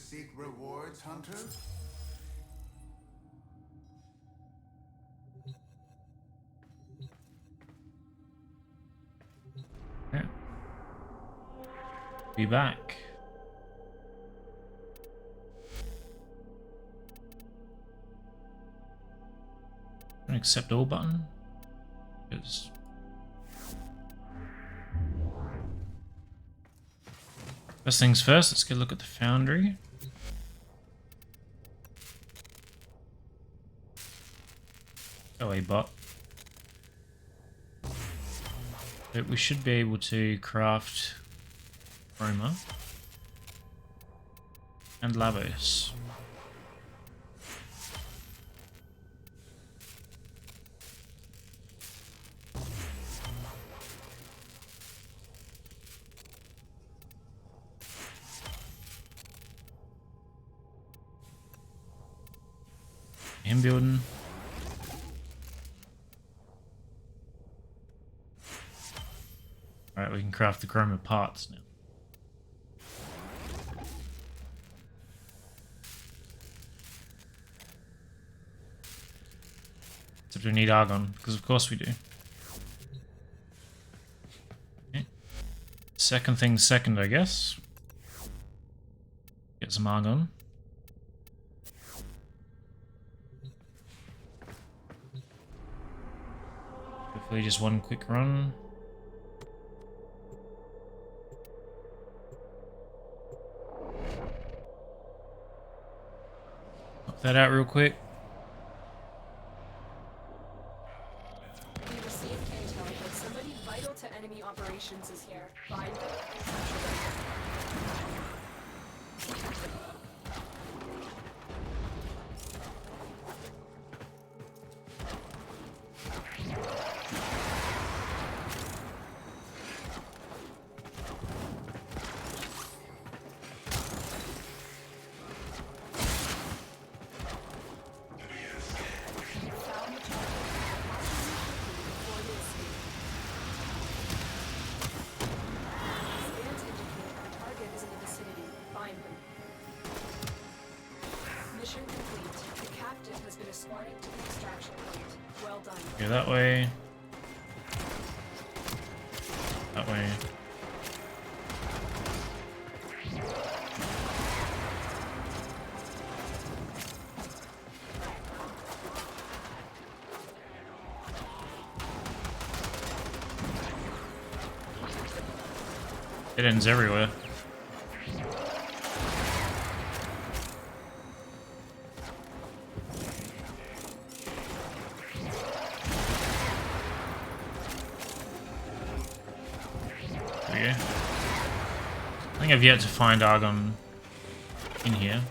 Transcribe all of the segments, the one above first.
seek rewards, hunter? Yeah. Be back. An accept all button. Because first things first, let's get a look at the foundry. Oh, a bot. But we should be able to craft Roma and Lavos. Him building. Alright, we can craft the chroma parts now. Except we need argon, because of course we do. Okay. Second thing second, I guess. Get some argon. Hopefully just one quick run. Knock that out real quick. We received intel that somebody vital to enemy operations is here. Find them and capture them. Found the target. Before they escape. Scans indicate our target is in the vicinity. Find them. Mission complete. The captive has been escorted to the extraction point. Well done. Go that way. That way. It ends everywhere. There we go. I think I've yet to find argon in here,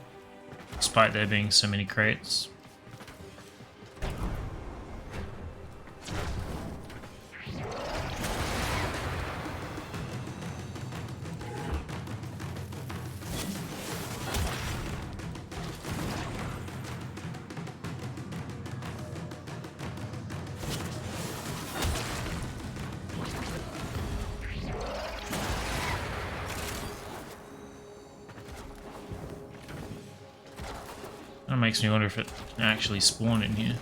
despite there being so many crates. That makes me wonder if it actually spawned in here.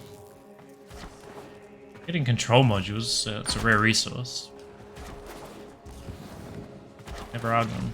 Getting control modules, it's a rare resource. Never argon.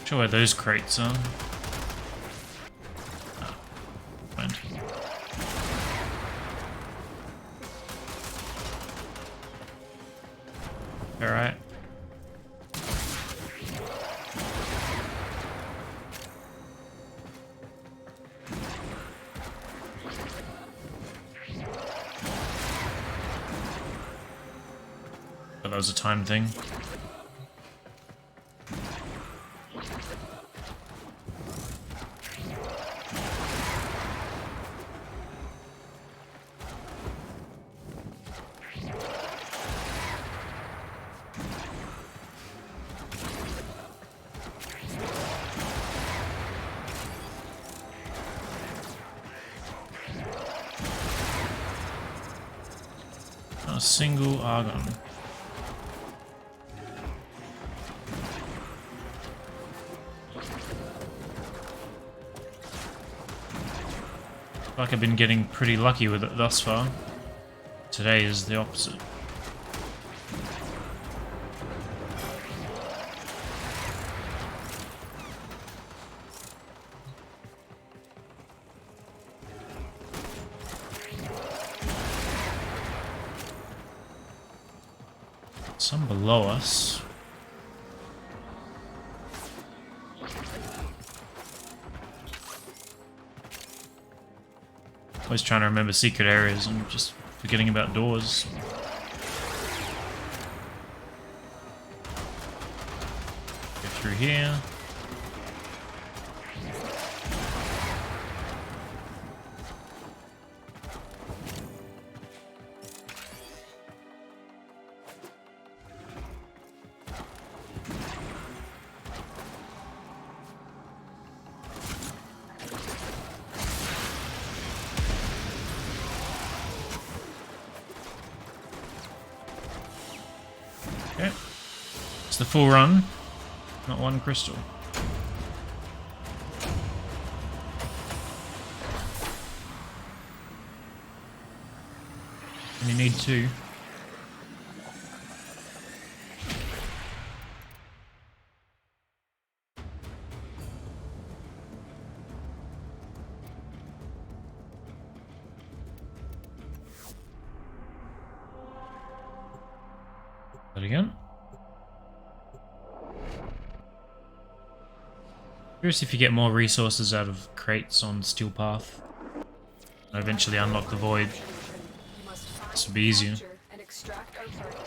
Sure where those crates are. Oh, went. Alright. But that was a time thing. single argon. Like I've been getting pretty lucky with it thus far. Today is the opposite. Some below us. Always trying to remember secret areas and just forgetting about doors. Go through here. Okay. It's the full run, not one crystal. And you need 2. That again. Curious if you get more resources out of crates on Steel Path. And eventually unlock the void. This would be easier. And extract our target.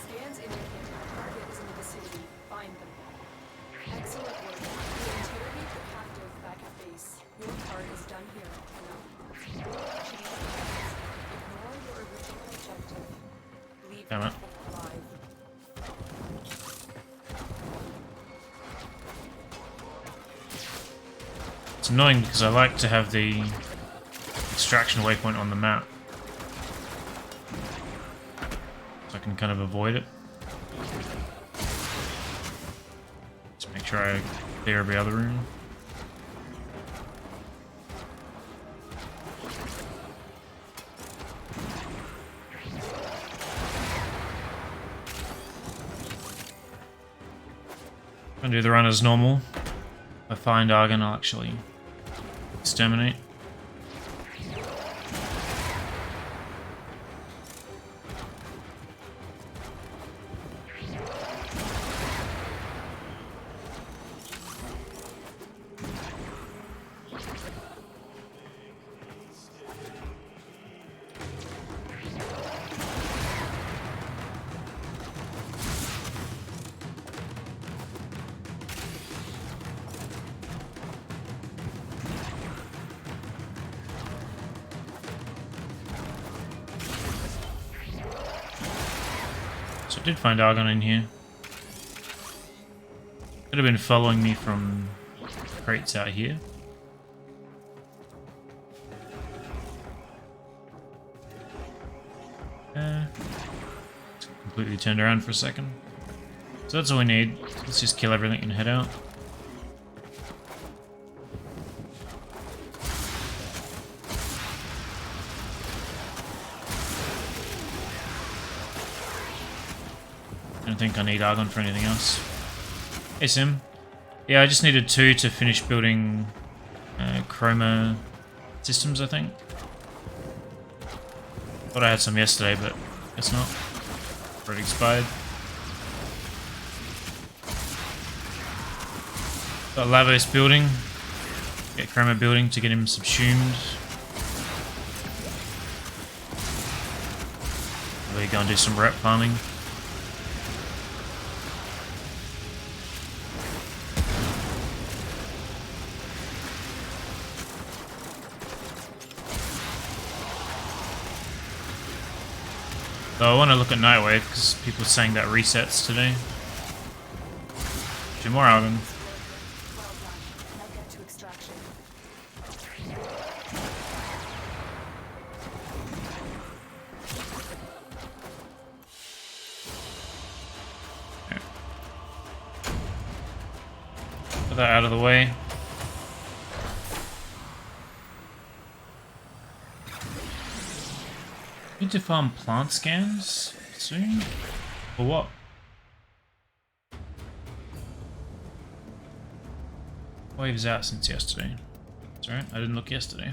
Scans indicate our target is in the vicinity. Find them. Excellent work. We interrogate the captive back at base. Your part is done here. Now, change plans. Ignore your original objective. Leave Damn it. people alive. It's annoying because I like to have the extraction waypoint on the map. So I can kind of avoid it. Just make sure I clear every other room. I'm gonna do the run as normal. If I find Argon, I'll actually exterminate. So I did find Argon in here. Could have been following me from crates out here. It's completely turned around for a second. So that's all we need. Let's just kill everything and head out. I don't think I need Argon for anything else. Hey Sim. Yeah, I just needed 2 to finish building chroma systems, I think. Thought I had some yesterday, but guess not. Already expired. Got Lavos building. Get chroma building to get him subsumed. Really go and do some rep farming. Though I want to look at Nightwave because people are saying that resets today. Do more Argon. Well done. Now get to extraction. Put that out of the way. Need to farm plant scans soon? For what? Wave's out since yesterday. That's alright, I didn't look yesterday.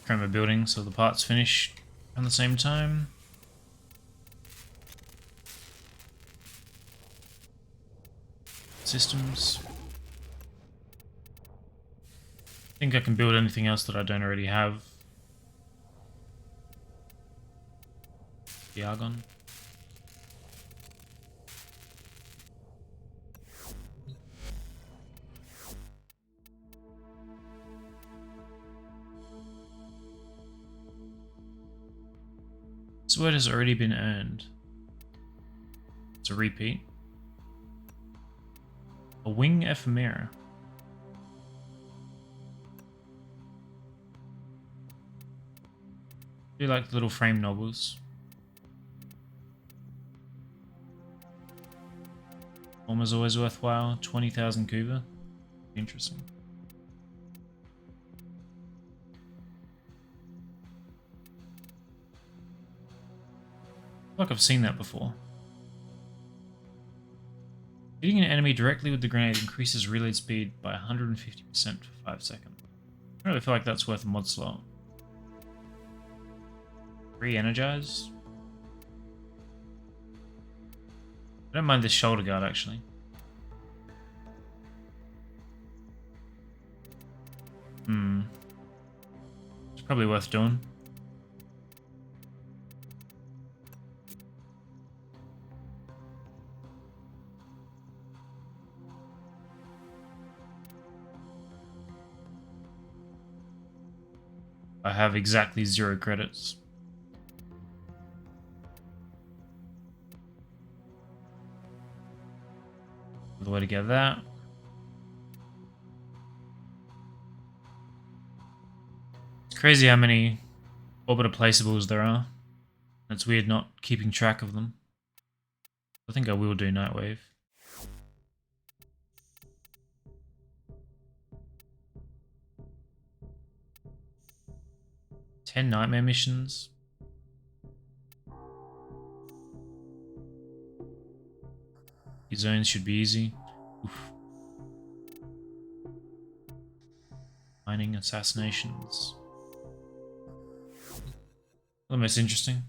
Chroma building, so the parts finish at the same time. Systems. I think I can build anything else that I don't already have. The Argon. This word has already been earned. It's a repeat. A wing ephemera. Do you like the little frame novels? Almost always worthwhile. 20,000 Kuva. Interesting. I feel like I've seen that before. Hitting an enemy directly with the grenade increases reload speed by 150% for 5 seconds. I really feel like that's worth a mod slot. Re-energize. I don't mind this shoulder guard actually. It's probably worth doing. I have exactly 0 credits. The way to get that. It's crazy how many orbiter placeables there are. It's weird not keeping track of them. I think I will do Nightwave. Ten nightmare missions. These zones should be easy. Oof. Mining assassinations. The most interesting.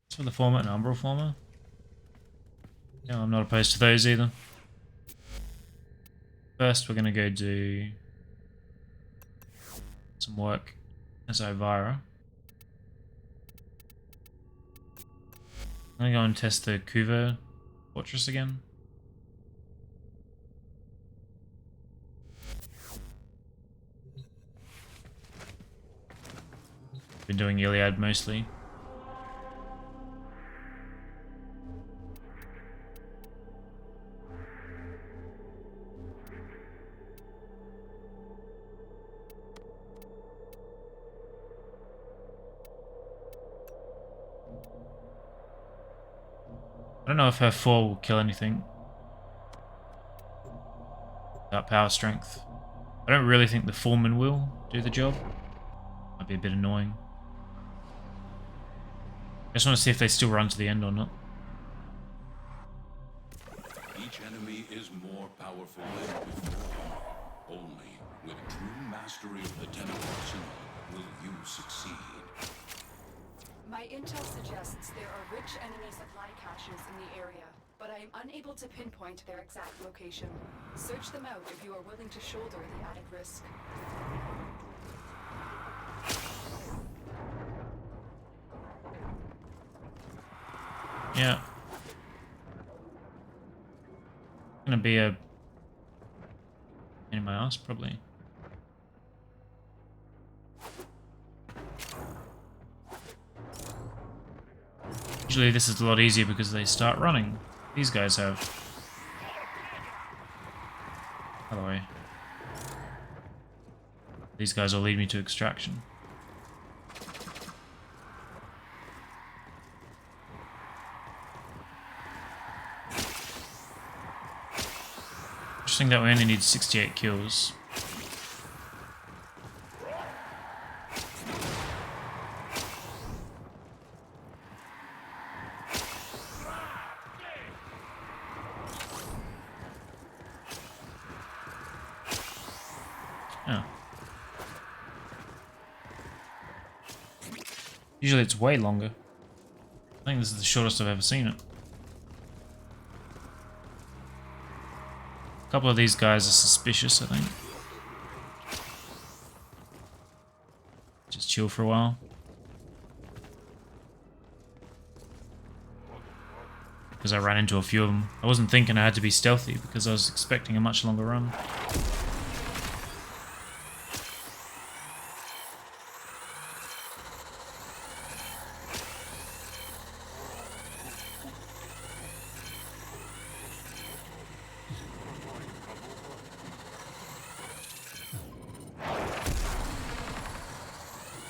It's for the former and umbral former. Yeah, I'm not opposed to those either. First, we're gonna go do some work as Elvira. I'm gonna go and test the Kuva fortress again. Been doing Iliad mostly. I don't know if her 4 will kill anything. Without power strength. I don't really think the foreman will do the job. Might be a bit annoying. I just want to see if they still run to the end or not. Each enemy is more powerful than before. Only with true mastery of the Tenor Arsenal will you succeed. My intel suggests there are rich enemy supply caches in the area, but I am unable to pinpoint their exact location. Search them out if you are willing to shoulder the added risk. Yeah. Gonna be a pain in my ass, probably. Usually this is a lot easier because they start running. These guys have. By the way. These guys will lead me to extraction. Interesting that we only need 68 kills. Oh. Usually it's way longer. I think this is the shortest I've ever seen it. A couple of these guys are suspicious, I think. Just chill for a while. Because I ran into a few of them. I wasn't thinking I had to be stealthy because I was expecting a much longer run.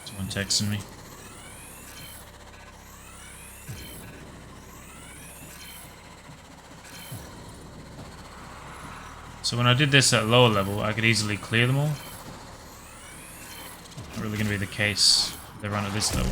Someone texting me. So when I did this at lower level, I could easily clear them all. Not really going to be the case if they run at this level.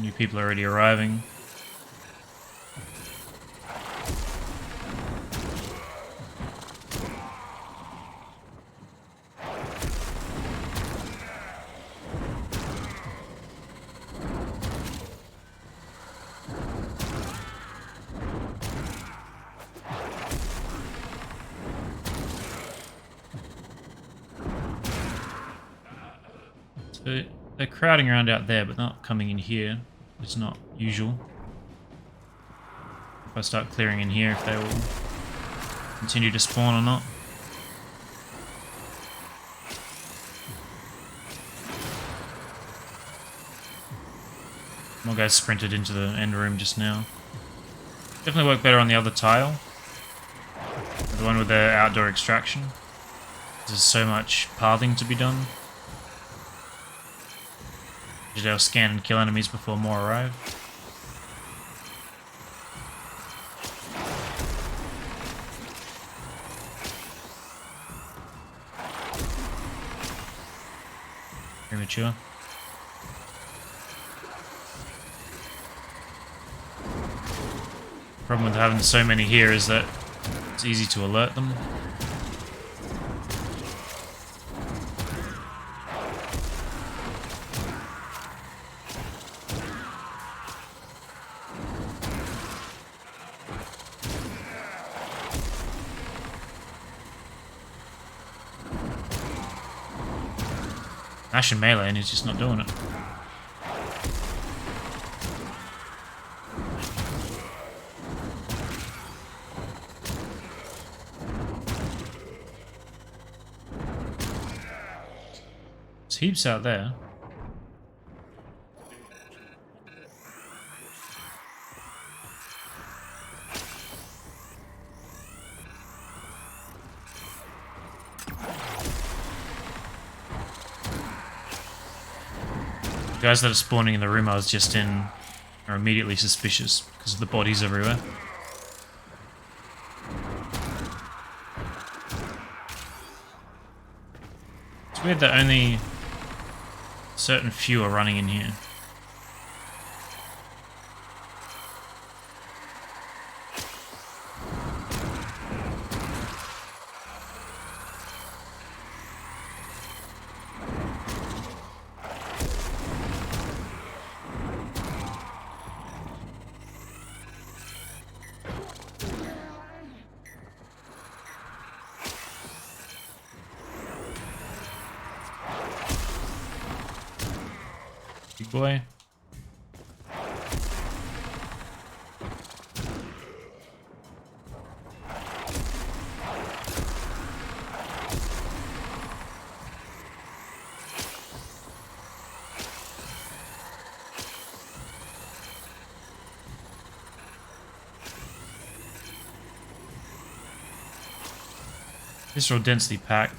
New people are already arriving. So they're crowding around out there, but not coming in here. It's not usual. If I start clearing in here, if they will continue to spawn or not. More guys sprinted into the end room just now. Definitely work better on the other tile. The one with the outdoor extraction. There's so much pathing to be done. Usually I'll scan and kill enemies before more arrive. Premature. Problem with having so many here is that it's easy to alert them. Mashing melee and he's just not doing it. There's heaps out there. The guys that are spawning in the room I was just in are immediately suspicious because of the bodies everywhere. It's weird that only certain few are running in here. Big boy. These are all densely packed.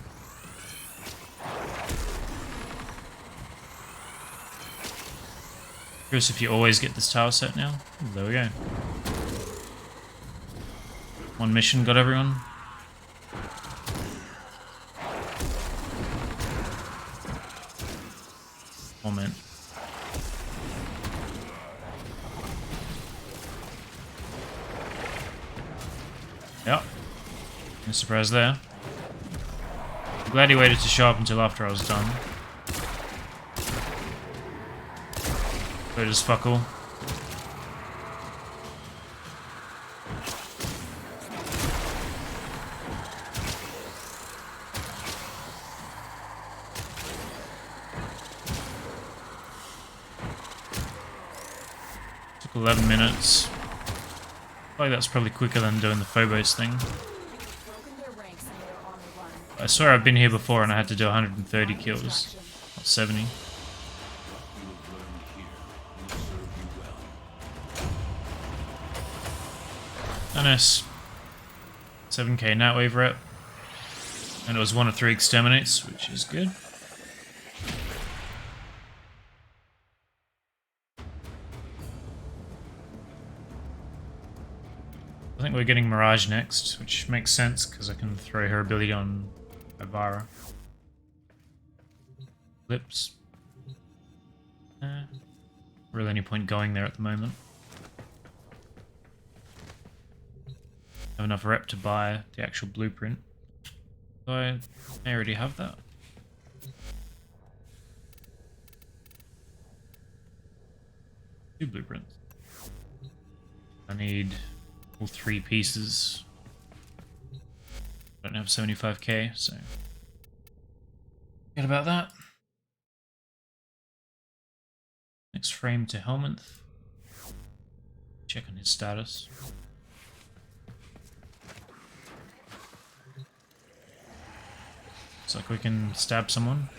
Curious if you always get this tower set now. Ooh, there we go. One mission got everyone. Moment. Yep. No surprise there. I'm glad he waited to show up until after I was done. But just fuck all. Took 11 minutes. I feel like that's probably quicker than doing the Phobos thing. Broken their ranks and they're on the run. I swear I've been here before and I had to do 130 kills. Not 70. You have learned here will serve you well. Nice. 7k Nightwave rep. And it was 1 of 3 exterminates, which is good. I think we're getting Mirage next, which makes sense because I can throw her ability on Avara. Lips. Really any point going there at the moment. Have enough rep to buy the actual blueprint. So I may already have that. 2 blueprints. I need all 3 pieces. I don't have 75k, so forget about that. Next frame to Helminth. Check on his status. Looks like we can stab someone.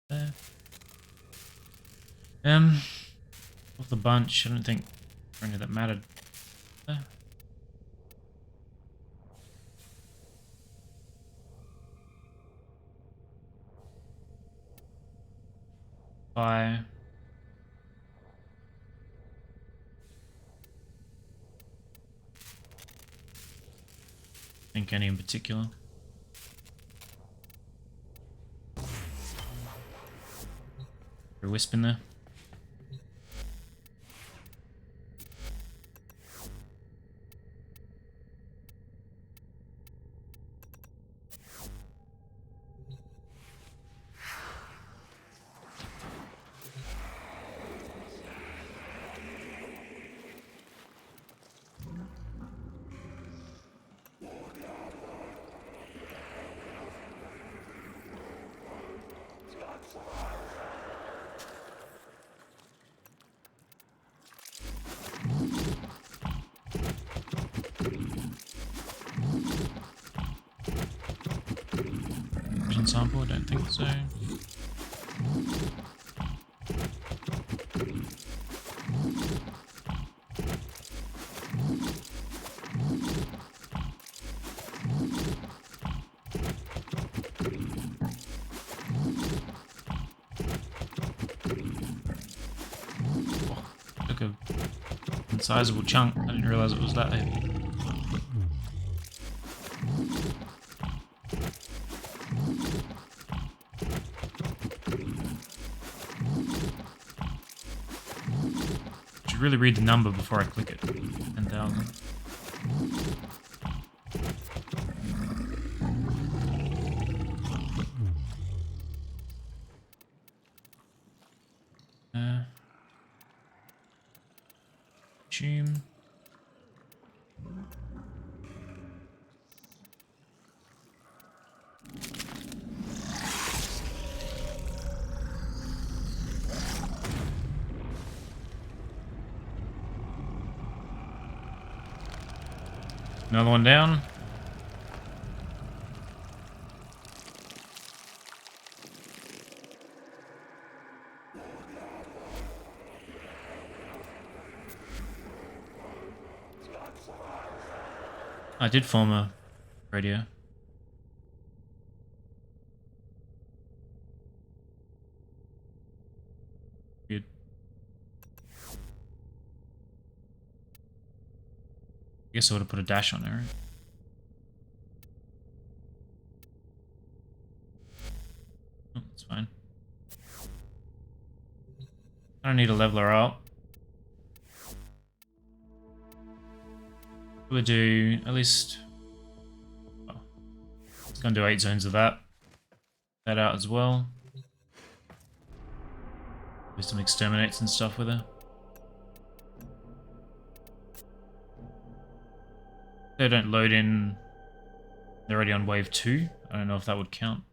There. Of the bunch, I don't think any that mattered. There. Bye. Think any in particular? A wisp in there. Vision sample? I don't think so. Sizable chunk. I didn't realize it was that heavy. Should really read the number before I click it. 10,000. Consume. Another one down. I did form a radio. Good. I guess I would have put a dash on there, right? Oh, that's fine. I don't need to level her up. We'll do at least. Oh, it's gonna do 8 zones of that. That out as well. Do some exterminates and stuff with her. They don't load in. They're already on wave 2. I don't know if that would count.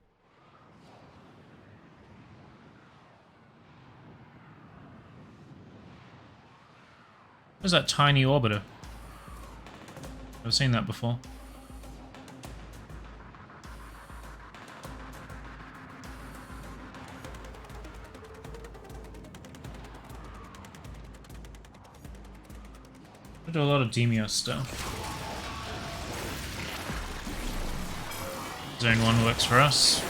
Where's that tiny orbiter? I've seen that before. I do a lot of Demio stuff. Zone 1 works for us.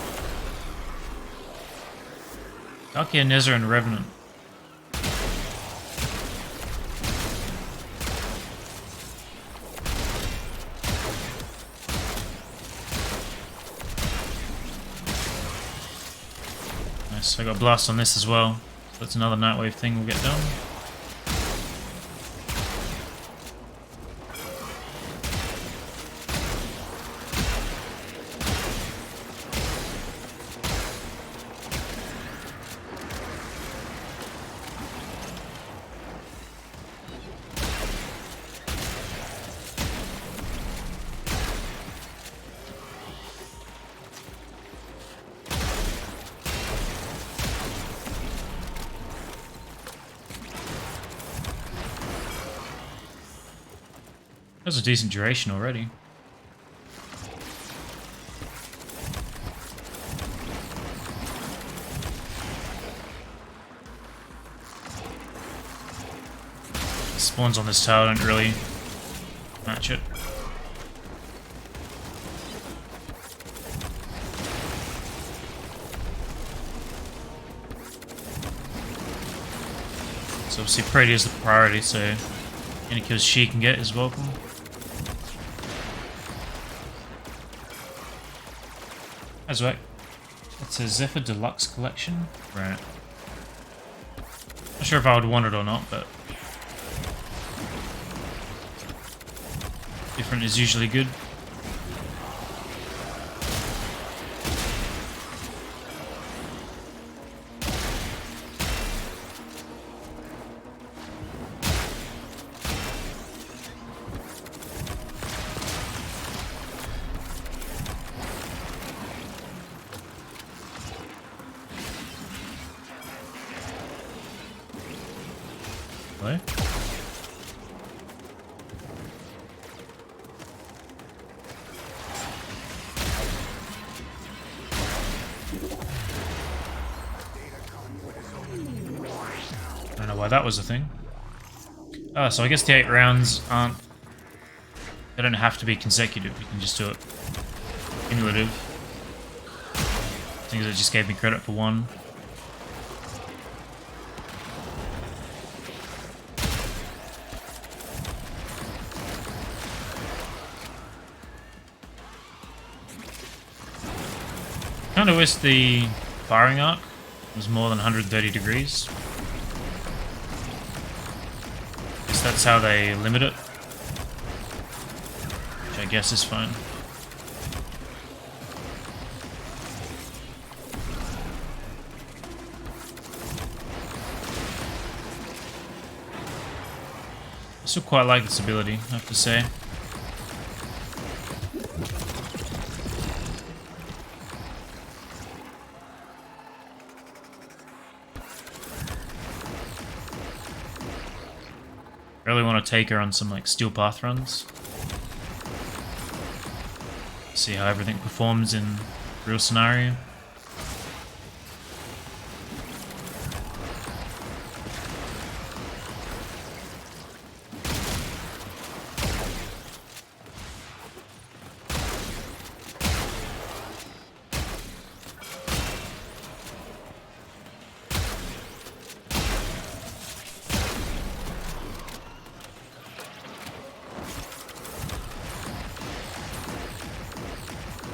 Valkyr, Nezzer, and Revenant. Nice, I got Blast on this as well. So that's another Nightwave thing we'll get done. That's a decent duration already. Spawns on this tower don't really match it. So obviously Pretty is the priority, so any kills she can get is welcome. That's right. It's a Zephyr Deluxe collection. Right. Not sure if I would want it or not, but different is usually good. Hello? I don't know why that was a thing. Oh, so I guess the 8 rounds aren't... They don't have to be consecutive, you can just do it cumulative. I think it just gave me credit for 1. kind of wish the firing arc was more than 130 degrees. Guess that's how they limit it. Which I guess is fine. I still quite like this ability, I have to say. Really want to take her on some like steel path runs. See how everything performs in real scenario.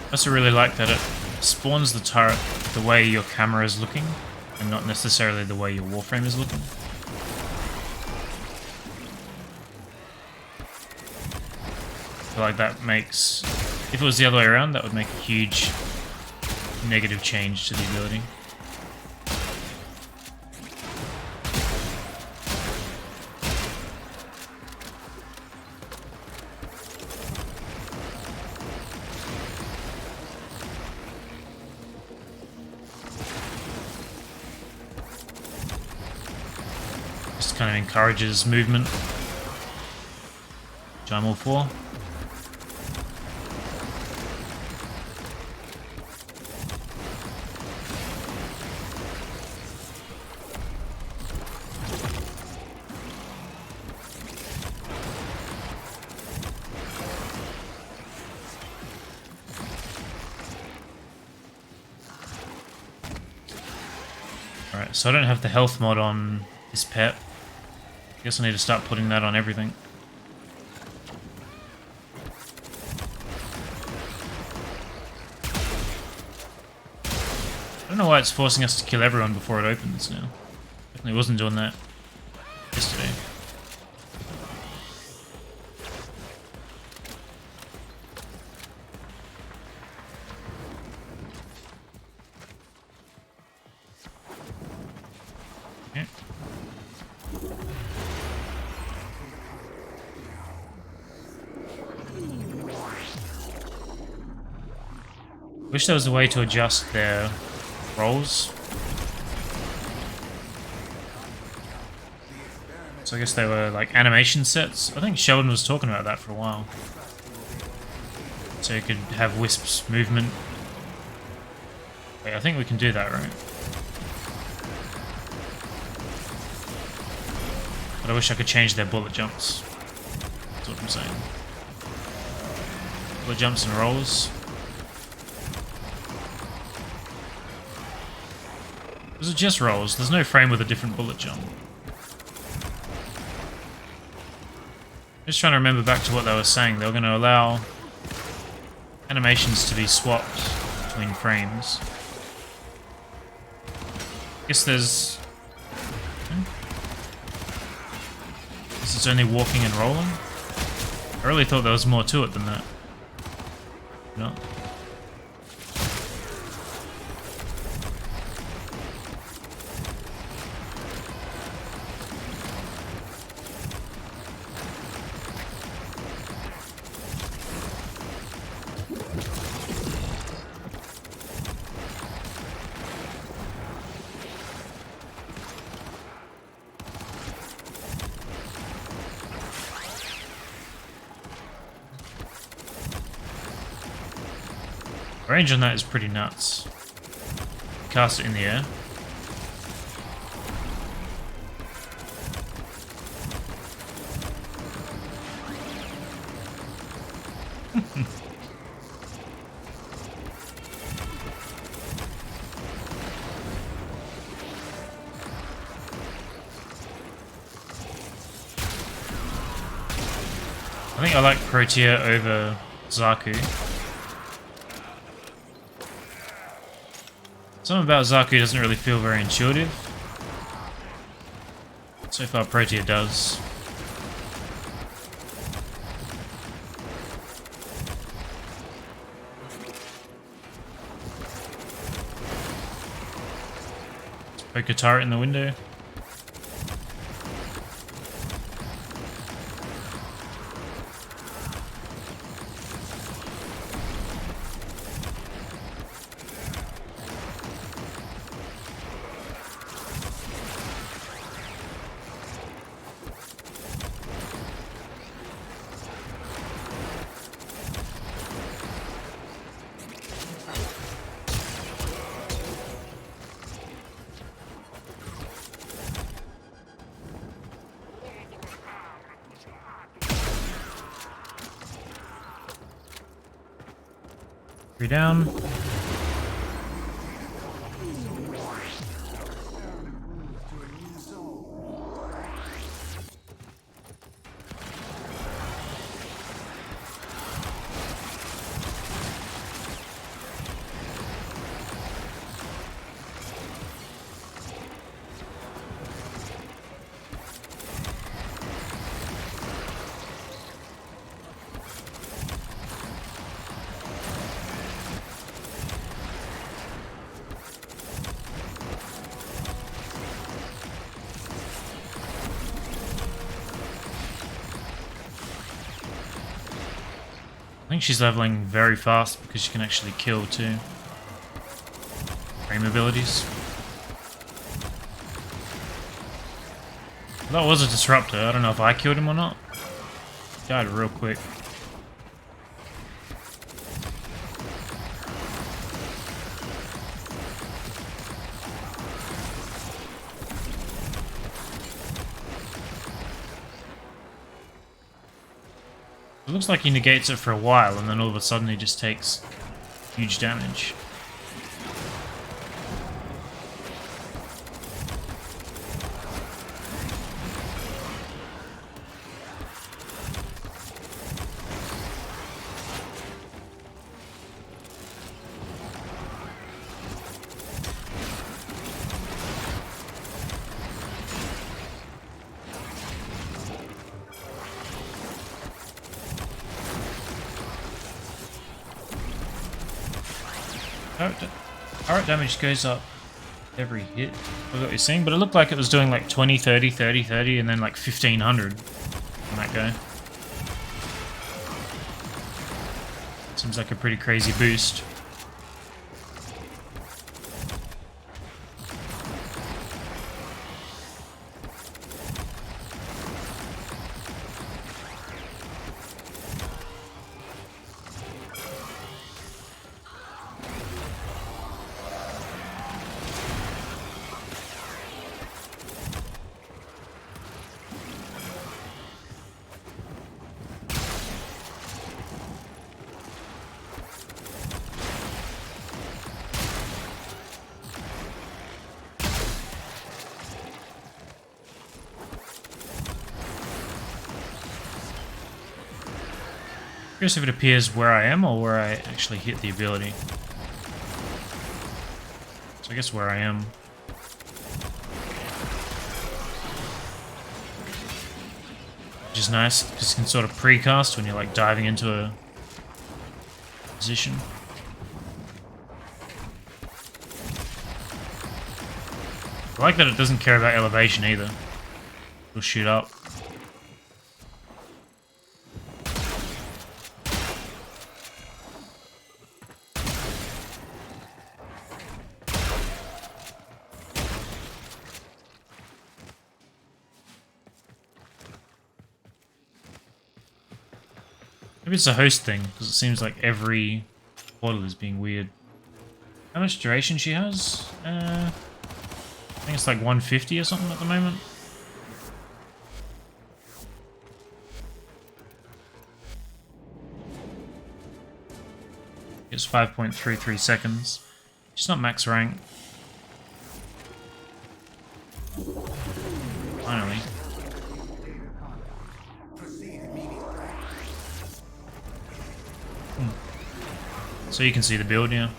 I also really like that it spawns the turret the way your camera is looking, and not necessarily the way your warframe is looking. I feel like that makes... if it was the other way around, that would make a huge negative change to the ability. Just kind of encourages movement, which I'm all for. Alright, so I don't have the health mod on this pet. I guess I need to start putting that on everything. I don't know why it's forcing us to kill everyone before it opens now. Definitely wasn't doing that yesterday. Okay. Wish there was a way to adjust their rolls. So I guess they were like animation sets. I think Sheldon was talking about that for a while. So you could have Wisp's movement. Wait, I think we can do that, right? But I wish I could change their bullet jumps. That's what I'm saying. Bullet jumps and rolls. Is it just rolls? There's no frame with a different bullet jump. Just trying to remember back to what they were saying. They were going to allow animations to be swapped between frames. I guess there's... I guess it's only walking and rolling? I really thought there was more to it than that. No. Range on that is pretty nuts. Cast it in the air. I think I like Protea over Zaku. Something about Zaku doesn't really feel very intuitive. So far, Protea does. Poke a turret in the window. Three down. I think she's leveling very fast because she can actually kill too. Frame abilities. That was a disruptor. I don't know if I killed him or not. Died real quick. It looks like he negates it for a while and then all of a sudden he just takes huge damage. Turret damage goes up every hit. I forgot what you're saying, but it looked like it was doing like 20, 30, 30, 30, and then like 1500 on that guy. Seems like a pretty crazy boost. Curious if it appears where I am or where I actually hit the ability. So I guess where I am. Which is nice, because you can sort of precast when you're like diving into a position. I like that it doesn't care about elevation either. It'll shoot up. Maybe it's a host thing, because it seems like every portal is being weird. How much duration she has? I think it's like 150 or something at the moment. It's 5.33 seconds. She's not max rank. Finally. So you can see the build, yeah.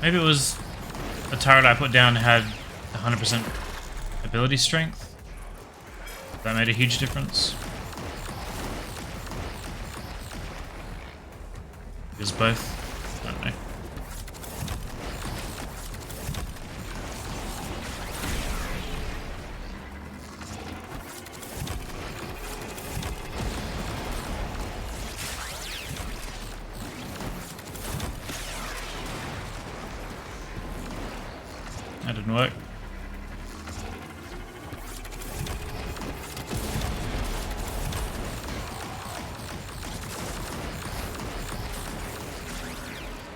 Maybe it was the turret I put down had 100% ability strength. That made a huge difference. Because both. I don't know. That didn't work.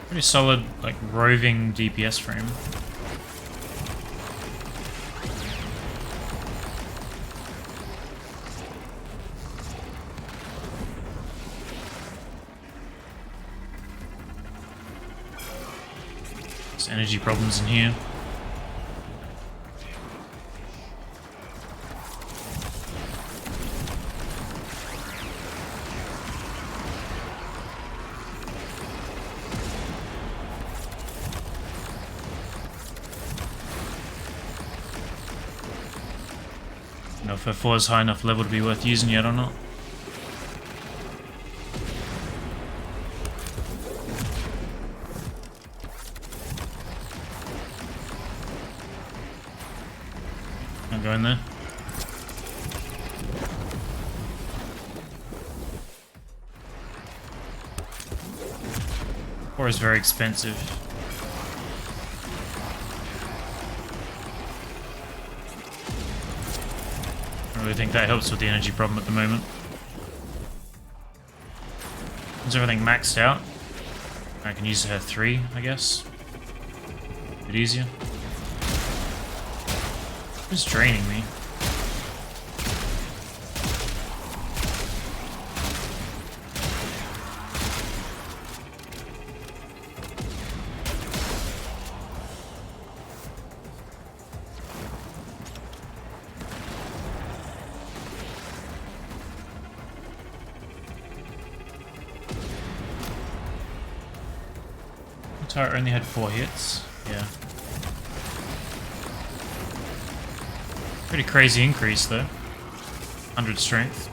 Pretty solid, like, roving DPS frame. There's energy problems in here. I don't know if F4 is high enough level to be worth using yet or not. I'll go in there. F4 is very expensive. I think that helps with the energy problem at the moment. Is everything maxed out? I can use her 3, I guess. A bit easier. It's draining me. Turret only had 4 hits. Yeah. Pretty crazy increase though. 100 strength.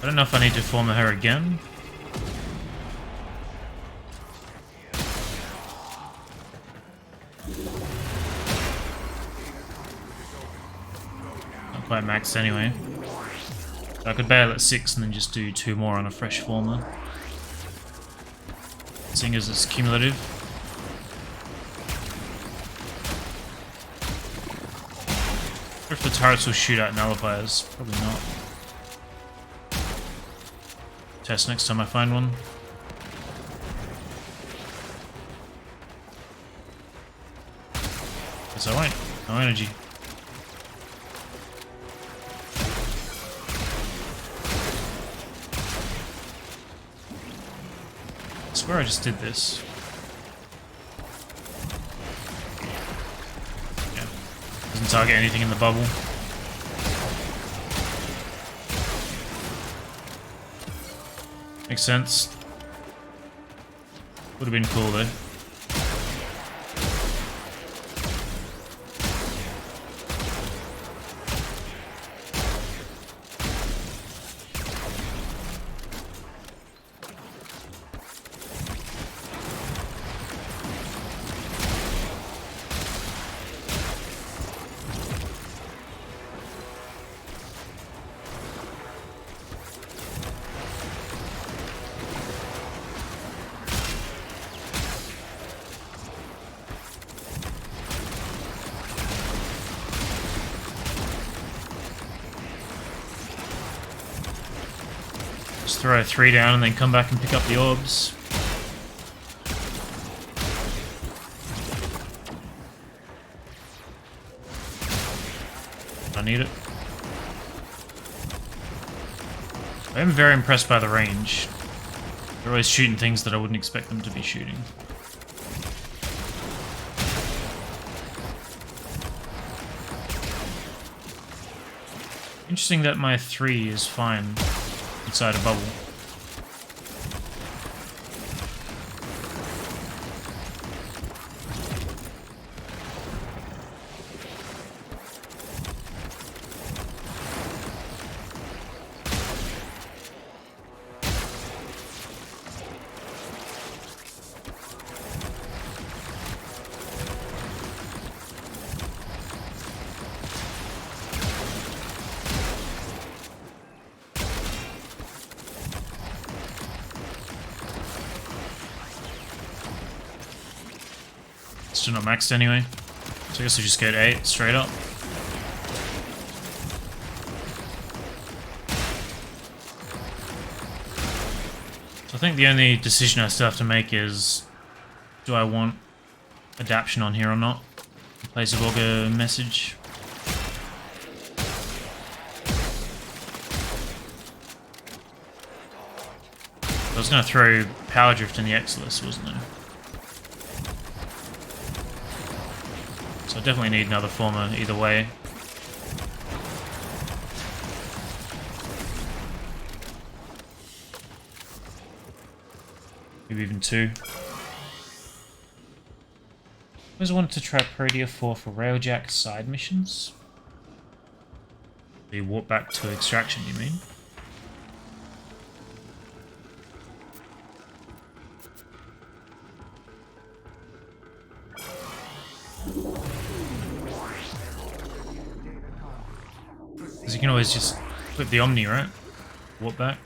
I don't know if I need to form her again. Quite maxed anyway. So I could bail at 6 and then just do 2 more on a fresh former. Seeing as it's cumulative. Or if the turrets will shoot out nullifiers. Probably not. Test next time I find one. Guess I won't. No energy. I swear I just did this. Yeah. Doesn't target anything in the bubble. Makes sense. Would have been cool though. Just throw a 3 down and then come back and pick up the orbs. I need it. I am very impressed by the range. They're always shooting things that I wouldn't expect them to be shooting. Interesting that my 3 is fine inside a bubble. Still not maxed anyway, so I guess we just get 8 straight up. So I think the only decision I still have to make is, do I want adaption on here or not? In place of auger message. I was going to throw power drift in the Exilus, wasn't I? So I definitely need another former either way. Maybe even 2. I always wanted to try Protea 4 for Railjack side missions. You warp back to extraction, you mean? Because you can always just clip the Omni, right? Warp back.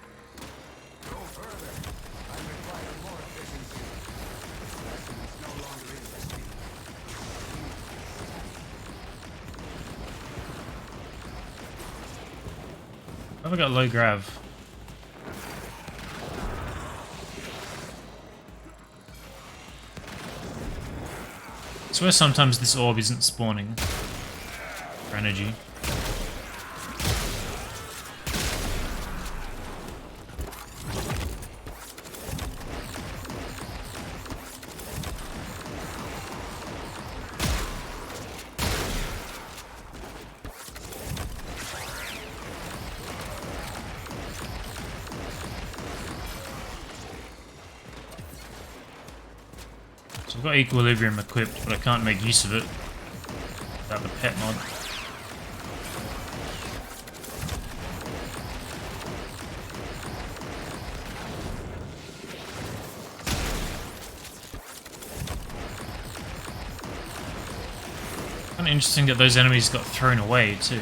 Have I got low grav? I swear sometimes this orb isn't spawning for energy. So I've got Equilibrium equipped, but I can't make use of it without the pet mod. Kind of interesting that those enemies got thrown away too.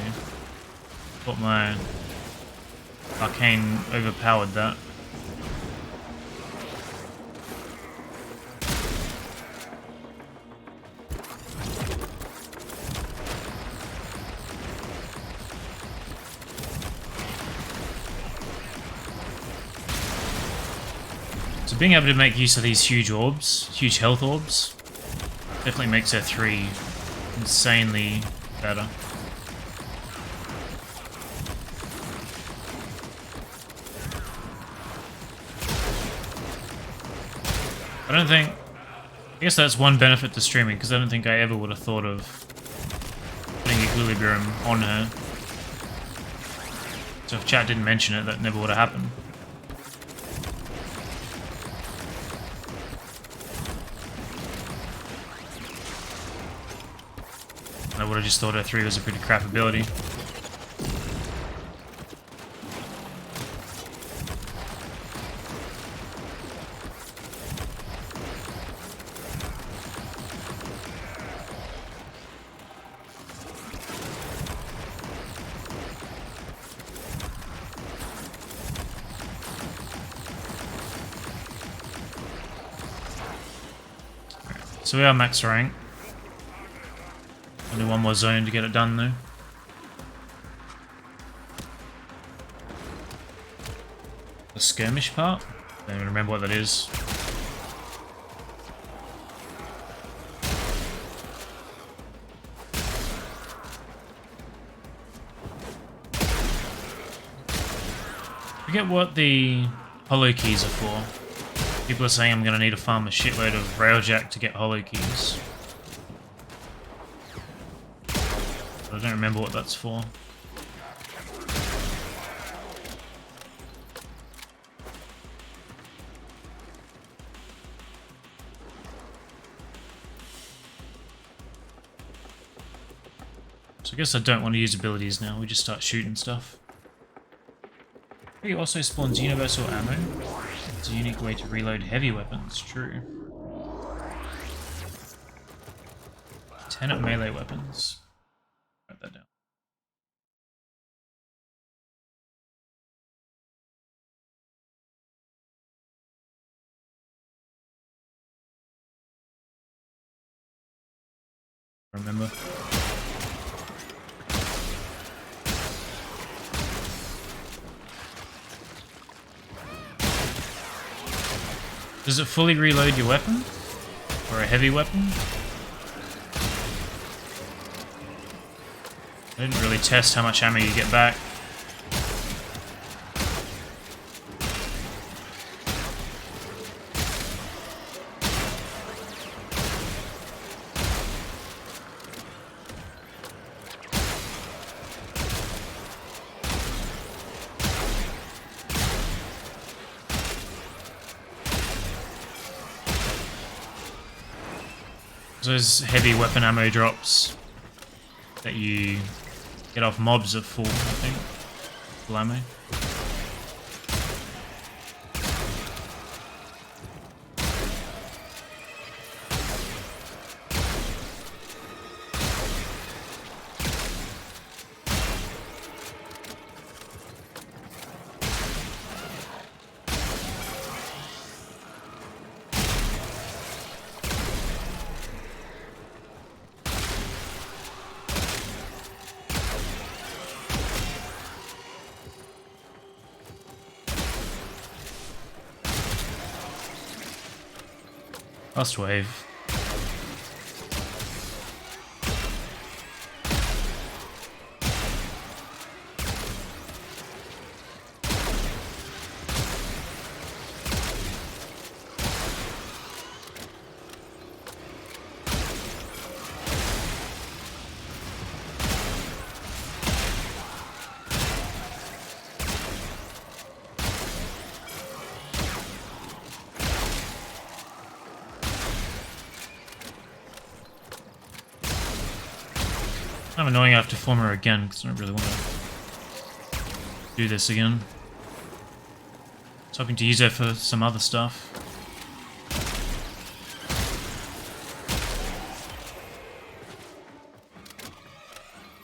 Thought my Arcane overpowered that. So being able to make use of these huge orbs, huge health orbs, definitely makes our 3 insanely better. I don't think... I guess that's one benefit to streaming, because I don't think I ever would have thought of putting Equilibrium on her. So if chat didn't mention it, that never would have happened. I would have just thought her 3 was a pretty crap ability. So we are max rank. Only one more zone to get it done though. The skirmish part? Don't even remember what that is. Forget what the hollow keys are for. People are saying I'm going to need to farm a shitload of Railjack to get hollow keys. But I don't remember what that's for. So I guess I don't want to use abilities now, we just start shooting stuff. He also spawns universal ammo. It's a unique way to reload heavy weapons, true. 10 at melee weapons. Write that down. Remember. Does it fully reload your weapon? Or a heavy weapon? I didn't really test how much ammo you get back. Those heavy weapon ammo drops that you get off mobs are full, I think. Full ammo. Last wave. Kind of annoying I have to form her again because I don't really want to do this again. I was hoping to use her for some other stuff.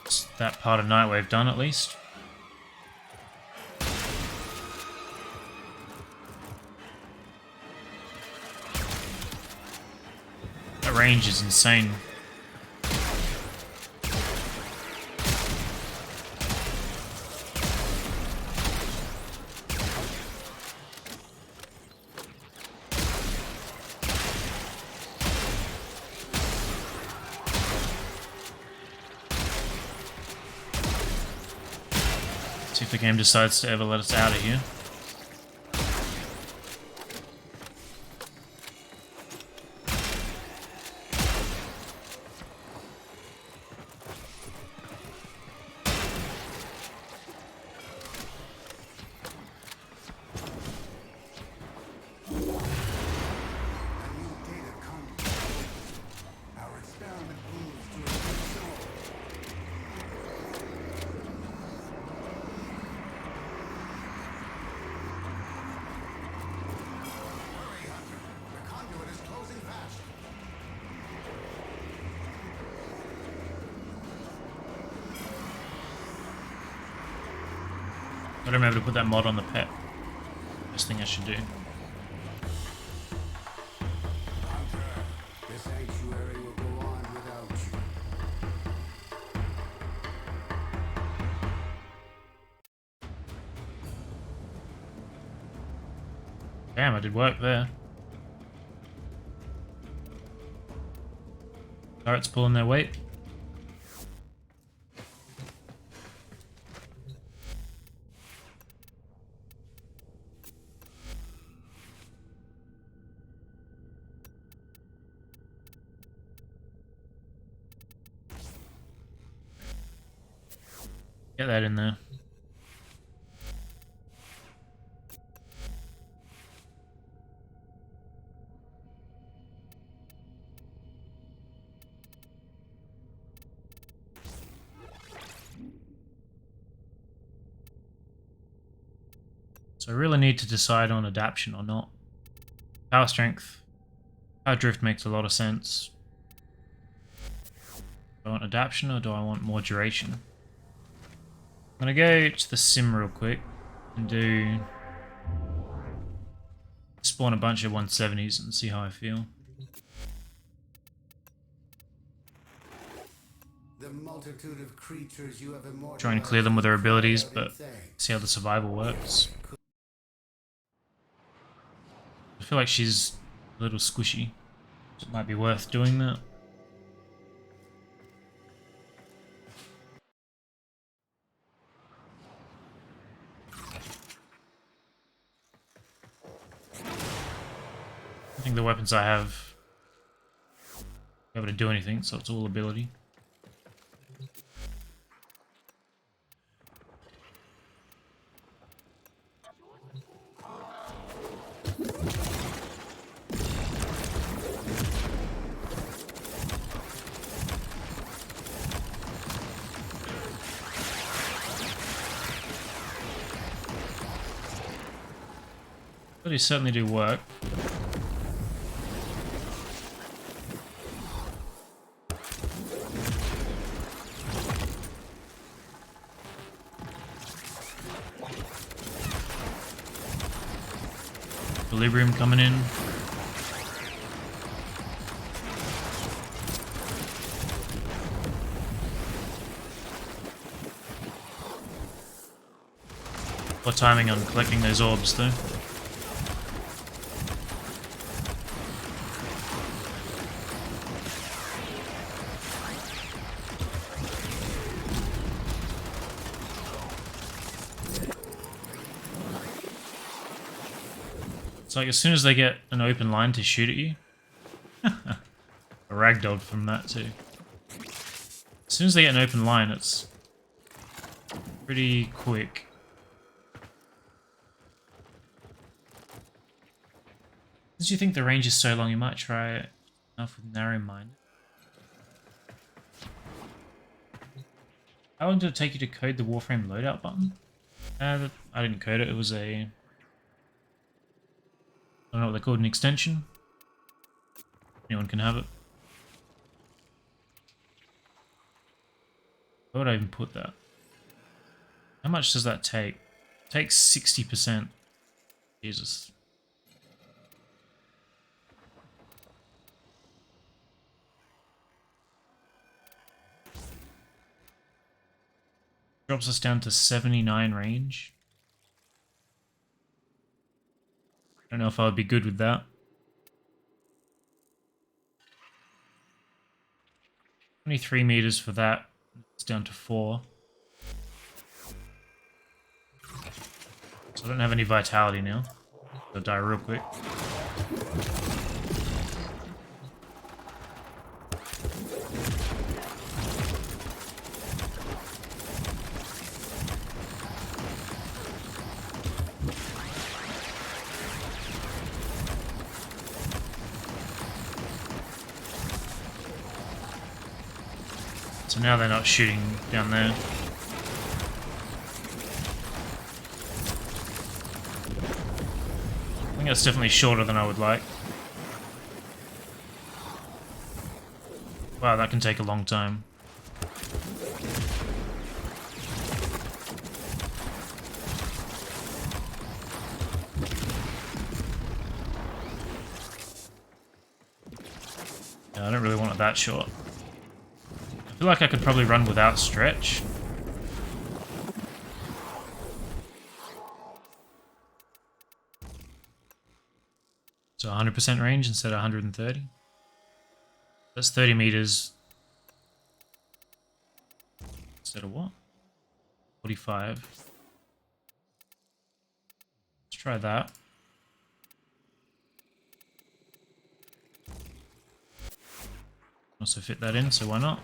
It's that part of Nightwave done at least. That range is insane. See if the game decides to ever let us out of here. I don't remember to put that mod on the pet. First thing I should do. The sanctuary will go on without you. Damn, I did work there. Turrets pulling their weight. Get that in there. So I really need to decide on adaptation or not. Power strength. Power drift makes a lot of sense. Do I want adaptation or do I want more duration? I'm going to go to the sim real quick and do... spawn a bunch of 170s and see how I feel. The multitude of creatures you have Try and clear them with their abilities, but see how the survival works. I feel like she's a little squishy, so it might be worth doing that. I think the weapons I have are able to do anything, so it's all ability. Abilities certainly do work. Equilibrium coming in. Poor timing on collecting those orbs though. It's like as soon as they get an open line to shoot at you, a ragdolled from that too. As soon as they get an open line, it's pretty quick. Since you think the range is so long, you might try it enough with narrow mind. How long did it take you to code the warframe loadout button? I didn't code it, it was a... I don't know what they're called, an extension. Anyone can have it. Where would I even put that? How much does that take? It takes 60%. Jesus. Drops us down to 79 range. I don't know if I would be good with that. 23 meters for that. It's down to 4. So I don't have any vitality now. I'll die real quick. So now they're not shooting down there. I think that's definitely shorter than I would like. Wow, that can take a long time. Yeah, I don't really want it that short. I feel like I could probably run without stretch. So 100% range instead of 130. That's 30 meters. Instead of what? 45. Let's try that. Also fit that in, so why not?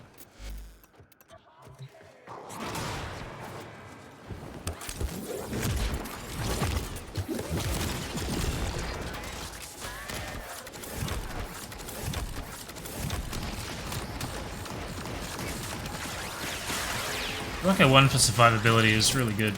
I feel like a 1 for survivability is really good.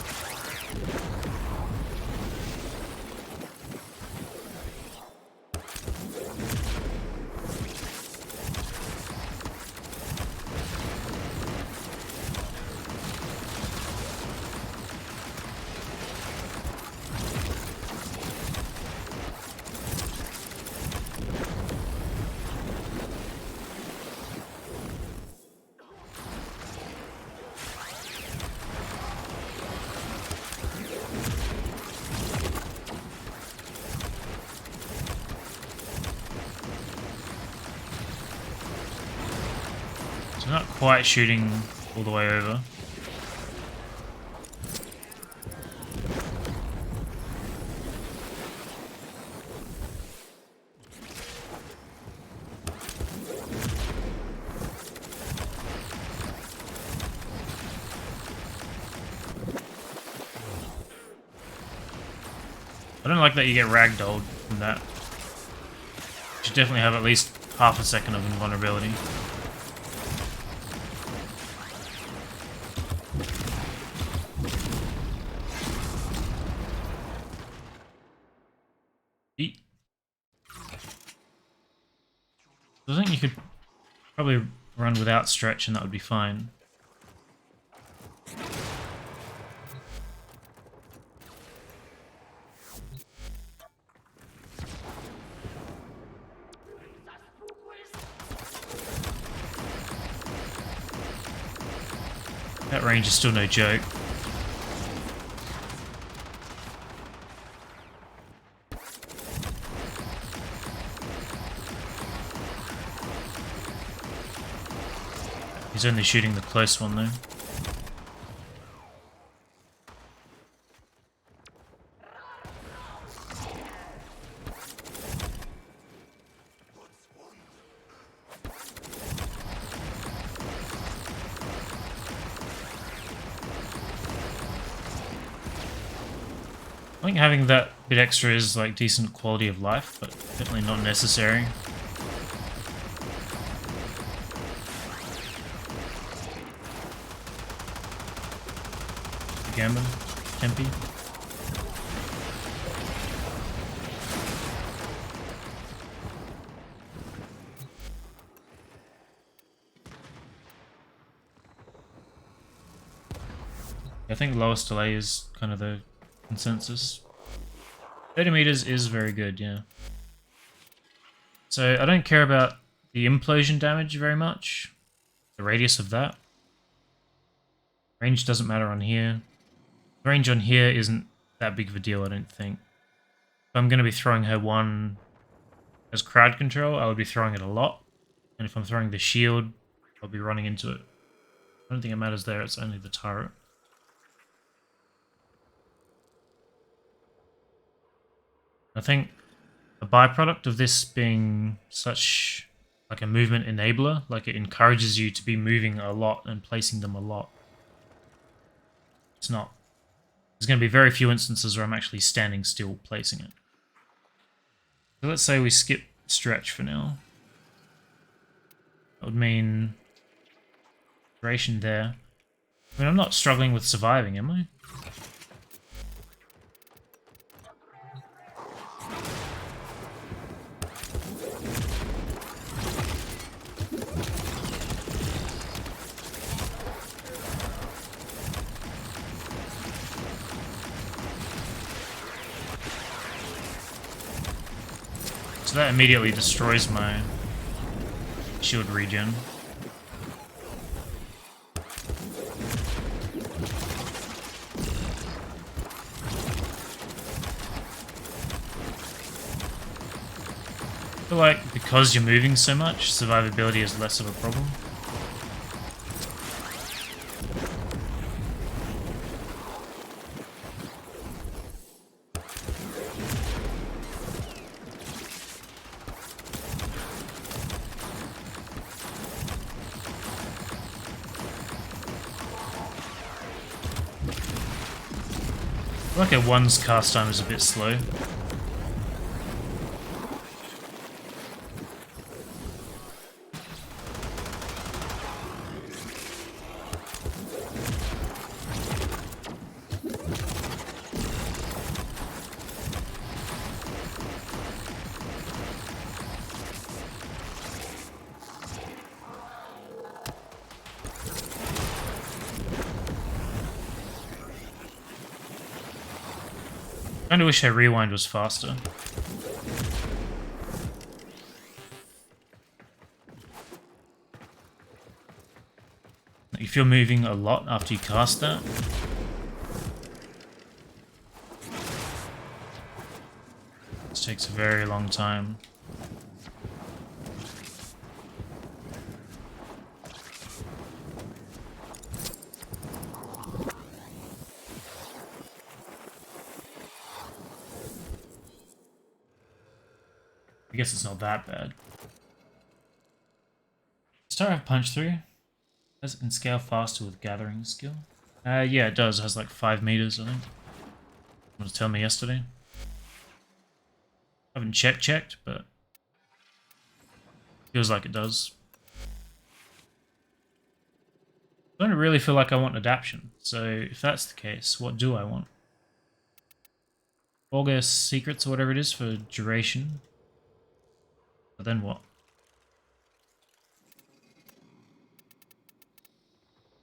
So not quite shooting all the way over. I don't like that you get ragdolled from that. You should definitely have at least half a second of invulnerability. Eat. I think you could probably run without stretch and that would be fine. That range is still no joke. He's only shooting the close one though. I think having that bit extra is like decent quality of life, but definitely not necessary. Gambin, Tempe. I think lowest delay is kind of the consensus. 30 meters is very good, yeah. So I don't care about the implosion damage very much. The radius of that. Range doesn't matter on here. The range on here isn't that big of a deal, I don't think. If I'm going to be throwing her one as crowd control, I would be throwing it a lot. And if I'm throwing the shield, I'll be running into it. I don't think it matters there, it's only the turret. I think a byproduct of this being such like a movement enabler, like it encourages you to be moving a lot and placing them a lot. It's not. There's going to be very few instances where I'm actually standing still placing it. So let's say we skip stretch for now. That would mean duration there. I mean, I'm not struggling with surviving, am I? So that immediately destroys my shield regen. I feel like because you're moving so much, survivability is less of a problem. I feel like a one's cast time is a bit slow. I kinda wish her rewind was faster. If you're moving a lot after you cast that, this takes a very long time. I guess it's not that bad. Star have punch through. Does it can scale faster with gathering skill? Yeah, it does. It has like 5 meters, I think. It was telling me yesterday. I haven't checked, but feels like it does. I don't really feel like I want adaptation. So if that's the case, what do I want? August secrets or whatever it is for duration. But then what?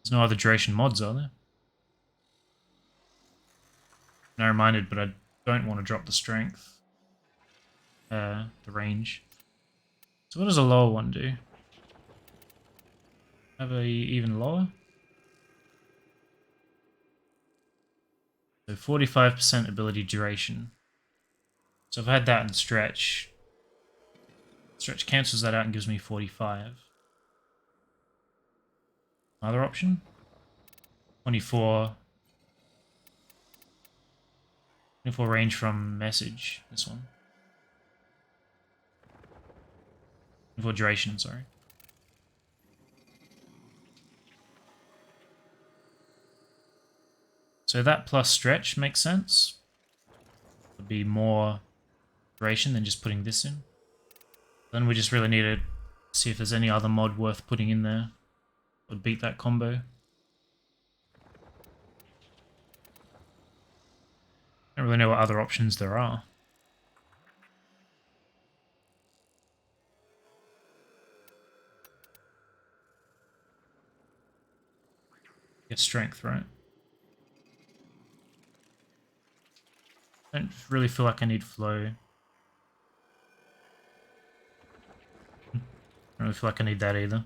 There's no other duration mods, are there? Narrow-minded, but I don't want to drop the strength. The range. So what does a lower one do? Have a even lower? So 45% ability duration. So if I had that in stretch cancels that out and gives me 45. Other option? 24. 24 range from message, this one. 24 duration, sorry. So that plus stretch makes sense. Would be more duration than just putting this in. Then we just really need to see if there's any other mod worth putting in there. Would beat that combo. I don't really know what other options there are. Get strength, right? I don't really feel like I need flow. I don't really feel like I need that either.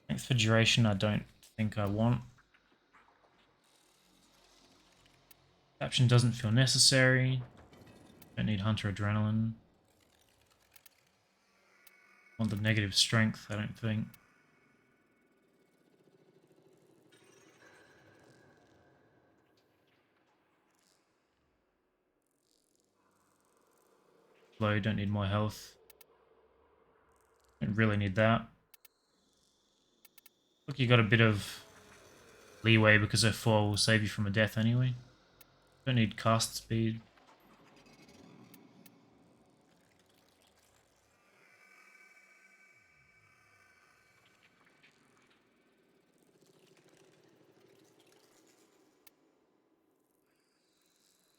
Thanks for duration, I don't think I want. Adaptation doesn't feel necessary. Don't need Hunter Adrenaline. Want the negative strength, I don't think. Flow, don't need more health. Don't really need that. Look, you got a bit of leeway because F4 will save you from a death anyway. Don't need cast speed.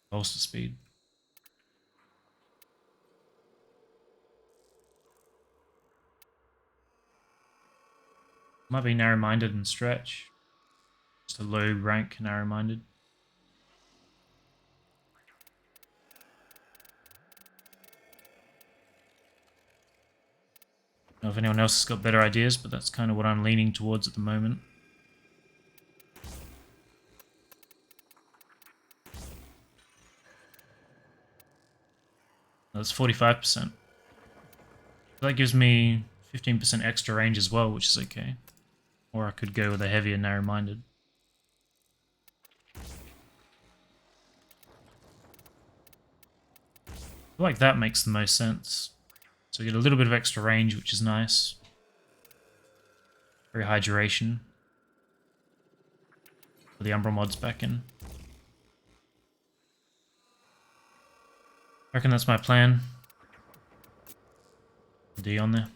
Bolster speed. Might be narrow-minded and stretch. Just a low rank narrow-minded. I don't know if anyone else has got better ideas, but that's kind of what I'm leaning towards at the moment. That's 45%. That gives me 15% extra range as well, which is okay. Or I could go with a heavier narrow-minded. I feel like that makes the most sense. So we get a little bit of extra range, which is nice. Very high duration. Put the Umbral mods back in. I reckon that's my plan. D on there.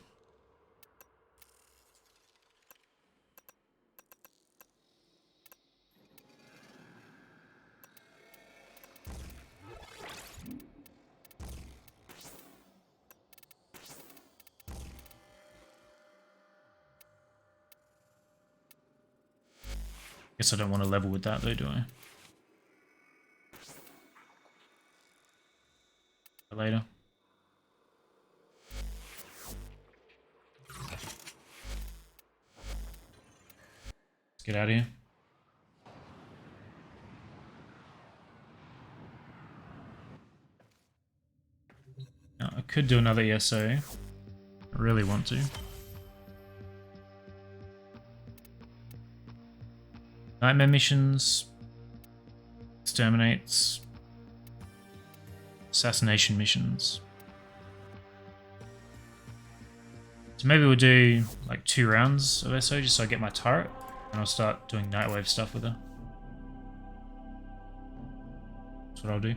Guess I don't want to level with that though, do I? Later. Let's get out of here. Now, I could do another ESO. I really want to. Nightmare missions. Exterminates. Assassination missions. So maybe we'll do like 2 rounds of SO just so I get my turret, and I'll start doing Nightwave stuff with her. That's what I'll do.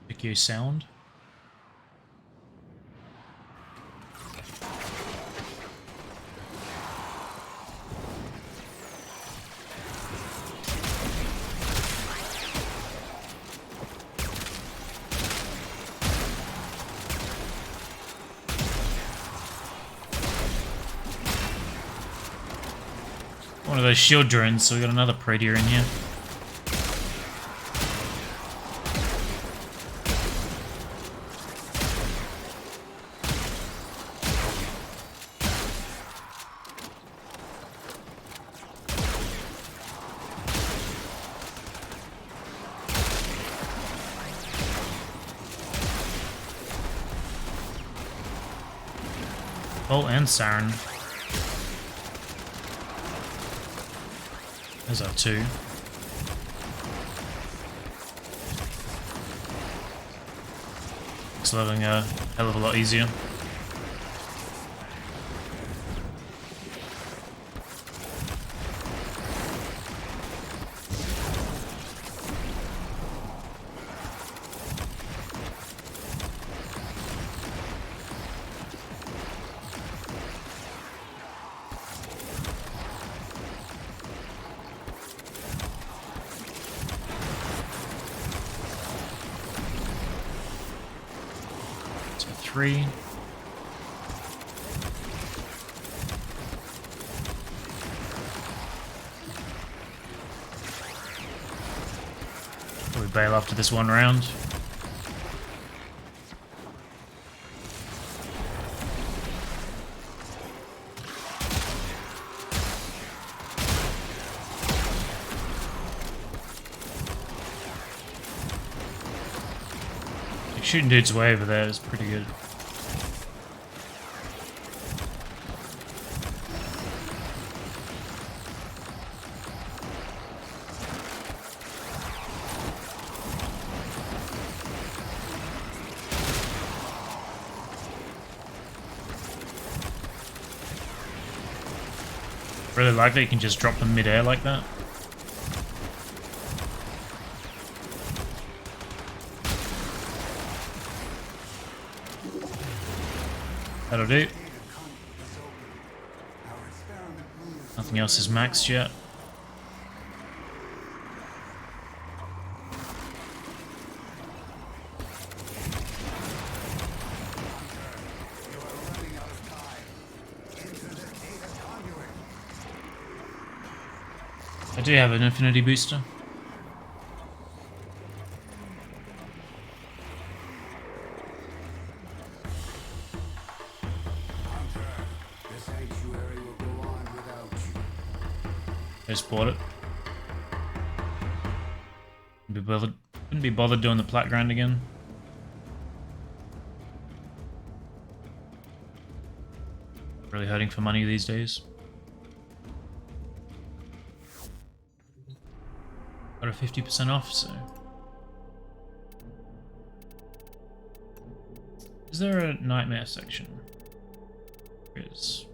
Pick sound. One of those shield drones, so we got another Predator in here. Bolt and Siren. There's our 2. It's leveling a hell of a lot easier. So 3. We bail after this 1 round. Shooting dudes way over there is pretty good. Really like that you can just drop them mid-air like that. That'll do. Nothing else is maxed yet. I do have an infinity booster. Just bought it. Couldn't be bothered doing the plat grind again. Really hurting for money these days. Got a 50% off, so. Is there a nightmare section? There is.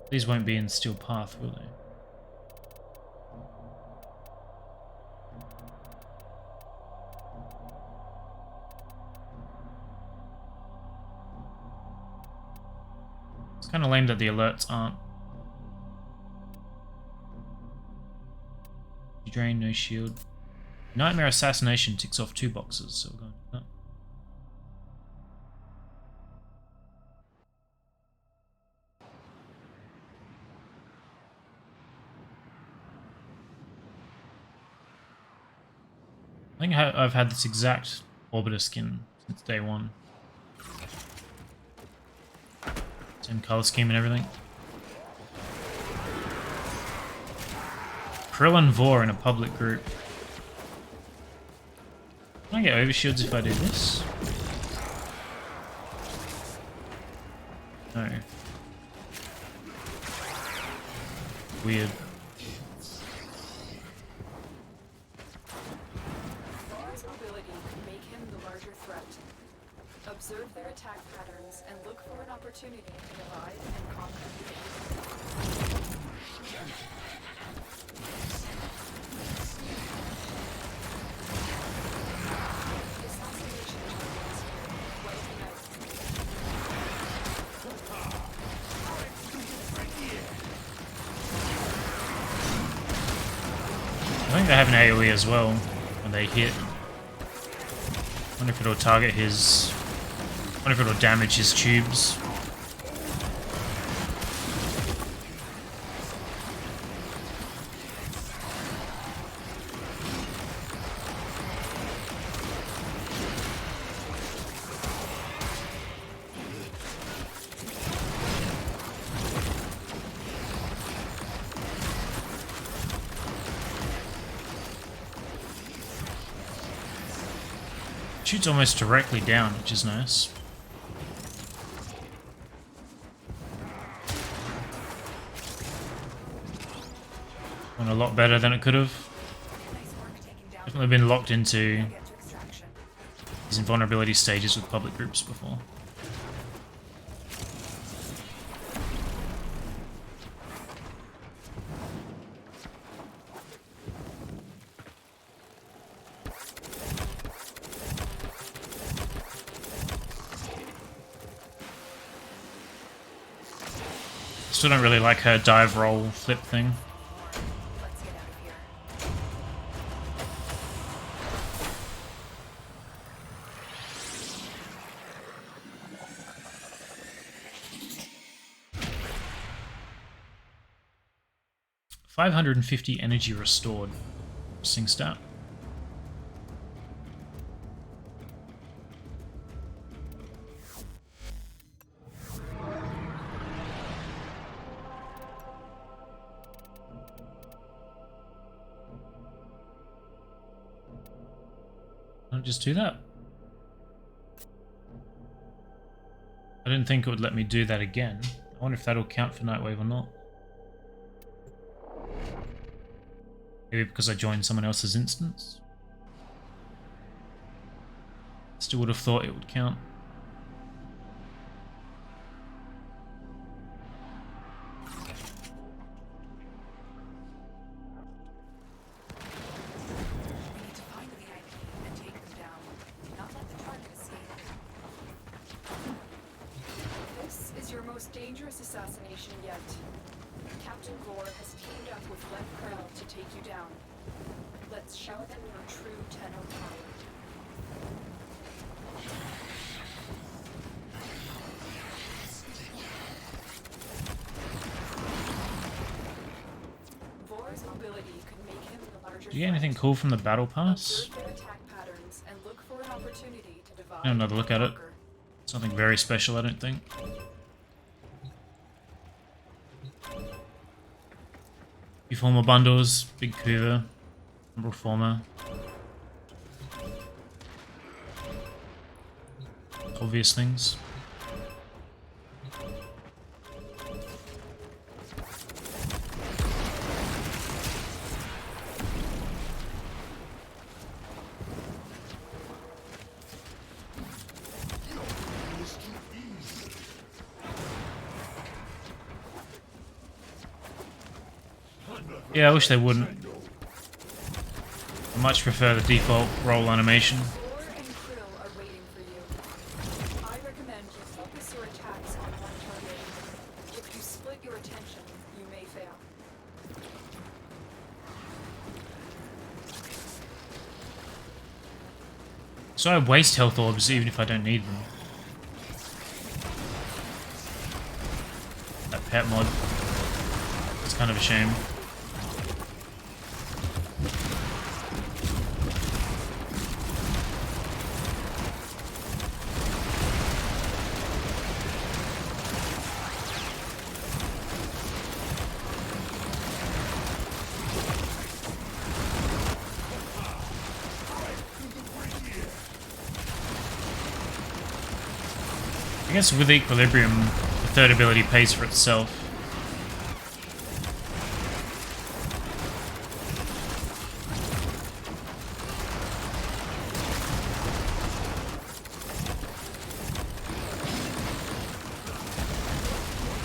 These won't be in Steel Path, will they? It's kind of lame that the alerts aren't. You drain, no shield. Nightmare Assassination ticks off 2 boxes, so we're going to do that. I think I've had this exact Orbiter skin since day 1. Same color scheme and everything. Krill and Vor in a public group. Can I get overshields if I do this? No. Weird. Thor's ability can make him the larger threat. Observe their attack patterns and look for an opportunity to divide and conquer. Assassination targets here. Well united. I think they have an AoE as well when they hit. Wonder if it'll target his. Wonder if it'll damage his tubes. Shoots almost directly down, which is nice. Went a lot better than it could have. Definitely been locked into these invulnerability stages with public groups before. Still don't really like her dive roll flip thing. Let's get out of here. 550 energy restored. Interesting stat. I'll just do that. I didn't think it would let me do that again. I wonder if that'll count for Nightwave or not. Maybe because I joined someone else's instance. Still would have thought it would count. We need to find the VIP and take them down. Do not let the target escape. This is your most dangerous assassination yet. Captain Gore has teamed up with Left Crown to take you down. Let's show them your true Tenno power. Vor's ability could make him the larger Do you get anything cool from the battle pass? Observe their attack patterns and look for an opportunity to divide Have another look at it. conquer. Something very special, I don't think. Reformer bundles, big Coover, Reformer. Obvious things. Yeah, I wish they wouldn't. I much prefer the default roll animation. Thor and Krill are waiting for you. I recommend you focus your attacks on one target. If you split your attention, you may fail. So I waste health orbs even if I don't need them. That pet mod. It's kind of a shame. I guess with equilibrium, the third ability pays for itself.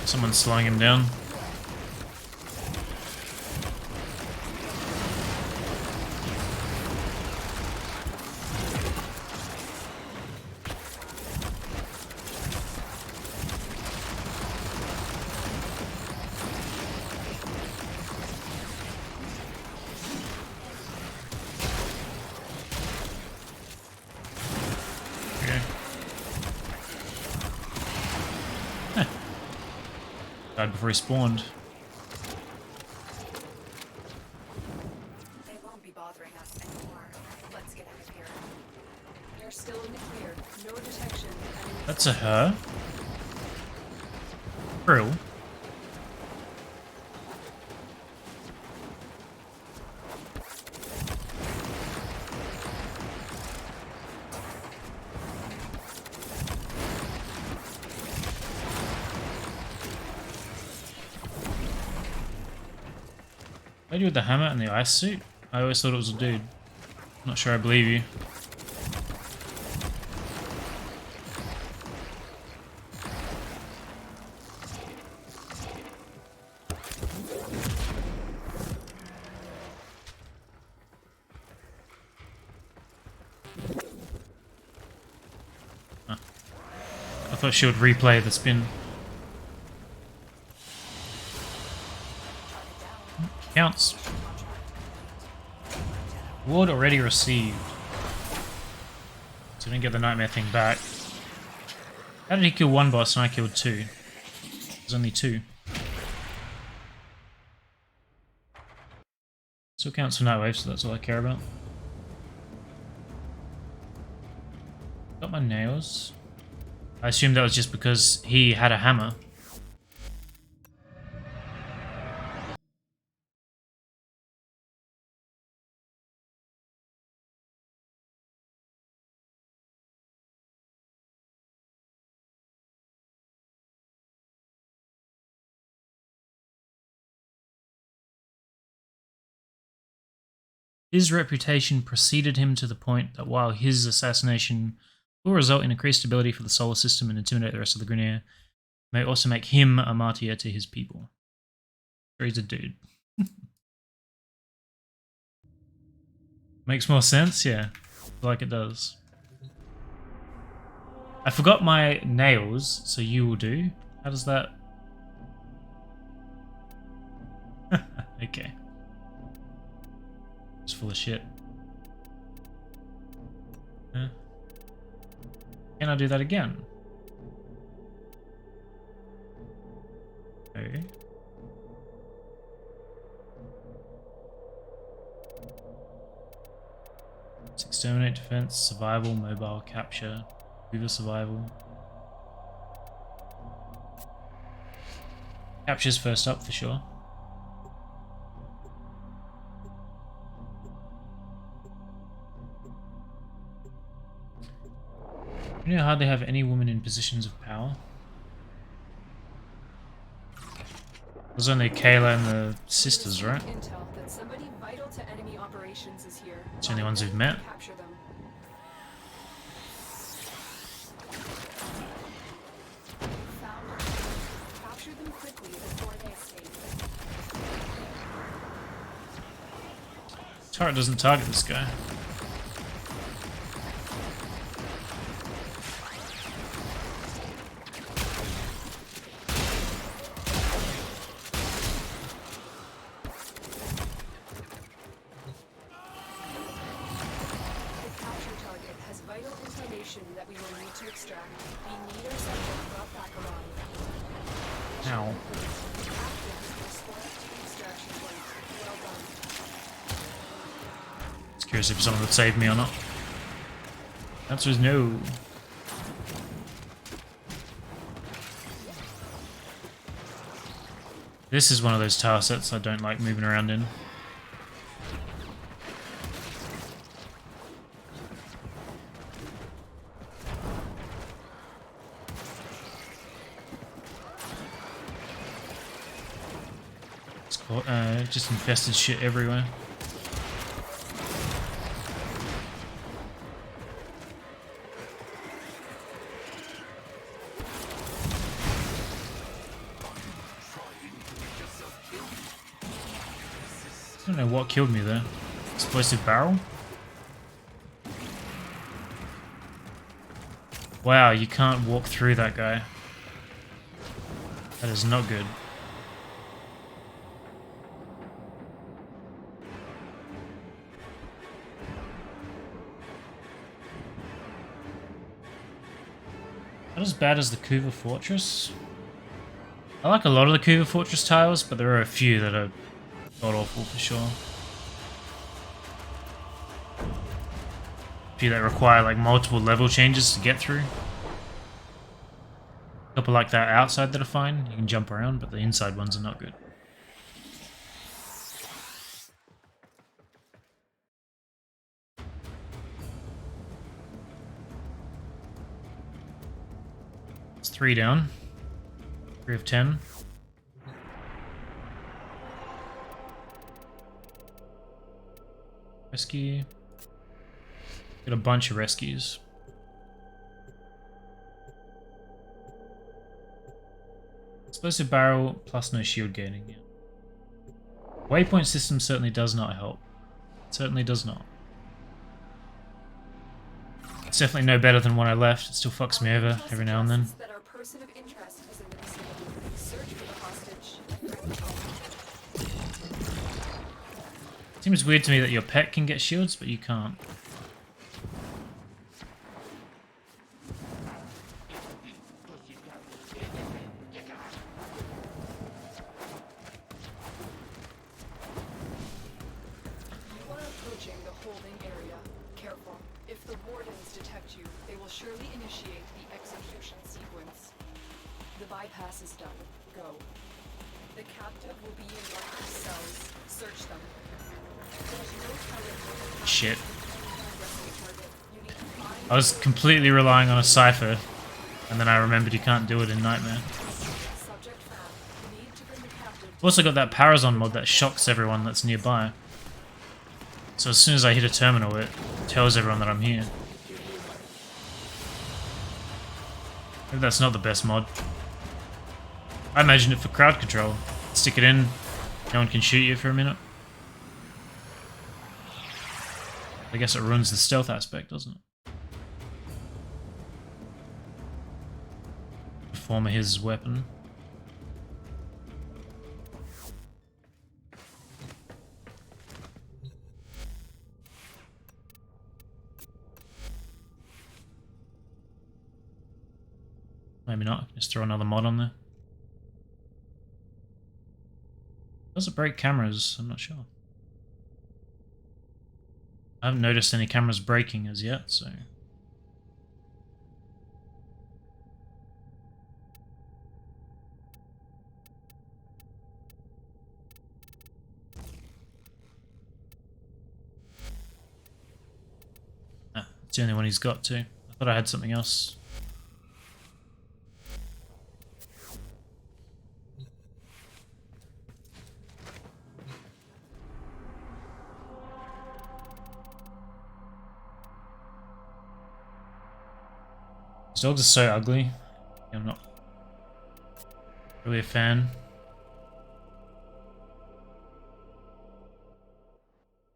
Someone's slowing him down. Died before he spawned. They won't be bothering us anymore. Let's get out of here. They're still in the clear. No detection. That's a her. True. Lady with the hammer and the ice suit? I always thought it was a dude. Not sure I believe you. Huh. I thought she would replay the spin. Counts. Reward already received. So we didn't get the nightmare thing back. How did he kill one boss and I killed two? There's only two. Still counts for Nightwave, so that's all I care about. Got my nails. I assumed that was just because he had a hammer. His reputation preceded him to the point that while his assassination will result in increased ability for the solar system and intimidate the rest of the Grineer, may also make him a martyr to his people. Or he's a dude. Makes more sense? Yeah. I feel like it does. I forgot my nails, so you will do. How does that... Okay. It's full of shit. Huh? Can I do that again? Okay. Exterminate, defense, survival, mobile, capture, Hoover survival. Capture's first up for sure. You know, hardly have any women in positions of power. There's only Kayla and the sisters, right? Intel that somebody vital to enemy operations is here. It's the only ones we've met. Capture them. Found them. Capture them quickly before they escape. Turret doesn't target this guy. That we will need to extract. We need our subject brought back alive. Ow. Extraction point. Well done. Just curious if someone would save me or not. Answer is no. This is one of those tower sets I don't like moving around in. just infested shit everywhere. I don't know what killed me there. Explosive barrel? Wow, you can't walk through that guy. That is not good. Not as bad as the Kuva Fortress. I like a lot of the Kuva Fortress tiles, but there are a few that are god-awful for sure. A few that require like multiple level changes to get through. A couple like that outside that are fine, you can jump around, but the inside ones are not good. It's 3 down. 3 of 10. Rescue. Got a bunch of rescues. Explosive barrel plus no shield gaining. Yeah. Waypoint system certainly does not help. It certainly does not. It's definitely no better than when I left. It still fucks me over every now and then. That our person of interest is in the vicinity. Search for the hostage. Seems weird to me that your pet can get shields, but you can't. You are approaching the holding area. Careful. If the wardens detect you, they will surely initiate the execution sequence. The bypass is done. Go. The captive will be in locked cells. Search them. Shit. I was completely relying on a cipher, and then I remembered you can't do it in Nightmare. I've also got that Parazon mod that shocks everyone that's nearby. So as soon as I hit a terminal, it tells everyone that I'm here. Maybe that's not the best mod. I imagined it for crowd control. Stick it in, no one can shoot you for a minute. I guess it ruins the stealth aspect, doesn't it? Perform his weapon. Maybe not. Just throw another mod on there. Does it break cameras? I'm not sure. I haven't noticed any cameras breaking as yet, so... Ah, it's the only one he's got too. I thought I had something else. These dogs are so ugly. I'm not really a fan.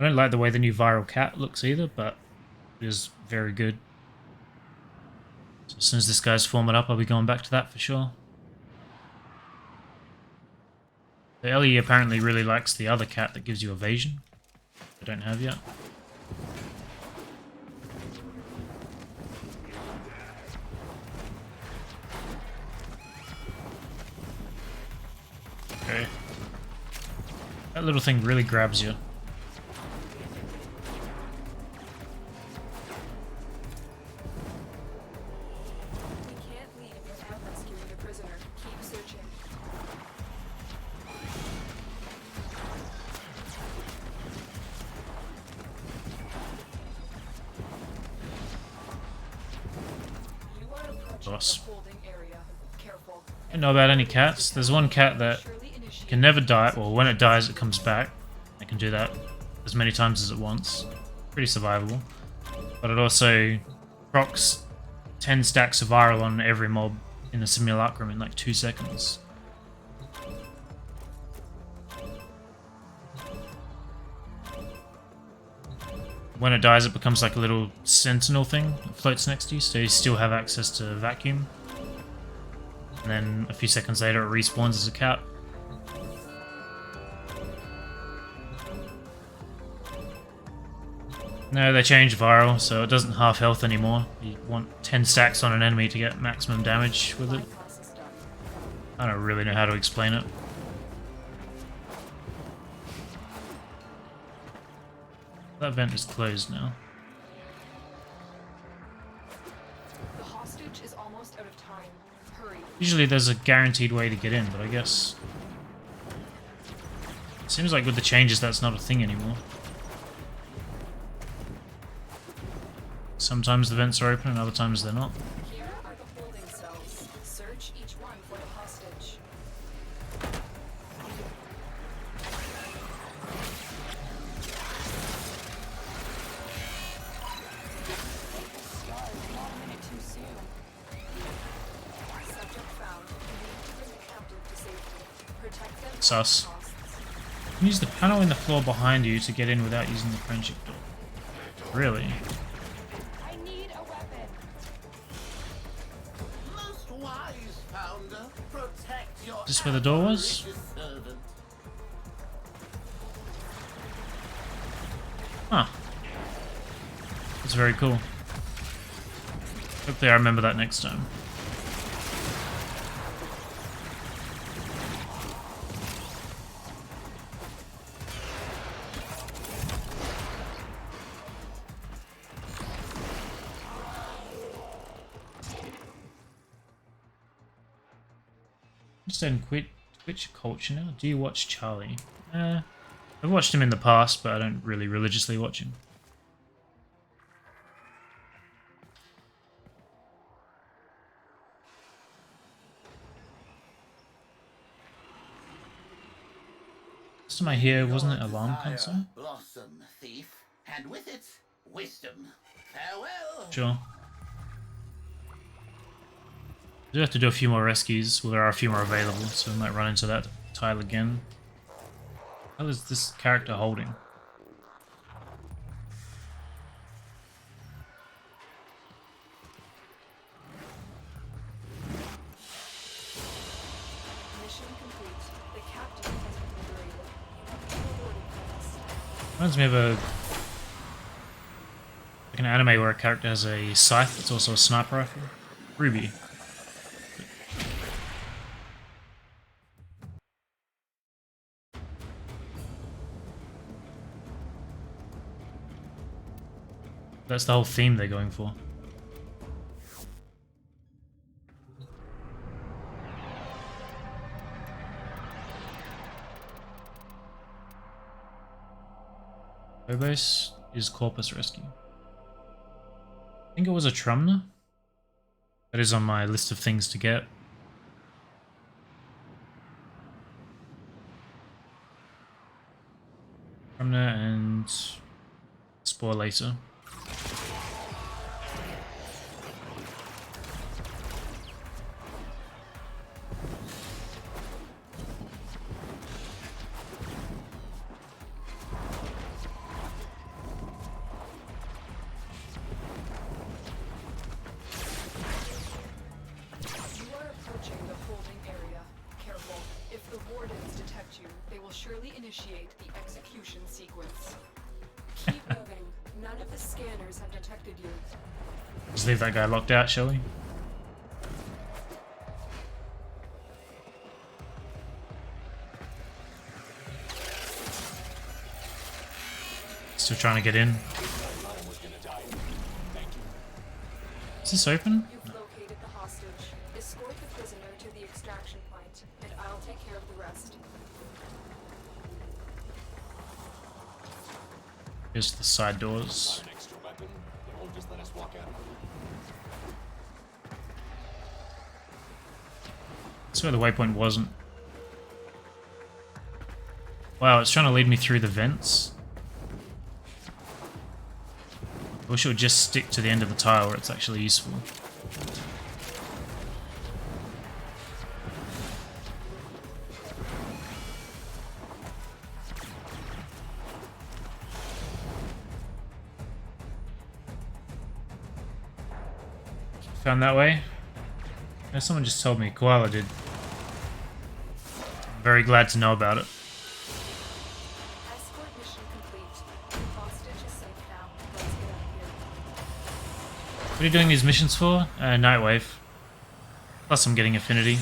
I don't like the way the new viral cat looks either, but it is very good. So as soon as this guy's forming up, I'll be going back to that for sure. The Ellie apparently really likes the other cat that gives you evasion. I don't have yet. Okay. That little thing really grabs you. We can't leave without rescuing the prisoner. Keep searching. You are approaching Boss. the holding area. Careful. I don't know about any cats. There's one cat that Surely initiate can never die. Well, when it dies, it comes back. It can do that as many times as it wants. Pretty survivable. But it also procs 10 stacks of viral on every mob in a simulacrum in like 2 seconds. When it dies, it becomes like a little sentinel thing that floats next to you, so you still have access to vacuum. And then a few seconds later, it respawns as a cat. No, they changed viral, so it doesn't half health anymore. You want 10 stacks on an enemy to get maximum damage with it. I don't really know how to explain it. That vent is closed now. The hostage is almost out of time. Hurry. Usually there's a guaranteed way to get in, but I guess... It seems like with the changes that's not a thing anymore. Sometimes the vents are open and other times they're not. Here are the holding cells. Search each one for the hostage. Not a minute too soon. Subject found. You need to bring the captive to safety. Protect them. Sus. You can use the panel in the floor behind you to get in without using the friendship door. Really? I need a weapon. Most wise founder, protect your Is this where the door was? avaricious servant. Huh. That's very cool. Hopefully I remember that next time. Just in Twitch culture now. Do you watch Charlie? I've watched him in the past, but I don't really religiously watch him. Last time I hear, wasn't it alarm console? Blossom, thief, and with it, wisdom. Farewell. Sure. I do have to do a few more rescues. Well, there are a few more available, so we might run into that tile again. How is this character holding? Mission complete. The captain has been liberated. Rewarding points. Reminds me of a... like an anime where a character has a scythe that's also a sniper rifle. Ruby. That's the whole theme they're going for. Phobos is Corpus Rescue. I think it was a Trumna. That is on my list of things to get. Trumna and Spore Laser. You are approaching the holding area. Careful. If the wardens detect you, they will surely initiate the execution sequence. Keep moving. None of the scanners have detected you. Just leave that guy locked out, shall we? Still trying to get in. Is this open? You've located the hostage. Escort the prisoner to the extraction point, and I'll take care of the rest. Here's the side doors. An extra weapon, they won't just let us walk out. That's where the waypoint wasn't. Wow, it's trying to lead me through the vents. I wish it would just stick to the end of the tile where it's actually useful. Found that way? No, someone just told me. Koala did. I'm very glad to know about it. Escort mission complete. Hostage is safe now. Let's get out of here. What are you doing these missions for? Nightwave. Plus I'm getting affinity.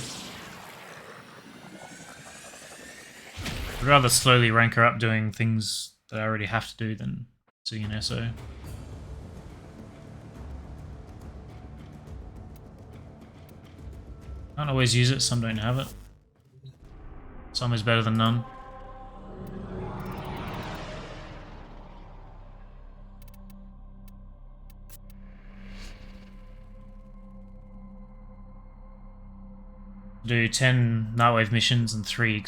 I'd rather slowly rank her up doing things that I already have to do than seeing an SO. Can't always use it, some don't have it. Some is better than none. Do 10 Nightwave missions and 3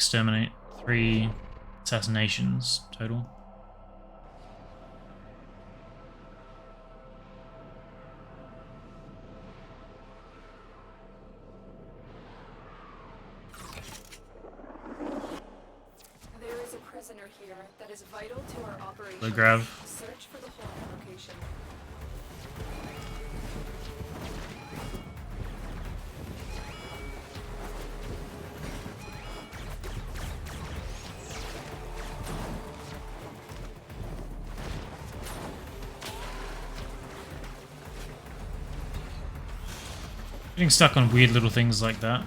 assassinations total. There is a prisoner here that is vital to our operation. Low grab. Search for the holding location. Getting stuck on weird little things like that.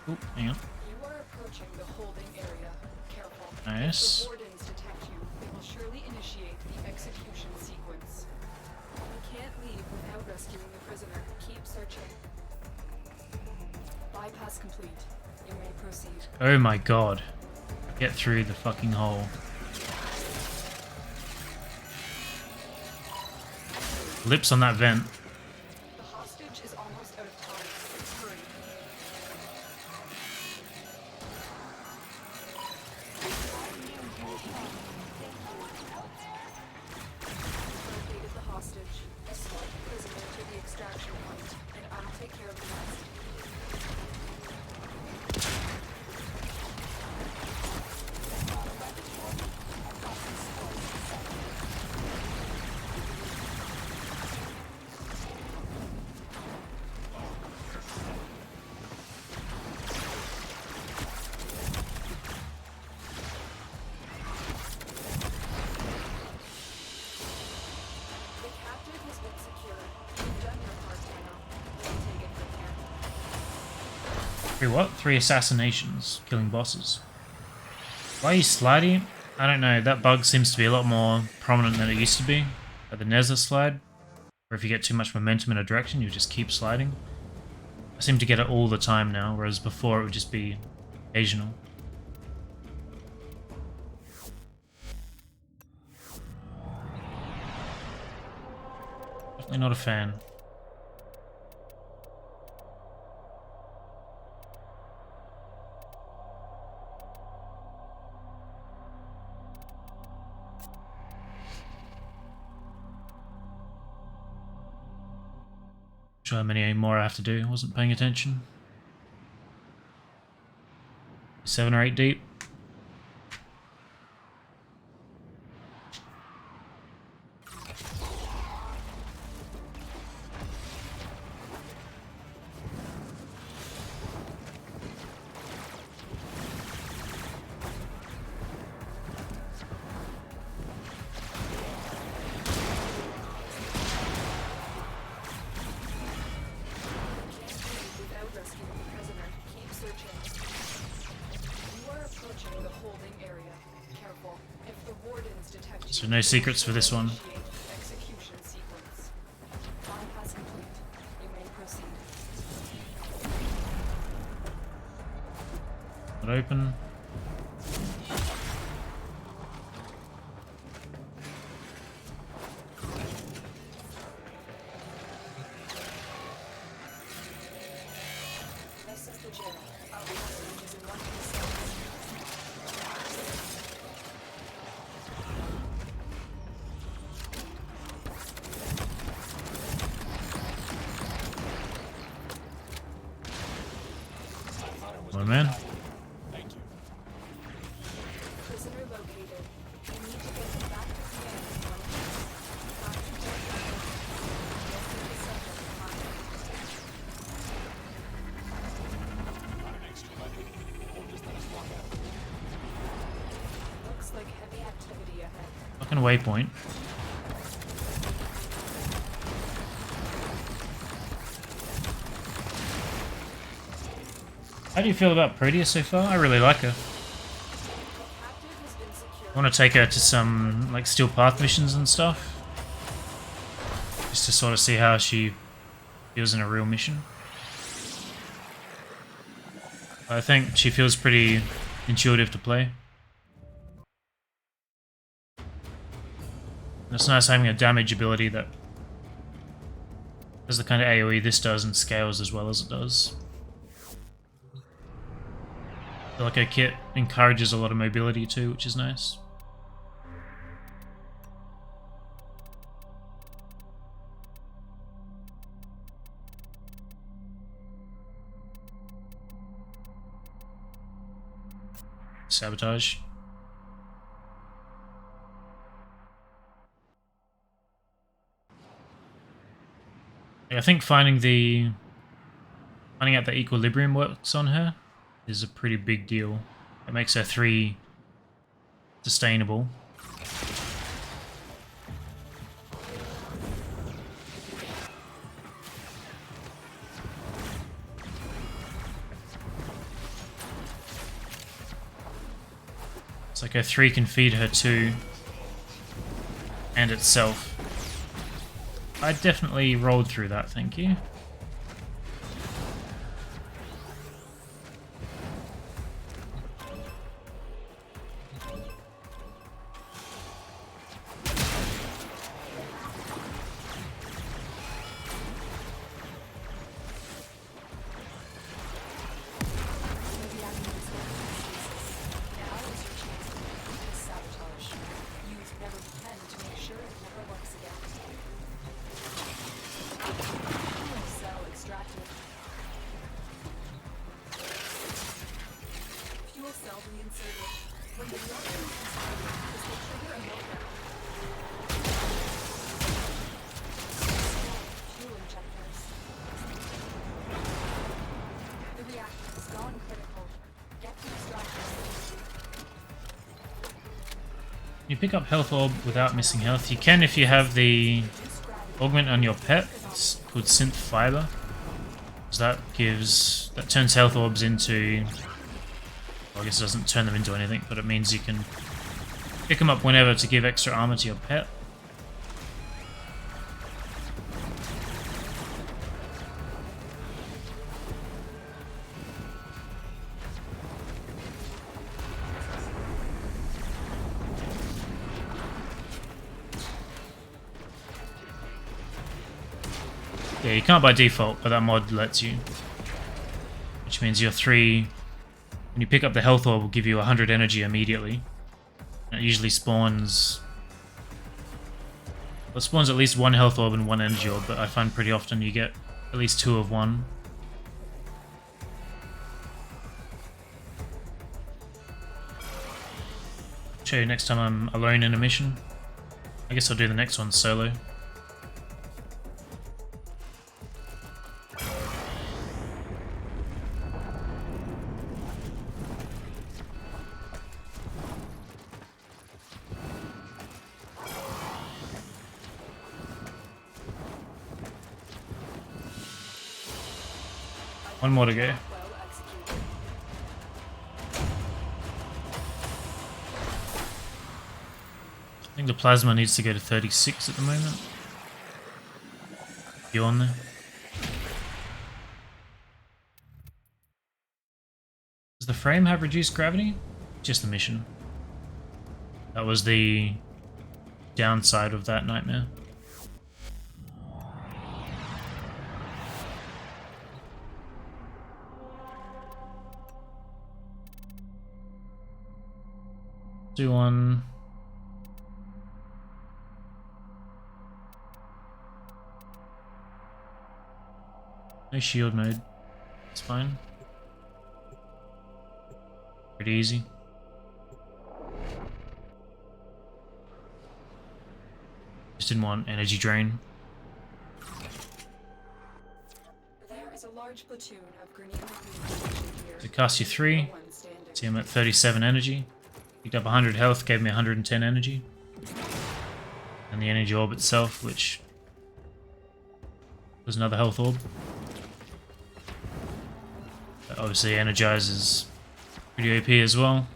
Oh, hang on. You are approaching the holding area. Careful. Nice. If the wardens detect you, they will surely initiate the execution sequence. You can't leave without rescuing the prisoner. Keep searching. Bypass complete. You may proceed. Oh my god. Get through the fucking hole. Lips on that vent. The hostage is almost out of time. Hurry. Located the hostage. Escort the prisoner to the extraction point, and I'll take care of the rest. The captive has been secured. You've done your part now. We'll take it from here. 3 what? 3 assassinations. Killing bosses. Why are you sliding? I don't know. That bug seems to be a lot more prominent than it used to be. At the Nether slide. Or if you get too much momentum in a direction, you just keep sliding. I seem to get it all the time now, whereas before it would just be occasional. Definitely not a fan. Sure how many more I have to do. I wasn't paying attention. 7 or 8 deep. Without rescuing the prisoner, keep searching. You are approaching the holding area. Careful. If the wardens detect you, So no secrets for this one. initiate the execution sequence. Bypass complete. You may proceed. Not open. This is the jail. Our hostage is in one piece. my man. Thank you. Prisoner located. I need to get them back to command in one piece. Find the subject behind. Not an extra weapon. Won't just let us walk out. Looks like heavy activity ahead. Fucking waypoint. How do you feel about Protea so far? I really like her. Captive has been secured. I want to take her to some like Steel Path missions and stuff. Just to sort of see how she feels in a real mission. I think she feels pretty intuitive to play. And it's nice having a damage ability that does the kind of AoE this does and scales as well as it does. I feel like her kit encourages a lot of mobility too, which is nice. Sabotage. I think finding out the equilibrium works on her is a pretty big deal. It makes her 3 sustainable. It's like her 3 can feed her 2 and itself. I definitely rolled through that, thank you. You pick up health orb without missing health. You can if you have the augment on your pet. It's called synth fiber. So that turns health orbs into, well, I guess it doesn't turn them into anything, but it means you can pick them up whenever to give extra armor to your pet. Yeah, you can't by default, but that mod lets you. Which means your 3, when you pick up the health orb, will give you 100 energy immediately. And it usually spawns... Well, it spawns at least 1 health orb and 1 energy orb, but I find pretty often you get at least 2 of one. Show you next time I'm alone in a mission. I guess I'll do the next one solo. One more to go. Well executed. I think the plasma needs to go to 36 at the moment. You on there? Does the frame have reduced gravity? Just the mission. That was the downside of that nightmare. Do one. No shield mode. It's fine. Pretty easy. Just didn't want energy drain. There is a large platoon of Grinean Marines here. So cast you 3. No one standing. See, I'm at 37 energy. Picked up 100 health, gave me 110 energy. And the energy orb itself, which was another health orb. That obviously energizes pretty OP as well.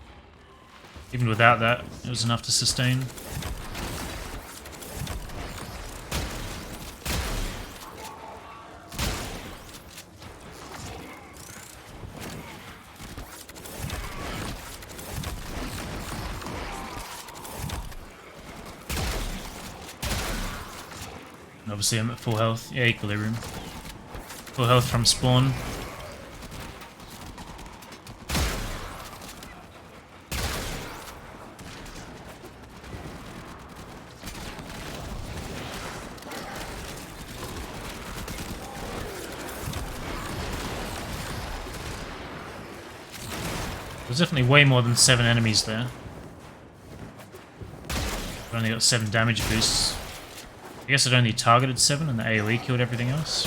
Even without that, it was enough to sustain. And obviously I'm at full health. Yeah, equilibrium. Full health from spawn. There's definitely way more than 7 enemies there. I've only got 7 damage boosts. I guess it only targeted 7 and the AoE killed everything else.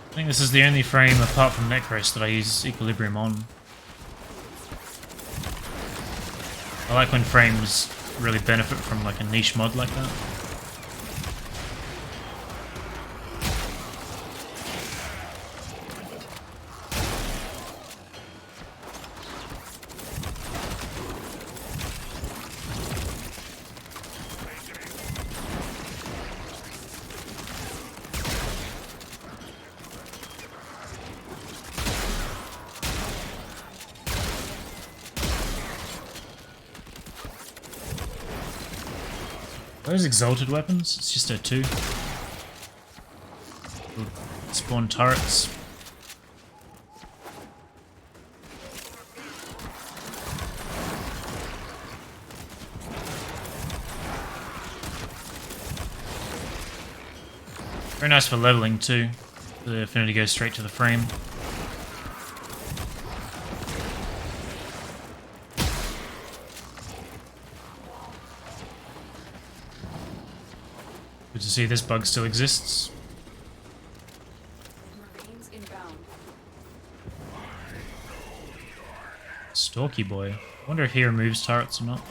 I think this is the only frame apart from Necros that I use equilibrium on. I like when frames really benefit from like a niche mod like that. Those exalted weapons? It's just a 2. Spawn turrets. Very nice for leveling too. The affinity goes straight to the frame. Good to see this bug still exists. Marines inbound. Stalky boy. I wonder if he removes turrets or not.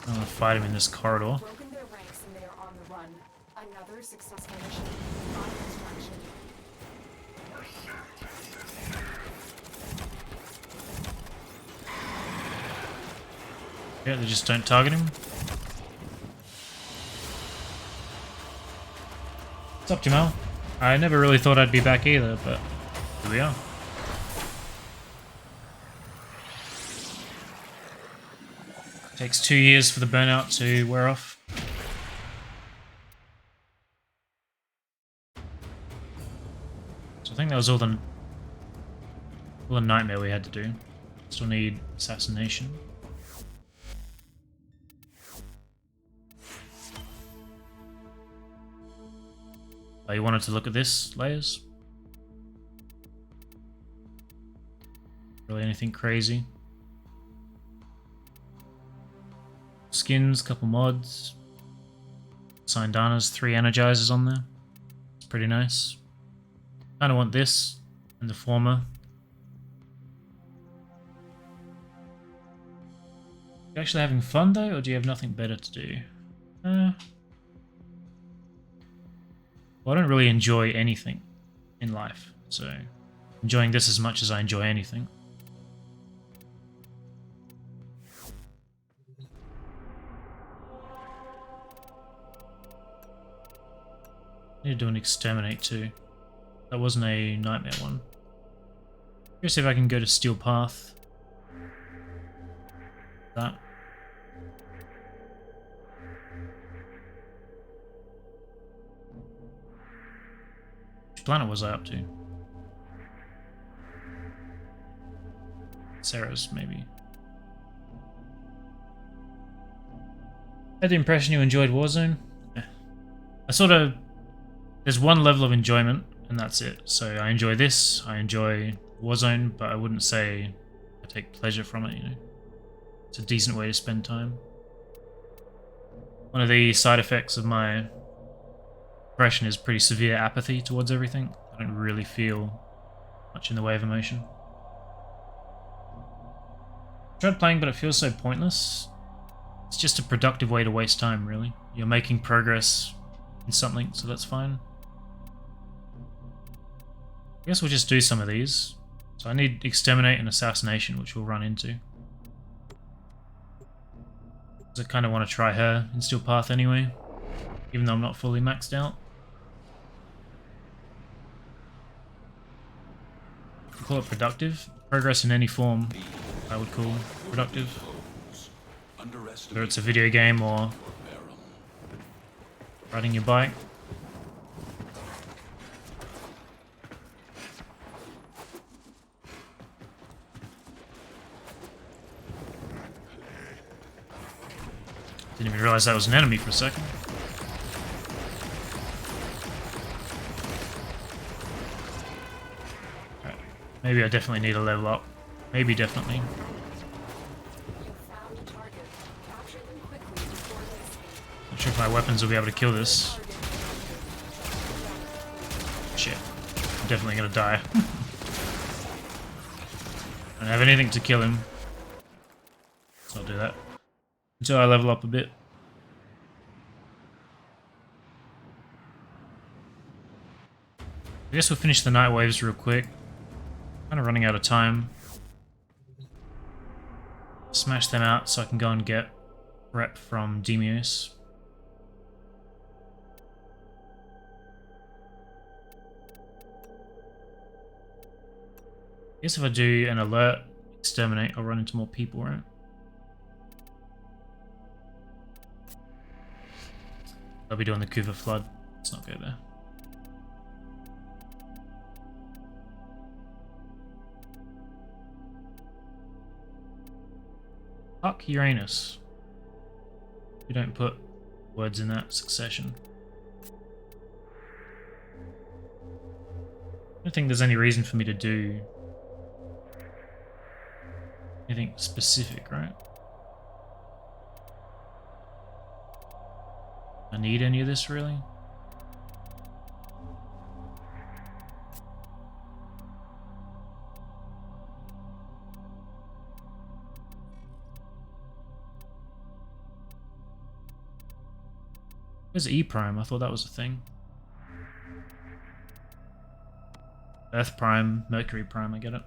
I'm gonna fight him in this corridor. Broken their ranks and they are on the run. Another successful mission. On construction. Yeah, they just don't target him. What's up, Jamal? I never really thought I'd be back either, but here we are. Takes 2 years for the burnout to wear off. So I think that was all the nightmare we had to do. Still need assassination. Oh, you wanted to look at this, layers? Really anything crazy? Skins, couple mods. Syndanas, 3 energizers on there. It's pretty nice. Kinda want this and the former. You actually having fun though, or do you have nothing better to do? Well, I don't really enjoy anything in life, so enjoying this as much as I enjoy anything. I need to do an exterminate too. That wasn't a nightmare one. Curious if I can go to Steel Path. That. Which planet was I up to? Sarah's, maybe. I had the impression you enjoyed Warzone. I sort of... There's one level of enjoyment, and that's it. So I enjoy this, I enjoy Warzone, but I wouldn't say I take pleasure from it, you know. It's a decent way to spend time. One of the side effects of my depression is pretty severe apathy towards everything. I don't really feel much in the way of emotion. I tried playing, but it feels so pointless. It's just a productive way to waste time, really. You're making progress in something, so that's fine. I guess we'll just do some of these. So I need Exterminate and Assassination, which we'll run into. Because I kind of want to try her in Steel Path anyway, even though I'm not fully maxed out. I call it productive. Progress in any form I would call productive. Whether it's a video game or riding your bike. Didn't even realize that was an enemy for a second. Right. Maybe I definitely need a level up. Maybe definitely. You found a target. Capture them quickly before they escape. Not sure if my weapons will be able to kill this. Shit. I'm definitely gonna die. I don't have anything to kill him. So I'll do that. Until I level up a bit. I guess we'll finish the night waves real quick. Kind of running out of time. Smash them out so I can go and get rep from Demios. I guess if I do an alert, exterminate, I'll run into more people, right? I'll be doing the Kuva flood. Let's not go there. Fuck Uranus. You don't put words in that succession. I don't think there's any reason for me to do anything specific, right? I need any of this, really? Where's E Prime? I thought that was a thing. Earth Prime, Mercury Prime, I get it.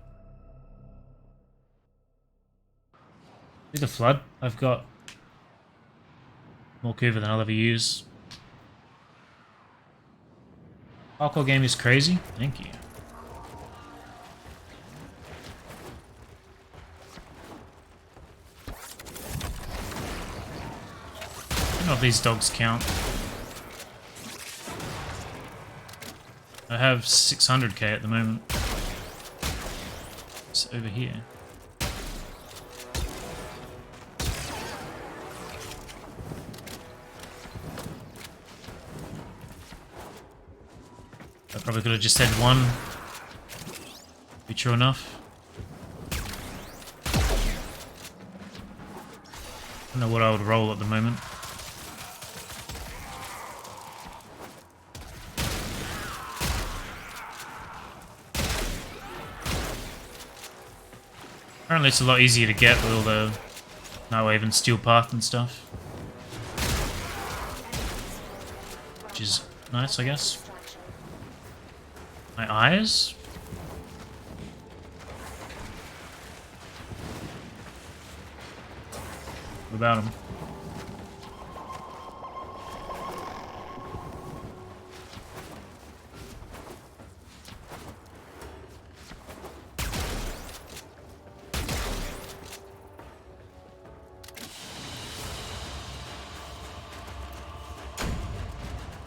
Do the Flood. I've got more Kuva than I'll ever use. Hardcore game is crazy. Thank you. I don't know if these dogs count. I have 600k at the moment. It's over here. I probably could have just said one. Be true enough. I don't know what I would roll at the moment. Apparently it's a lot easier to get with all the Nightwave and Steel Path and stuff. Which is nice, I guess. My eyes? What about them?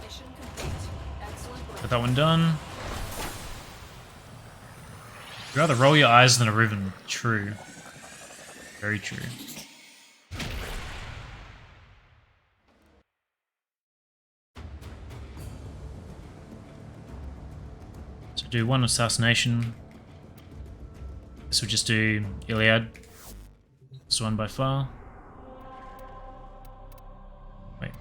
Mission complete. Excellent work. Got that one done. You'd rather roll your eyes than a ribbon. True. Very true. So do one assassination. This would just do Iliad. This one by far. Wait.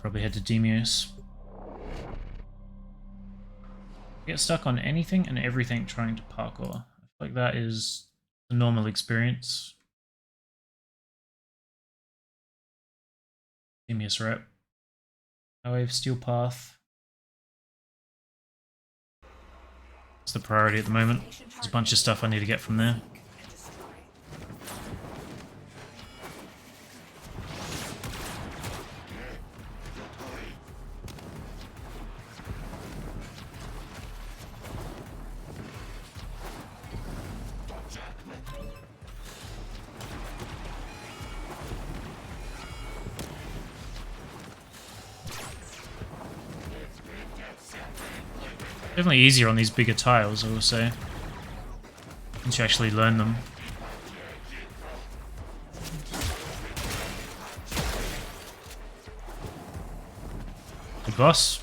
Probably head to Demios. Get stuck on anything and everything trying to parkour. I feel like that is a normal experience. Demios rep. Wave, Steel Path. It's the priority at the moment. There's a bunch of stuff I need to get from there. Definitely easier on these bigger tiles, I will say. Once you actually learn them. The boss.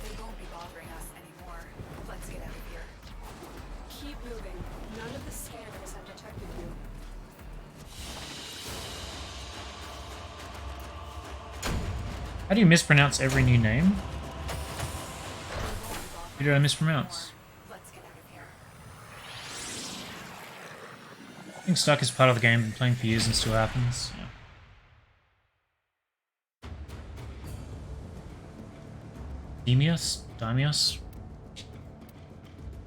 They won't be bothering us anymore. Let's get out of here. Keep moving. None of the scanners have detected you. How do you mispronounce every new name? Who did I mispronounce? Let's get out of here. Being stuck is part of the game. Been playing for years and still happens. Yeah. Demios? Damios?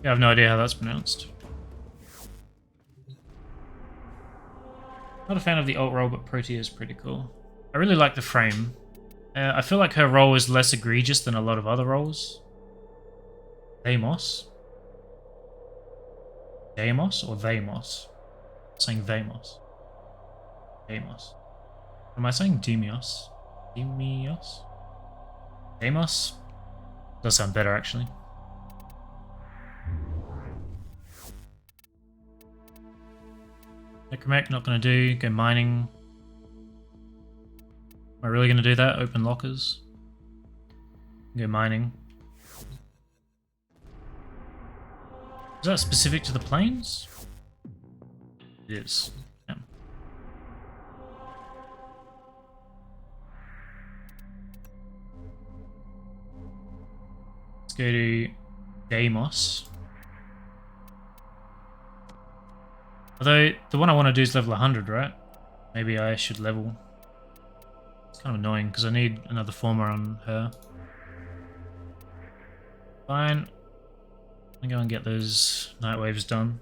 Yeah, I have no idea how that's pronounced. Not a fan of the alt role, but Protea is pretty cool. I really like the frame. I feel like her role is less egregious than a lot of other roles. Deimos? Deimos or Deimos? I'm saying Deimos. Deimos. Am I saying Demios? Demios? Deimos? Does sound better actually. Necromech, not gonna do. Go mining. Am I really going to do that? Open lockers? Go mining. Is that specific to the planes? It is. Yeah. Let's go to Deimos. Although, the one I want to do is level 100, right? Maybe I should level... It's kind of annoying because I need another former on her. Fine. I'm gonna go and get those night waves done.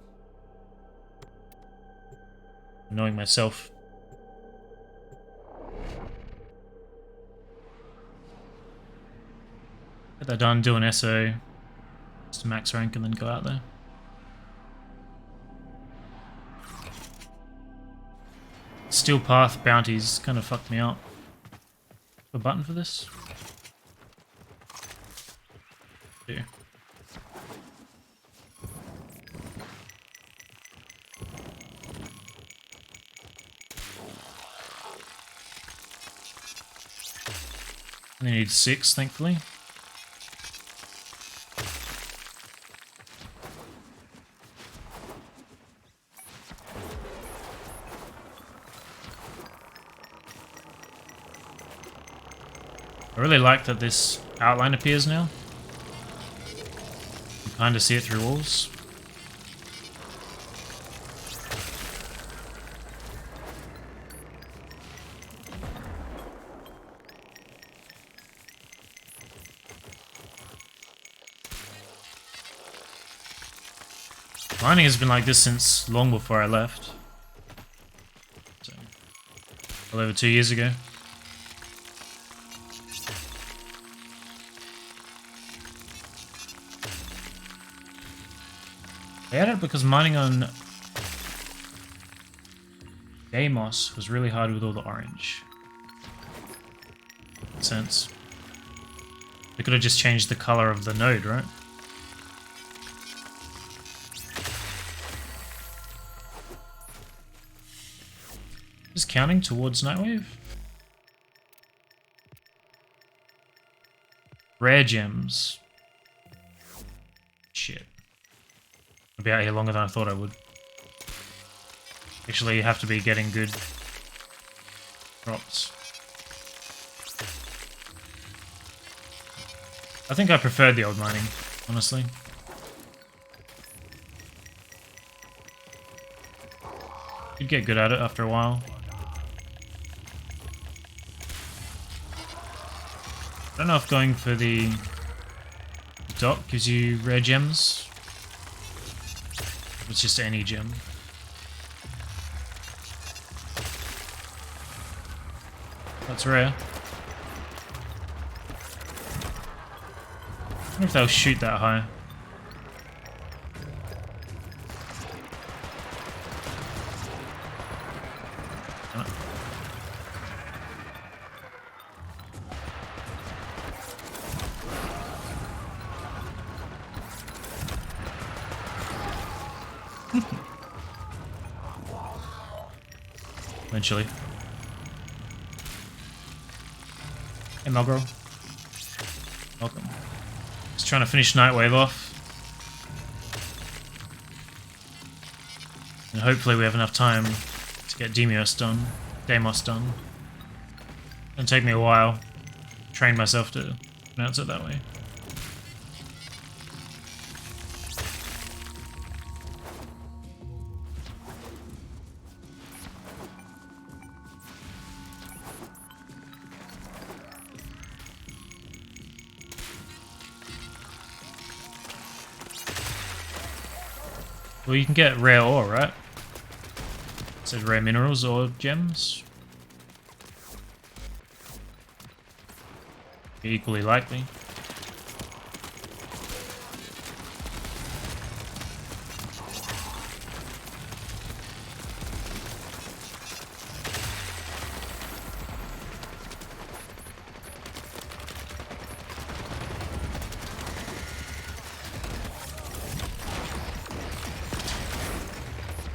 Annoying myself. Get that done, do an SO. Just to max rank and then go out there. Steel Path bounties kind of fucked me up. A button for this? Do. I need 6, thankfully. I really like that this outline appears now. You kind of see it through walls. Mining has been like this since long before I left. So, well over 2 years ago. They added it because mining on Deimos was really hard with all the orange. Makes sense. They could have just changed the color of the node, right? Is counting towards Nightwave? Rare gems. Shit. I'll be out here longer than I thought I would. Actually, you have to be getting good drops. I think I preferred the old mining, honestly. You'd get good at it after a while. I don't know if going for the dock gives you rare gems. It's just any gem. That's rare. I wonder if they'll shoot that high. Eventually. Hey, Melgro. Welcome. Just trying to finish Nightwave off. And hopefully we have enough time to get Deimos done. It'll take me a while. Train myself to pronounce it that way. Well, you can get rare ore, right? It says rare minerals or gems. Be equally likely.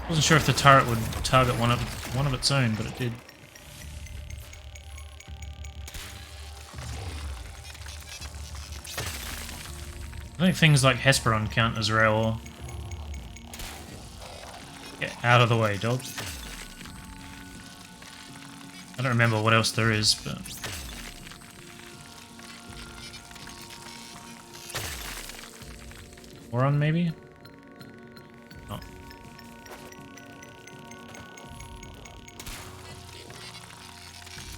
Wasn't sure if the turret would target one of its own, but it did. I think things like Hesperon count as rare ore. Get out of the way, dog. I don't remember what else there is, but... Boron, maybe? Oh.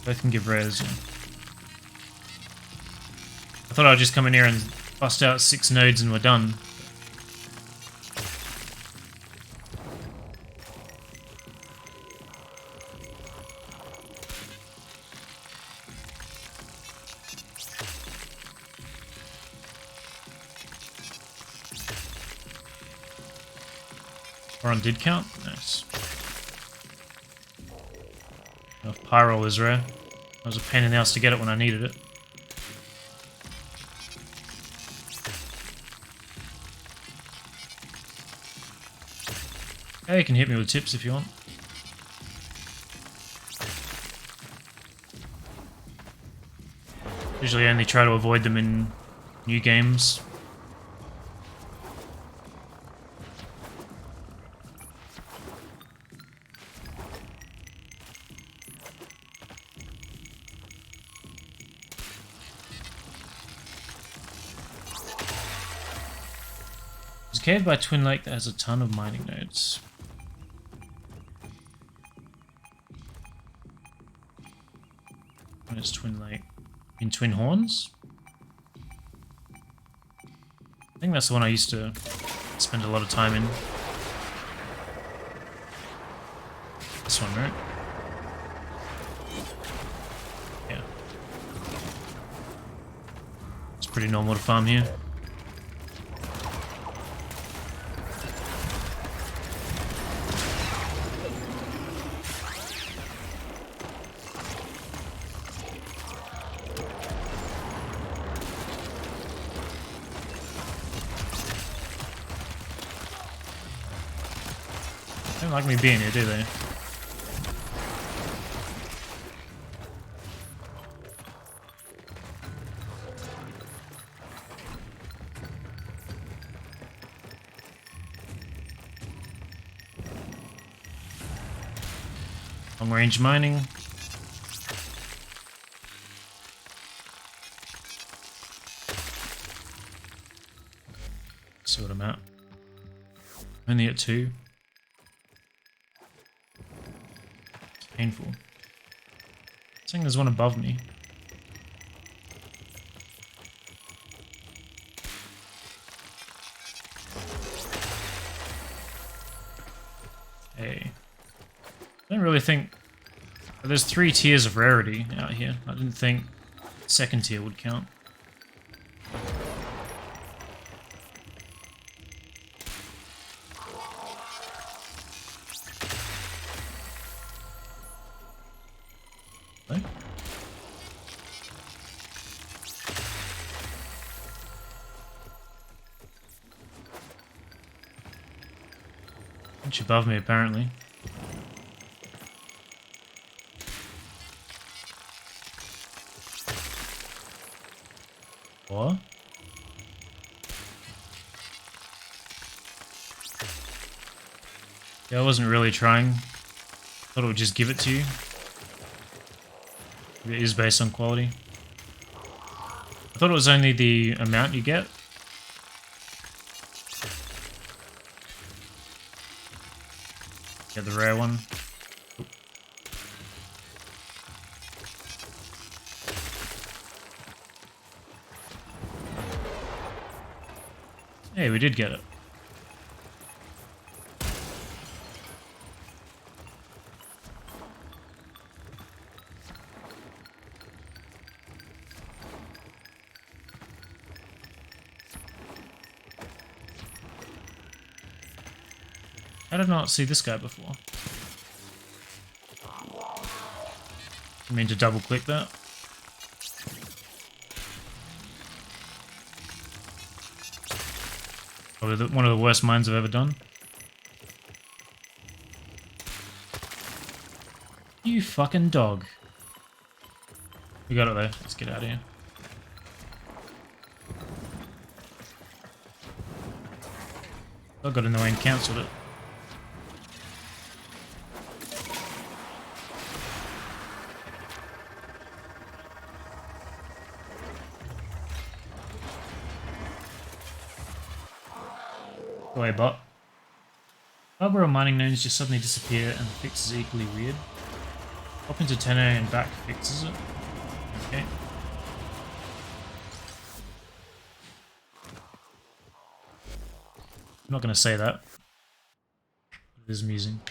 Both can give rares, yeah. I thought I'd just come in here and bust out 6 nodes and we're done. Boron did count? Nice. Pyrol is rare. It was a pain in the ass to get it when I needed it. Okay, you can hit me with tips if you want. Usually I only try to avoid them in new games. There's a cave by Twin Lake that has a ton of mining nodes. Where's Twin Lake? In Twin Horns? I think that's the one I used to spend a lot of time in. This one, right? Yeah. It's pretty normal to farm here. Don't like me being here, do they? Long range mining. See what I'm at. Only at 2. It's painful. I think there's one above me. Hey. I don't really think... There's 3 tiers of rarity out here. I didn't think second tier would count. Hello? Bunch above me, apparently. What? Yeah, I wasn't really trying. Thought it would just give it to you. It is based on quality. I thought it was only the amount you get. Get the rare one. Hey, we did get it. How did I not see this guy before? I mean to double click that. Probably one of the worst mines I've ever done. You fucking dog. We got it though. Let's get out of here. I got annoying, cancelled it. Go away, bot. Arbor mining nodes just suddenly disappear and the fix is equally weird. Hop into 10A and back fixes it. Okay. I'm not going to say that. It is amusing.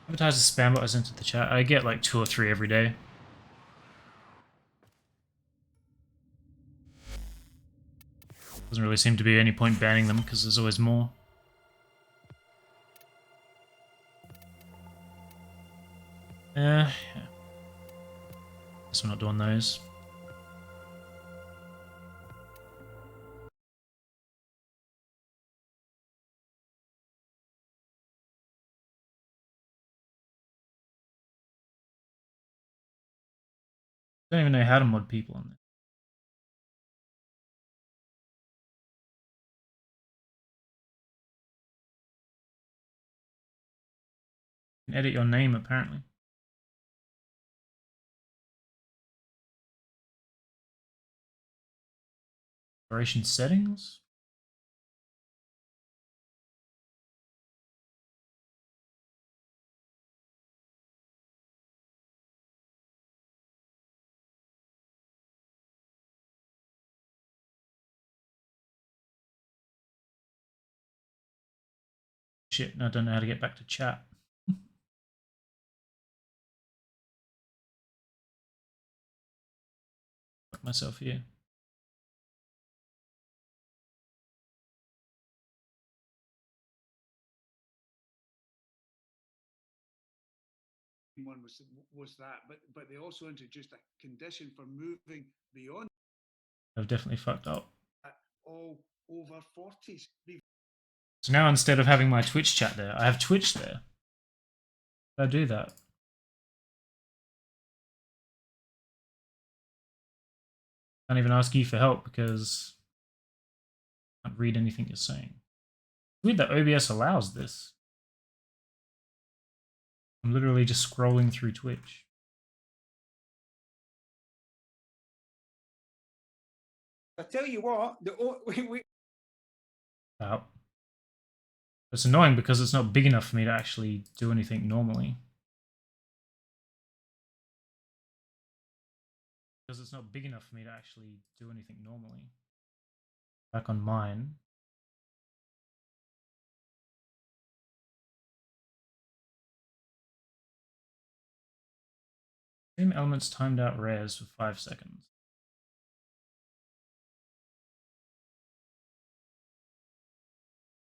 Advertise the spam bot has entered the chat. I get like 2 or 3 every day. Doesn't really seem to be any point banning them because there's always more. Yeah. Guess we're not doing those. Don't even know how to mod people on this. You can edit your name apparently. Operation settings? Shit, I don't know how to get back to chat. Fuck myself here. One was that, but they also introduced a condition for moving beyond I've definitely fucked up. that, all over 40s. So now instead of having my Twitch chat there, I have Twitch there. How do I do that? Can't even ask you for help because I can't read anything you're saying. It's weird that OBS allows this. I'm literally just scrolling through Twitch. I tell you what, Wow. It's annoying because it's not big enough for me to actually do anything normally. Because it's not big enough for me to actually do anything normally. Back on mine. Same elements timed out rares for 5 seconds.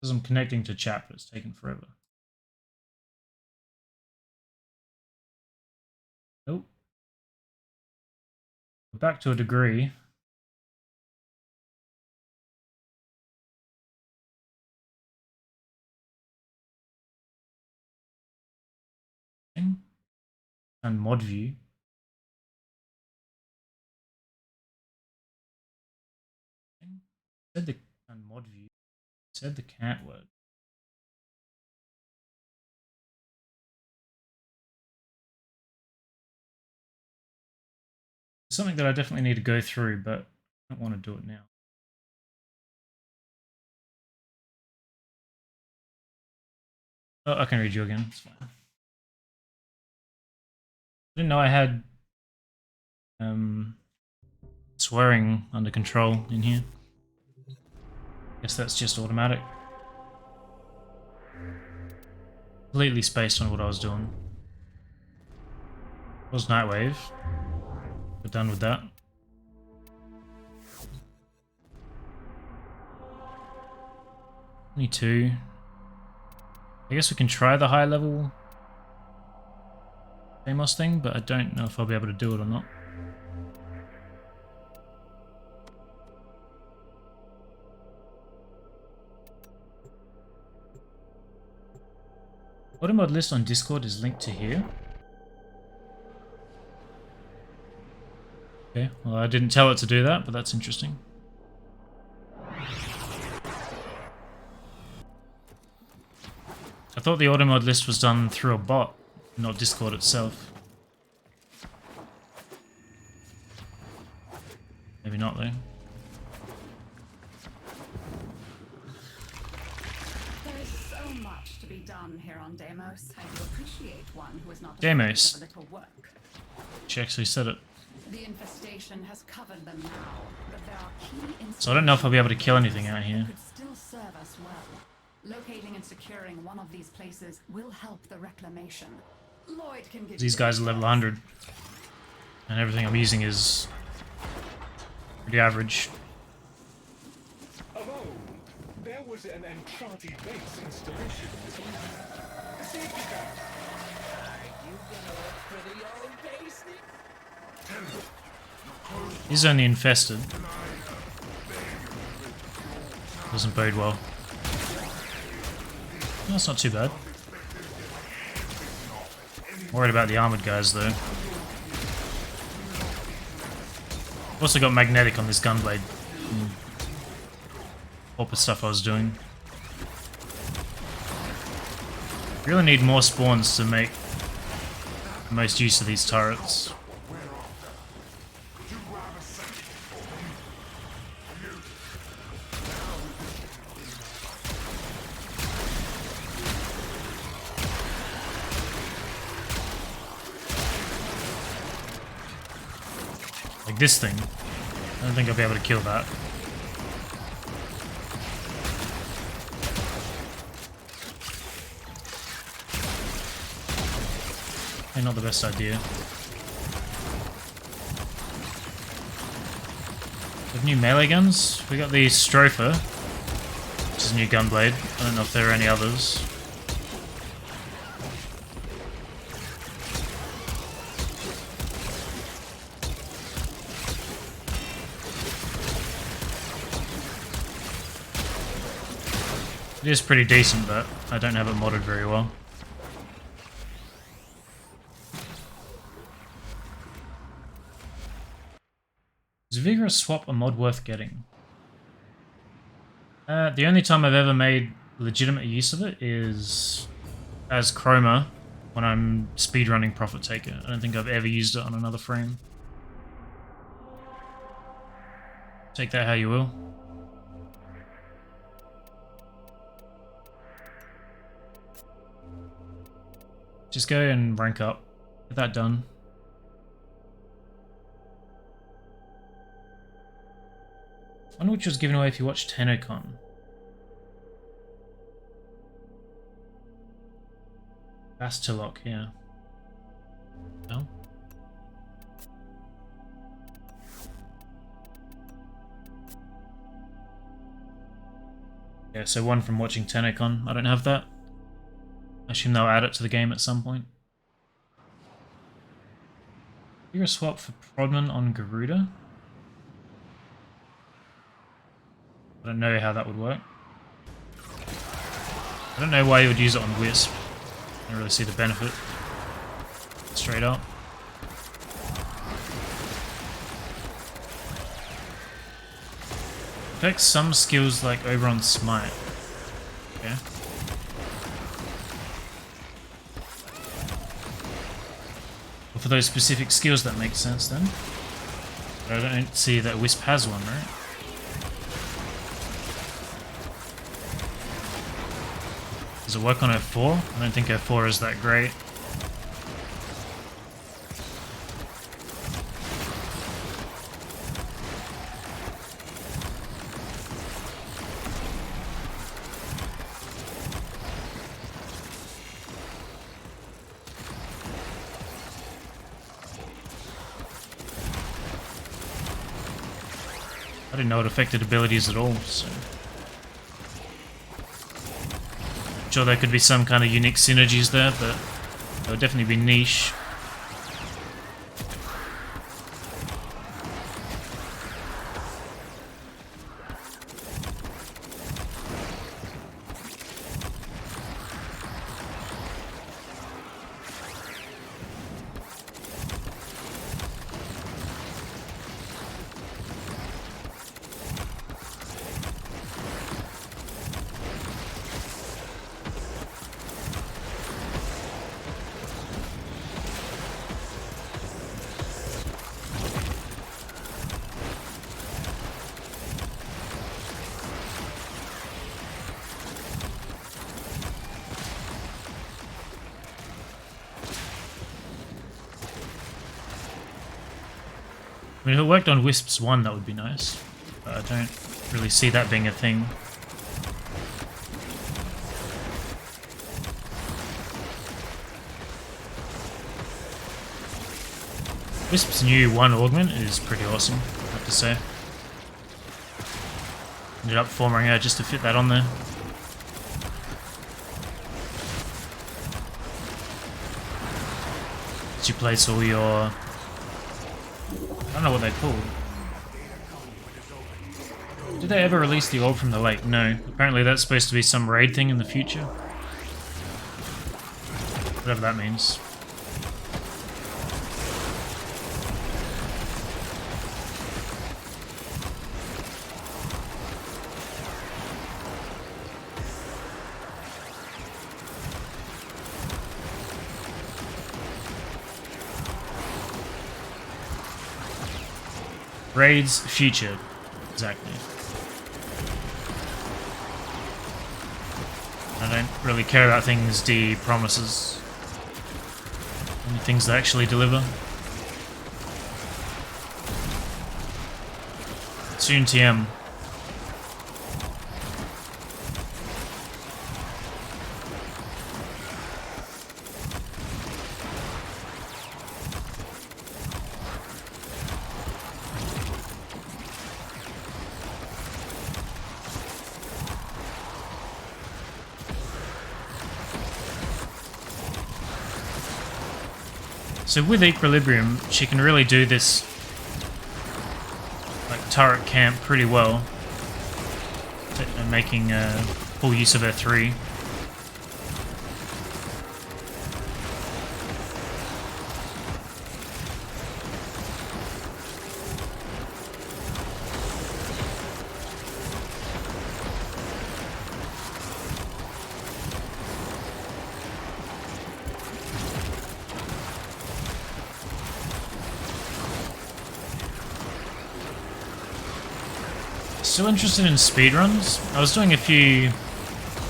Because I'm connecting to chat, but it's taken forever. Nope. Back to a degree. And mod view. Said the and mod view. Said the cat word. It's something that I definitely need to go through, but I don't want to do it now. Oh, I can read you again. It's fine. I didn't know I had swearing under control in here. Guess that's just automatic. Completely spaced on what I was doing. It was Nightwave. We're done with that. Only 2. I guess we can try the high level Amos thing, but I don't know if I'll be able to do it or not. Automod list on Discord is linked to here. Okay, well I didn't tell it to do that, but that's interesting. I thought the automod list was done through a bot, not Discord itself. Maybe not though. There is so much to be done here on Deimos. I do appreciate one who is not Deimos. afraid of a little work. She actually said it. The infestation has covered them now, but there are key So I don't know if I'll be able to kill anything out here. could still serve us well. Locating and securing one of these places will help the reclamation. Lloyd can give These guys are level 100. And everything I'm using is pretty average. Of old, there was an Enchanted base installation in this region. See if you can. He's only infested. Doesn't bode well. That's not too bad. Worried about the armored guys though. Also got magnetic on this gunblade. All the stuff I was doing. Really need more spawns to make the most use of these turrets. Like this thing. I don't think I'll be able to kill that. Probably not the best idea. We have new melee guns. We got the Stropher, which is a new gunblade. I don't know if there are any others. It is pretty decent, but I don't have it modded very well. Is Vigorous Swap a mod worth getting? The only time I've ever made legitimate use of it is as Chroma when I'm speedrunning Profit Taker. I don't think I've ever used it on another frame. Take that how you will. Just go and rank up. Get that done. I wonder which was given away if you watched TennoCon. Bastilok, yeah. No? Yeah, so one from watching TennoCon. I don't have that. I assume they'll add it to the game at some point. You're a swap for Prodman on Garuda? I don't know how that would work. I don't know why you would use it on Wisp. I don't really see the benefit. Straight up. Affects some skills like over on Smite. Okay. Well, for those specific skills that makes sense then. But I don't see that Wisp has one, right? Does it work on F4? I don't think F4 is that great. I didn't know it affected abilities at all, so... Sure, there could be some kind of unique synergies there, but they would definitely be niche. I mean, if it worked on Wisps 1, that would be nice. But I don't really see that being a thing. Wisp's new 1 augment is pretty awesome, I have to say. Ended up forming her just to fit that on there. You place all your... I don't know what they're called. Did they ever release the orb from the lake? No. Apparently that's supposed to be some raid thing in the future. Whatever that means. Raids future. Exactly. I don't really care about things D promises. Only things that actually deliver. Soon TM. So with Equilibrium, she can really do this like turret camp pretty well, and making full use of her 3. Still interested in speedruns. I was doing a few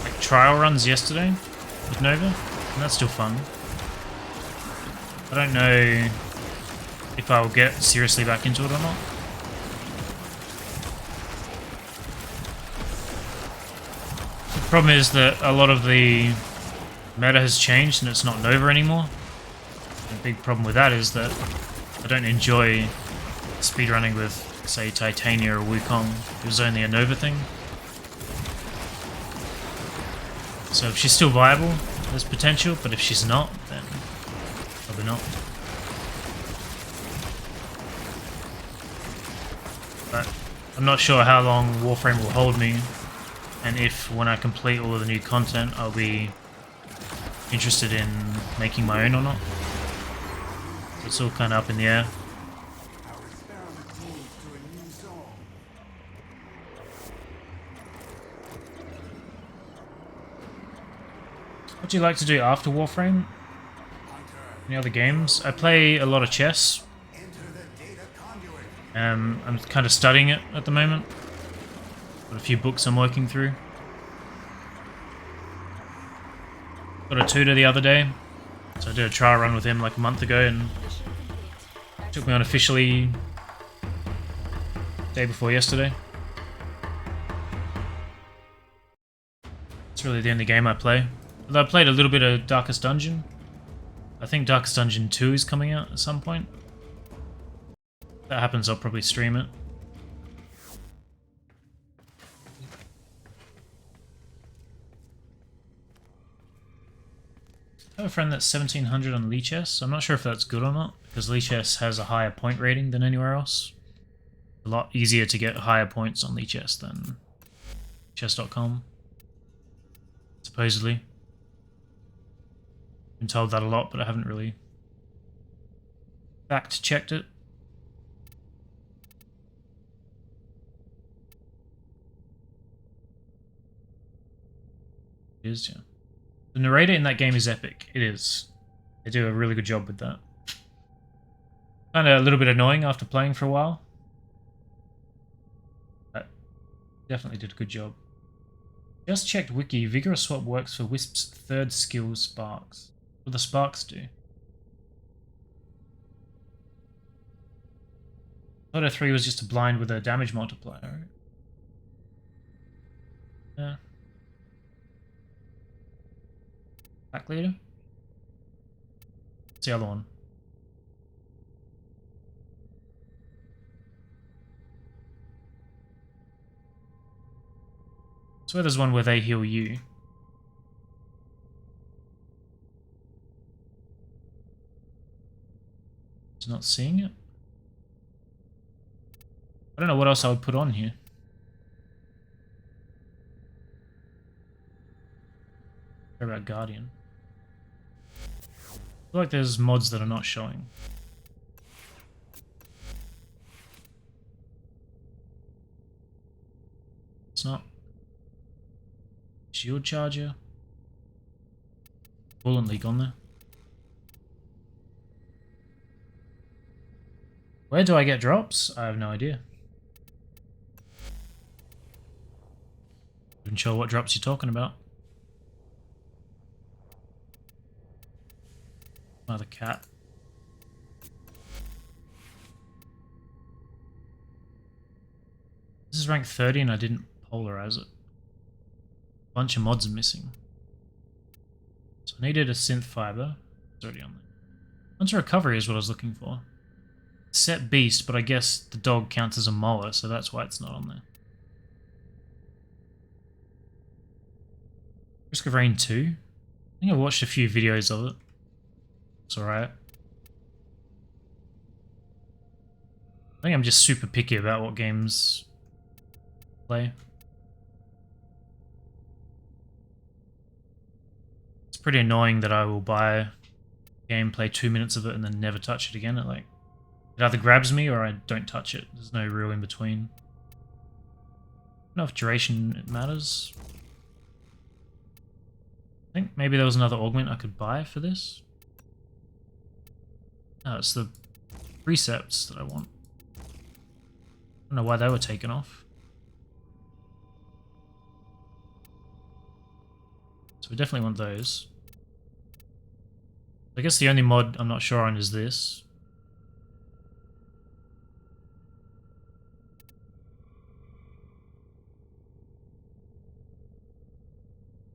like trial runs yesterday with Nova, and that's still fun. I don't know if I'll get seriously back into it or not. The problem is that a lot of the meta has changed and it's not Nova anymore. The big problem with that is that I don't enjoy speedrunning with, say, Titania or Wukong. It was only a Nova thing. So if she's still viable, there's potential, but if she's not, then probably not. But I'm not sure how long Warframe will hold me, and if when I complete all of the new content I'll be interested in making my own or not. It's all kind of up in the air. What do you like to do after Warframe? Any other games? I play a lot of chess. I'm kind of studying it at the moment. Got a few books I'm working through. Got a tutor the other day, so I did a trial run with him like a month ago, and took me on officially day before yesterday. It's really the only game I play. Although I played a little bit of Darkest Dungeon. I think Darkest Dungeon 2 is coming out at some point. If that happens, I'll probably stream it. I have a friend that's 1700 on Lichess. I'm not sure if that's good or not, because Lichess has a higher point rating than anywhere else. A lot easier to get higher points on Lichess than chess.com, supposedly. Been told that a lot, but I haven't really fact-checked it. It is, yeah. The narrator in that game is epic. It is. They do a really good job with that. Kind of a little bit annoying after playing for a while. But definitely did a good job. Just checked Wiki. Vigorous Swap works for Wisp's third skill, Sparks. What do the Sparks do? Auto 3 was just a blind with a damage multiplier, right? Yeah. Pack leader? What's the other one? I swear there's one where they heal you. Just not seeing it? I don't know what else I would put on here. What about Guardian? I feel like there's mods that are not showing. It's not. Shield charger. Bullet leak on there. Where do I get drops? I have no idea. Not even sure what drops you're talking about. Another cat. This is rank 30 and I didn't polarize it. A bunch of mods are missing. So I needed a synth fiber. It's already on there. Hunter recovery is what I was looking for. Set beast, but I guess the dog counts as a mower, so that's why it's not on there. Risk of Rain 2? I think I watched a few videos of it. It's alright. I think I'm just super picky about what games play. pretty annoying that I will buy a game, play 2 minutes of it, and then never touch it again. It either grabs me or I don't touch it. There's no real in between. I don't know if duration matters. I think maybe there was another augment I could buy for this. Oh, it's the precepts that I want. I don't know why they were taken off. So we definitely want those. I guess the only mod I'm not sure on is this.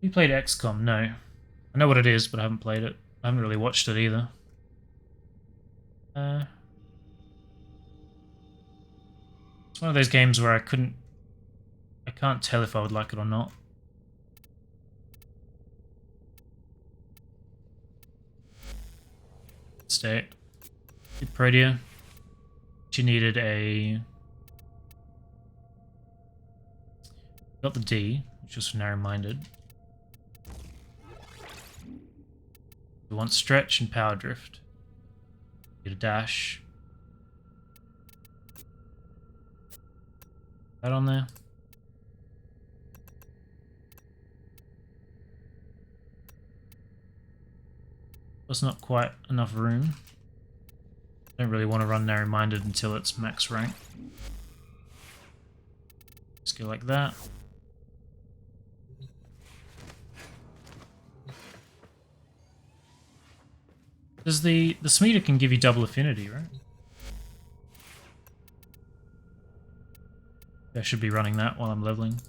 You played XCOM? No. I know what it is, but I haven't played it. I haven't really watched it either. It's one of those games where I can't tell if I would like it or not. Stay. Protea. She needed a... Got the D, which was narrow-minded. We want stretch and power drift. Get a dash. That on there. That's not quite enough room. Don't really want to run narrow-minded until it's max rank. Just go like that. Does the Smeeder can give you double affinity, right? I should be running that while I'm leveling.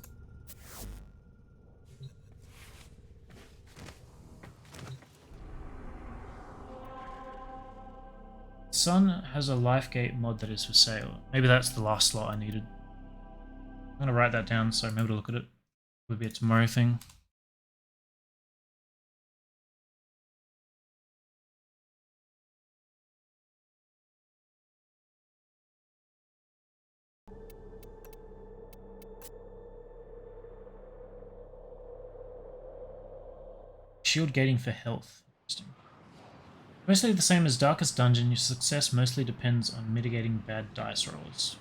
Sun has a life gate mod that is for sale. Maybe that's the last slot I needed. I'm gonna write that down so I remember to look at it. Would be a tomorrow thing. Shield gating for health. Interesting. Mostly the same as Darkest Dungeon, your success mostly depends on mitigating bad dice rolls.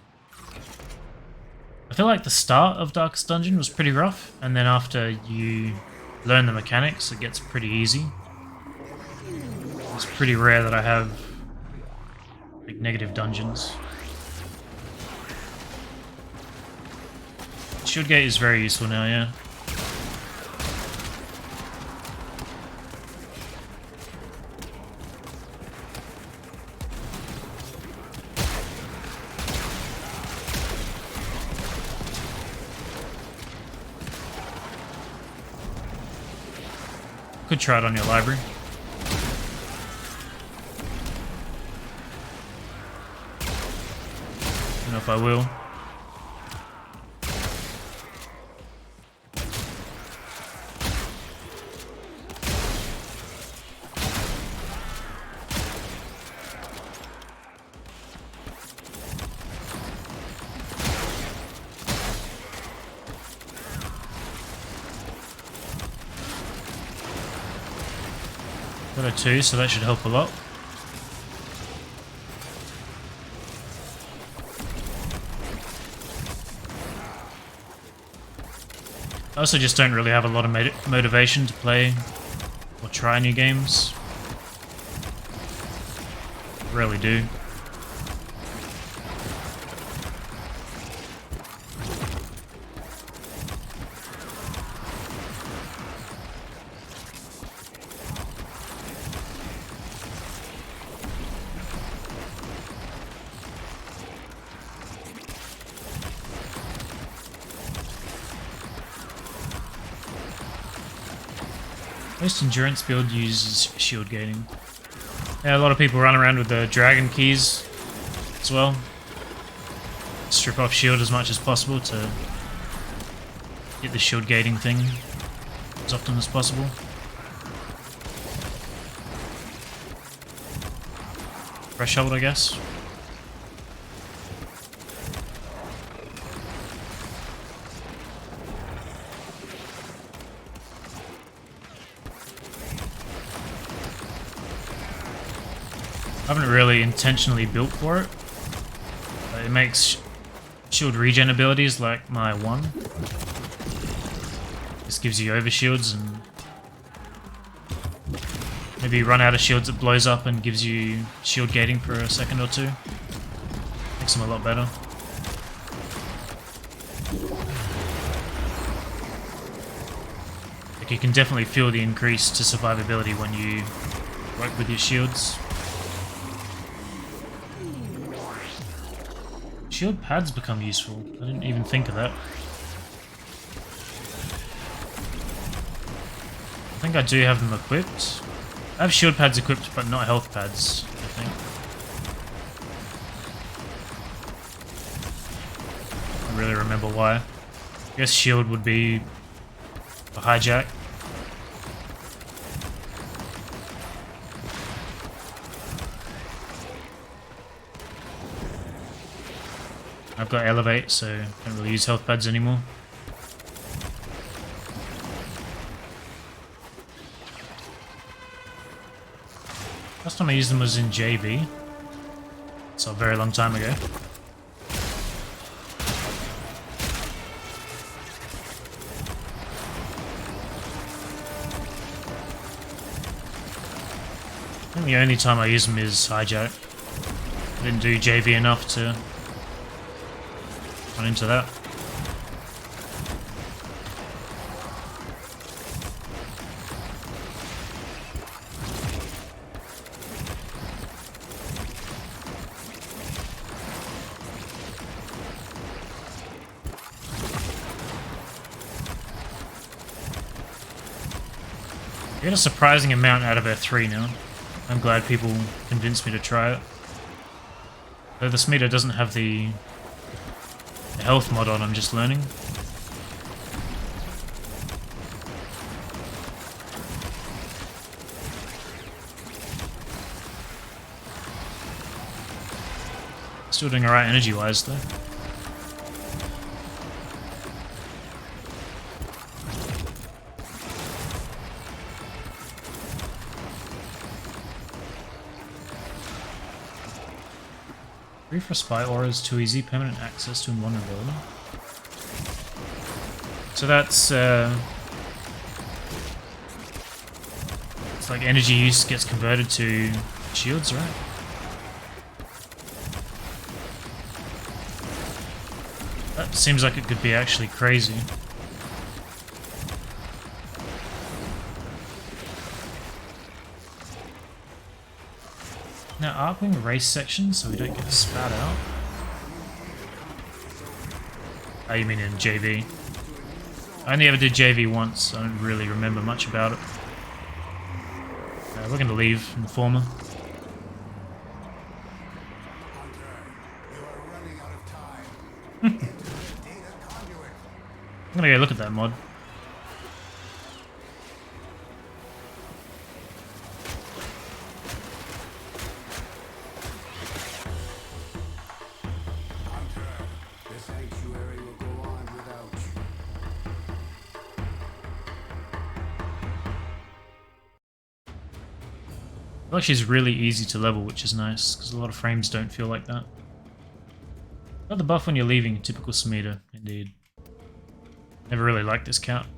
I feel like the start of Darkest Dungeon was pretty rough, and then after you learn the mechanics, it gets pretty easy. It's pretty rare that I have like negative dungeons. Shield gate is very useful now, yeah. Could try it on your library. Don't know if I will. Got a 2, so that should help a lot. I also just don't really have a lot of motivation to play or try new games. Rarely do. Most endurance build uses shield gating. Yeah, a lot of people run around with the dragon keys as well. Strip off shield as much as possible to get the shield gating thing as often as possible. Threshold, I guess. I haven't really intentionally built for it. But it makes shield regen abilities like my 1. This gives you overshields, and maybe you run out of shields, it blows up and gives you shield gating for a second or two. Makes them a lot better. Like, you can definitely feel the increase to survivability when you work with your shields. Shield pads become useful. I didn't even think of that. I think I do have them equipped. I have shield pads equipped, but not health pads, I think. I don't really remember why. I guess shield would be a hijack. I've got elevate, so I don't really use health pads anymore. Last time I used them was in JV. So a very long time ago. I think the only time I use them is hijack. I didn't do JV enough to run into that. I get a surprising amount out of R3 now. I'm glad people convinced me to try it. Though the Smeater doesn't have the health mod on, I'm just learning. Still doing alright energy-wise though. Free for spy auras, too easy, permanent access to invulnerability. So that's it's like energy use gets converted to shields, right? That seems like it could be actually crazy. Now, Arcwing race section so we don't get spat out. Oh, you mean in JV? I only ever did JV once, I don't really remember much about it. We're going to leave in the former. I'm going to go look at that mod. Well, she's really easy to level, which is nice, because a lot of frames don't feel like that. Got the buff when you're leaving, typical Smeater, indeed. Never really liked this count.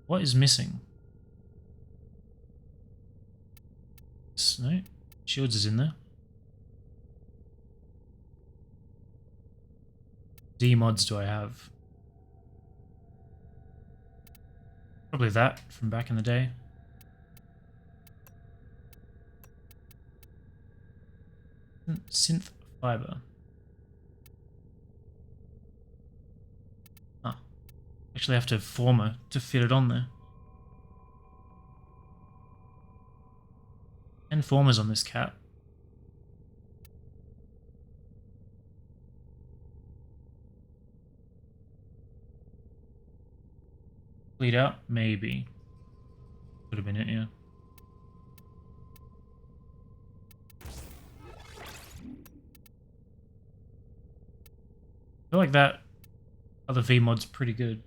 What is missing? No, Shields is in there. D mods do I have? Probably that from back in the day. Synth fiber. Huh. Actually have to have former to fit it on there. And formers on this cap. Bleed out? Maybe. Could have been it, yeah. feel like that other V mod's pretty good.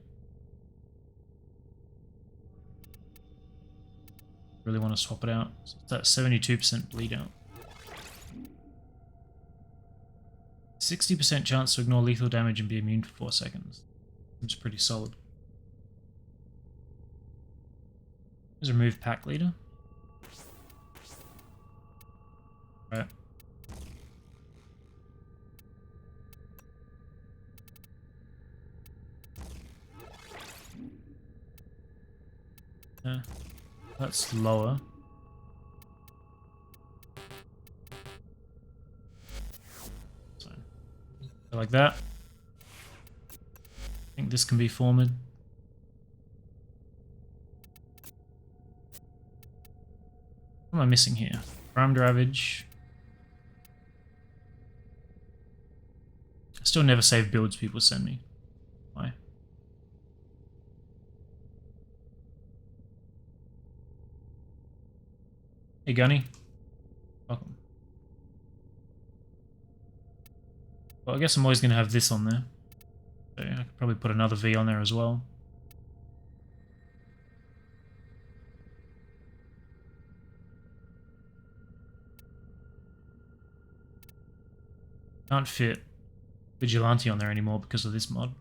Really want to swap it out. So it's that 72% bleed out. 60% chance to ignore lethal damage and be immune for 4 seconds. Seems pretty solid. Let's remove pack leader. Right. Yeah, that's lower. So, like that. I think this can be formed. What am I missing here? Primed Ravage. I still never save builds people send me. Why? Hey Gunny. Welcome. Well, I guess I'm always going to have this on there. So I could probably put another V on there as well. Can't fit Vigilante on there anymore because of this mod.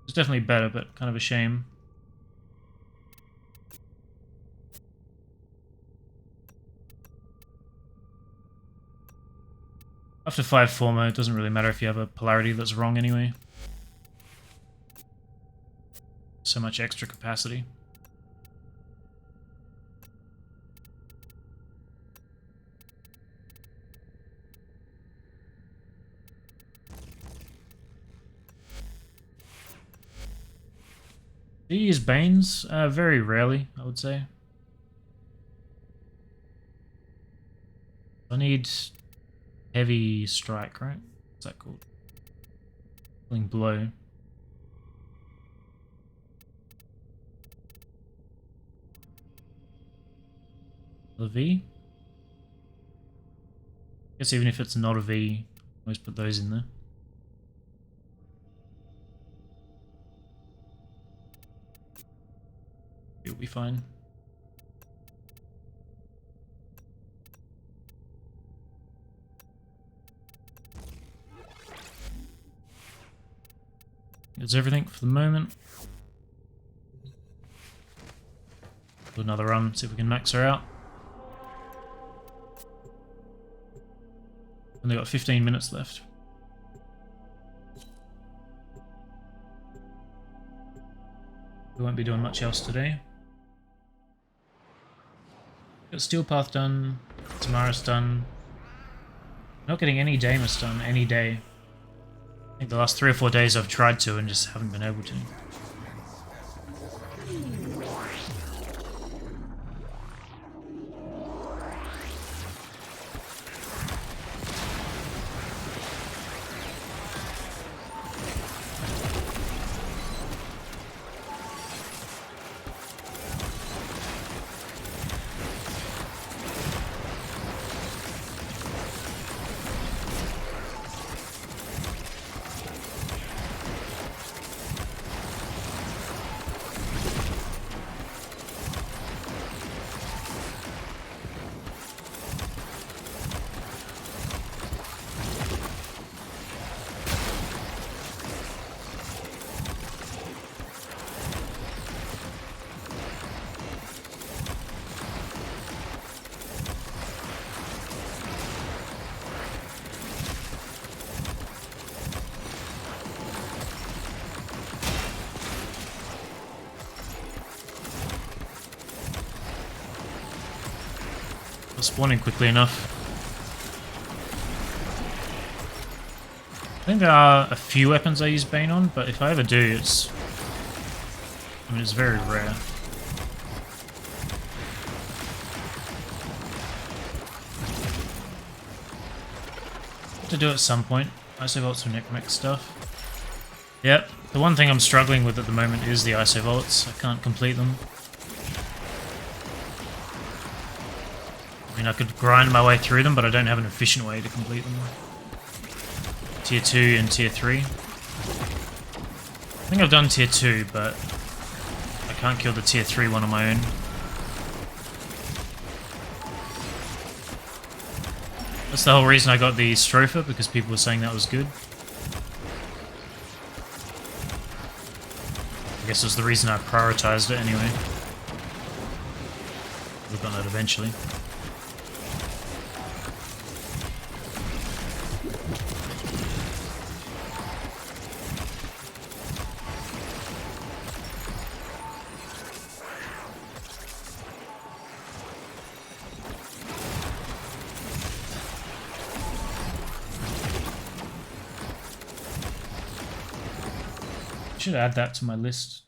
It's definitely better, but kind of a shame. After 5 Formo, it doesn't really matter if you have a polarity that's wrong anyway. So much extra capacity. Do you use Banes? Very rarely, I would say. I need heavy strike, right? What's that called? Killing blow. The V? I guess even if it's not a V, always put those in there. It'll be fine. That's everything for the moment. Do another run, see if we can max her out. Only got 15 minutes left. We won't be doing much else today. Got Steel Path done, Tamaris done. Not getting any Damus done any day. I think the last 3 or 4 days I've tried to and just haven't been able to. Spawning quickly enough. I think there are a few weapons I use Bane on, but if I ever do, it's very rare. To do at some point. ISO Vaults or Necromech stuff. Yep, the one thing I'm struggling with at the moment is the ISO Vaults. I can't complete them. I mean, I could grind my way through them, but I don't have an efficient way to complete them. tier 2 and tier 3. I think I've done tier 2, but I can't kill the tier 3 one on my own. That's the whole reason I got the Stropher, because people were saying that was good. I guess it was the reason I prioritized it anyway. We've got that eventually. Should add that to my list.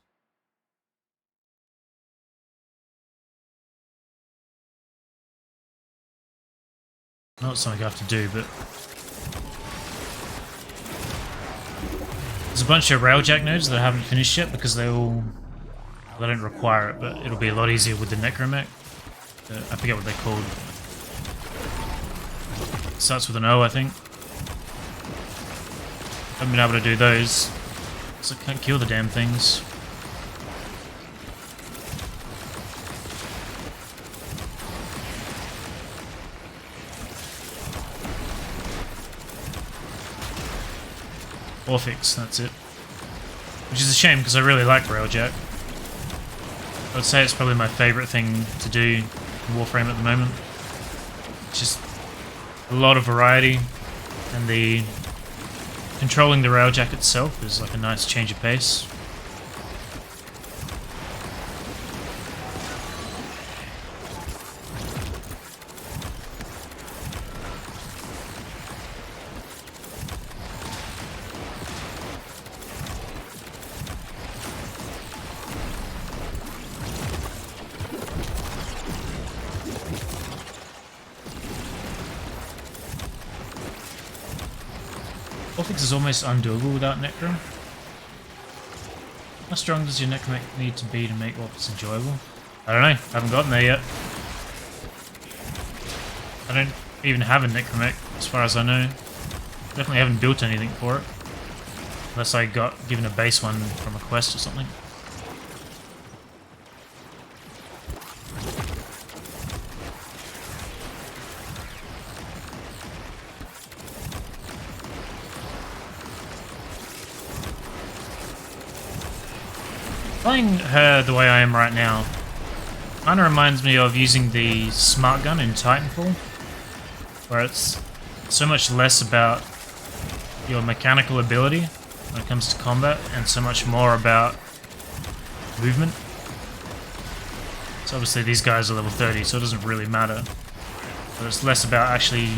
Not something I have to do, but there's a bunch of railjack nodes that I haven't finished yet because they don't require it, but it'll be a lot easier with the necromech. I forget what they're called. Starts with an O, I think. Haven't been able to do those. So I can't kill the damn things. Orphix, that's it. Which is a shame because I really like Railjack. I would say it's probably my favourite thing to do in Warframe at the moment. It's just a lot of variety, and the controlling the Railjack itself is like a nice change of pace. Orphix is almost undoable without Necro. How strong does your Necromech need to be to make Orphix enjoyable? I don't know, I haven't gotten there yet. I don't even have a Necromech, as far as I know. Definitely haven't built anything for it. Unless I got given a base one from a quest or something. Playing her the way I am right now kind of reminds me of using the smart gun in Titanfall, where it's so much less about your mechanical ability when it comes to combat and so much more about movement. So obviously these guys are level 30, so it doesn't really matter, but it's less about actually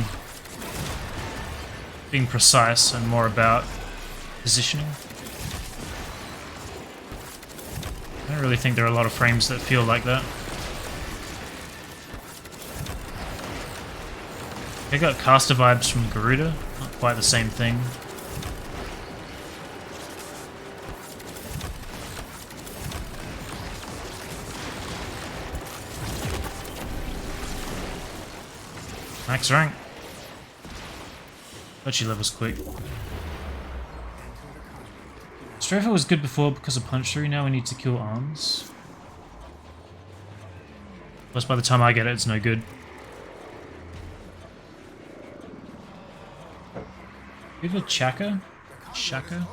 being precise and more about positioning. I don't really think there are a lot of frames that feel like that. I got caster vibes from Garuda, not quite the same thing. Max rank. But she levels quick. Strafer was good before because of punch through, now we need to kill arms. Plus by the time I get it, it's no good. We have a Chaka? Shaka?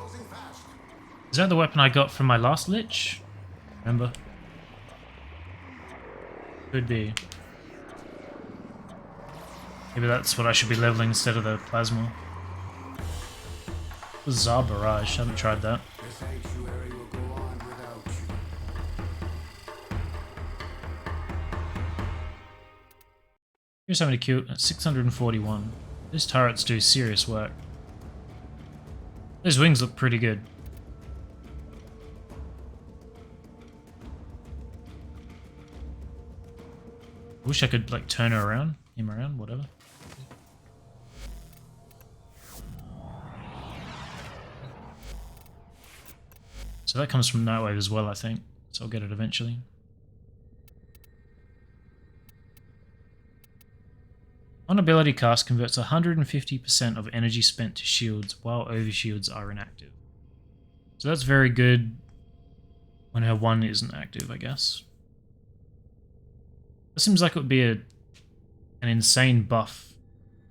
Is that the weapon I got from my last Lich? Remember? Could be. Maybe that's what I should be leveling instead of the plasma. Bizarre Barrage, haven't tried that. The sanctuary will go on without you. Here's how many kill at 641. Those turrets do serious work. Those wings look pretty good. Wish I could like turn her around, him around, whatever. So that comes from Nightwave as well, I think. So I'll get it eventually. On ability cast converts 150% of energy spent to shields while overshields are inactive. So that's very good when her 1 isn't active, I guess. That seems like it would be an insane buff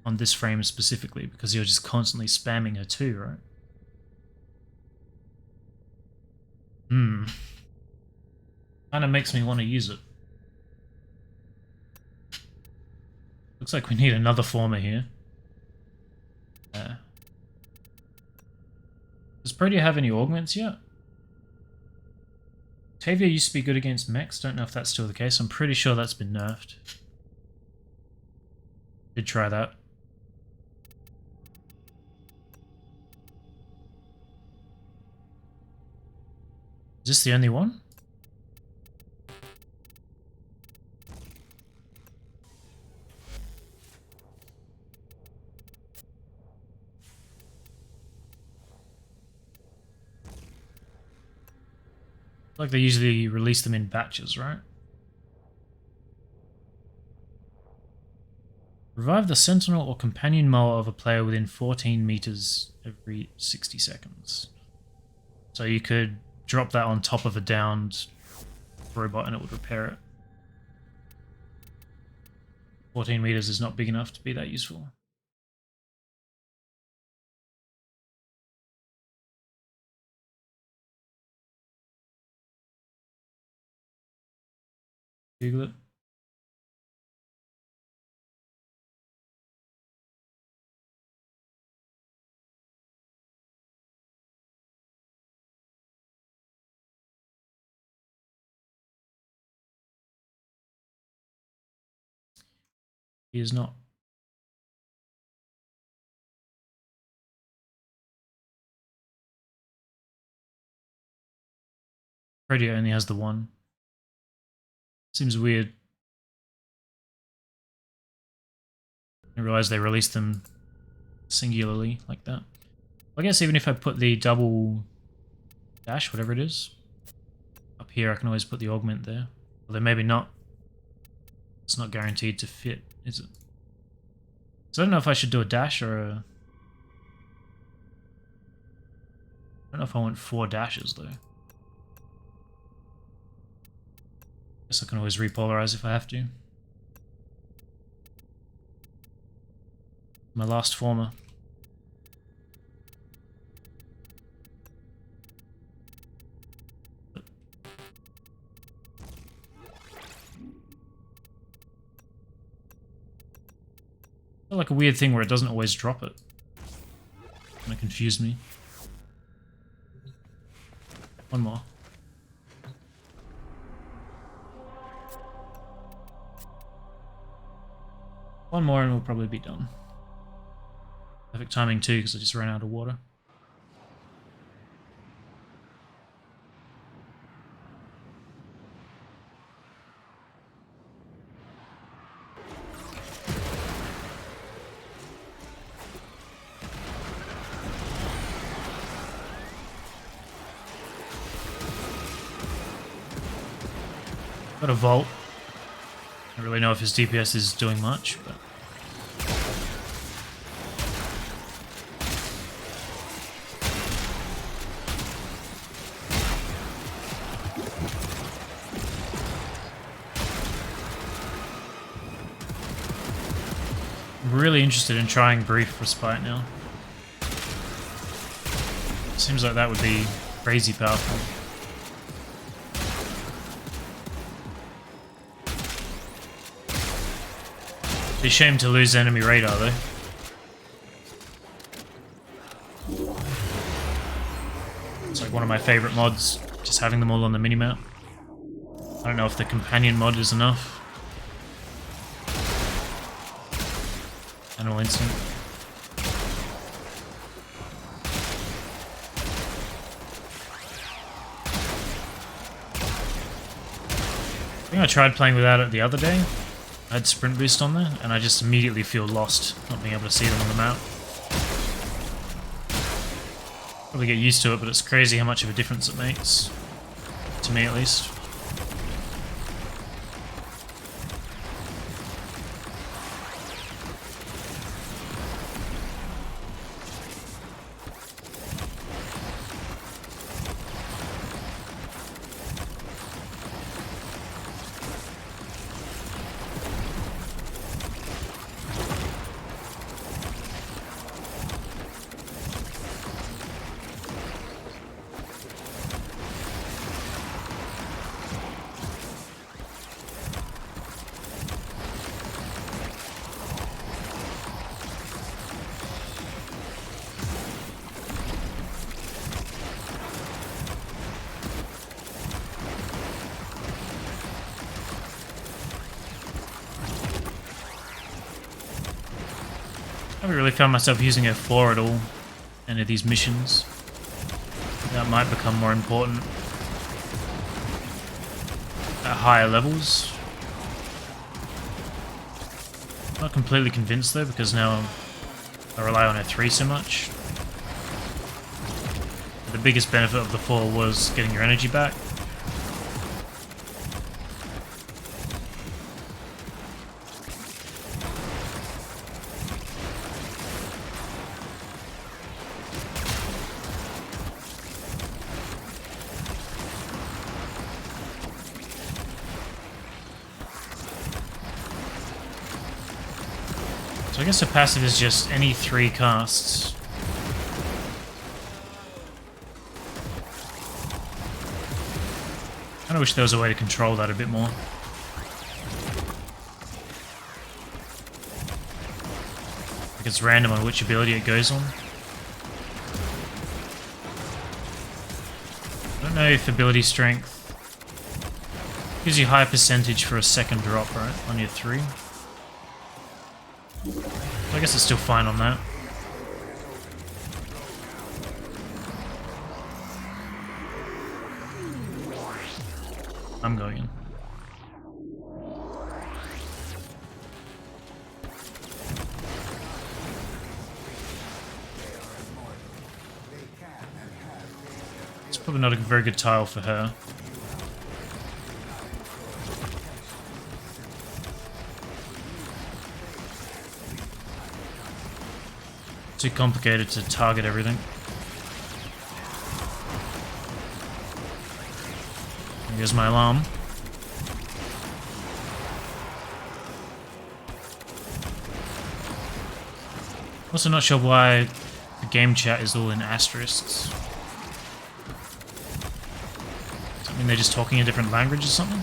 on this frame specifically, because you're just constantly spamming her 2, right? Kinda makes me want to use it. Looks like we need another former here. Does Protea have any augments yet? Tavia used to be good against mechs. Don't know if that's still the case. I'm pretty sure that's been nerfed. Did try that. Is this the only one? Like they usually release them in batches, right? Revive the sentinel or companion mower of a player within 14 meters every 60 seconds. So you could drop that on top of a downed robot and it would repair it. 14 meters is not big enough to be that useful. Google it. He is not. Protea only has the 1. Seems weird. I realize they released them singularly like that. I guess even if I put the double dash, whatever it is, up here, I can always put the augment there. Although maybe not. It's not guaranteed to fit, is it? So I don't know if I should do a dash or a... I don't know if I want 4 dashes though. Guess I can always repolarize if I have to. My last former. Like a weird thing where it doesn't always drop it. Kinda confused me. One more. One more and we'll probably be done. Perfect timing too, because I just ran out of water. Got a vault. I don't really know if his DPS is doing much, but... I'm really interested in trying Brief Respite now. Seems like that would be crazy powerful. Be a shame to lose enemy radar though. It's like one of my favorite mods, just having them all on the minimap. I don't know if the companion mod is enough. Animal Instinct. I think I tried playing without it the other day. I had sprint boost on there, and I just immediately feel lost, not being able to see them on the map. Probably get used to it, but it's crazy how much of a difference it makes. To me, at least. haven't really found myself using F4 at all. Any of these missions. That might become more important at higher levels. Not completely convinced though, because now I rely on F3 so much. The biggest benefit of the 4 was getting your energy back. So I guess the passive is just any 3 casts. I wish there was a way to control that a bit more. Like it's random on which ability it goes on. I don't know if ability strength gives you higher percentage for a second drop, right? On your 3. So I guess it's still fine on that. I'm going in. It's probably not a very good tile for her. Too complicated to target everything. Here's my alarm. Also not sure why the game chat is all in asterisks. Does that mean they're just talking a different language or something?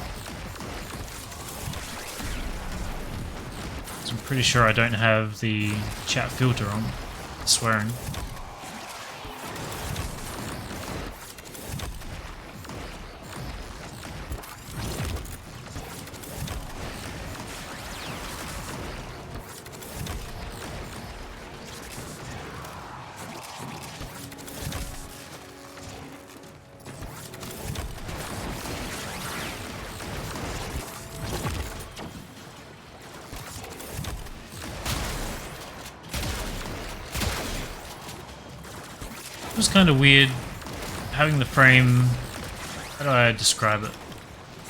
So I'm pretty sure I don't have the chat filter on. Swearing. It was kind of weird having the frame. How do I describe it?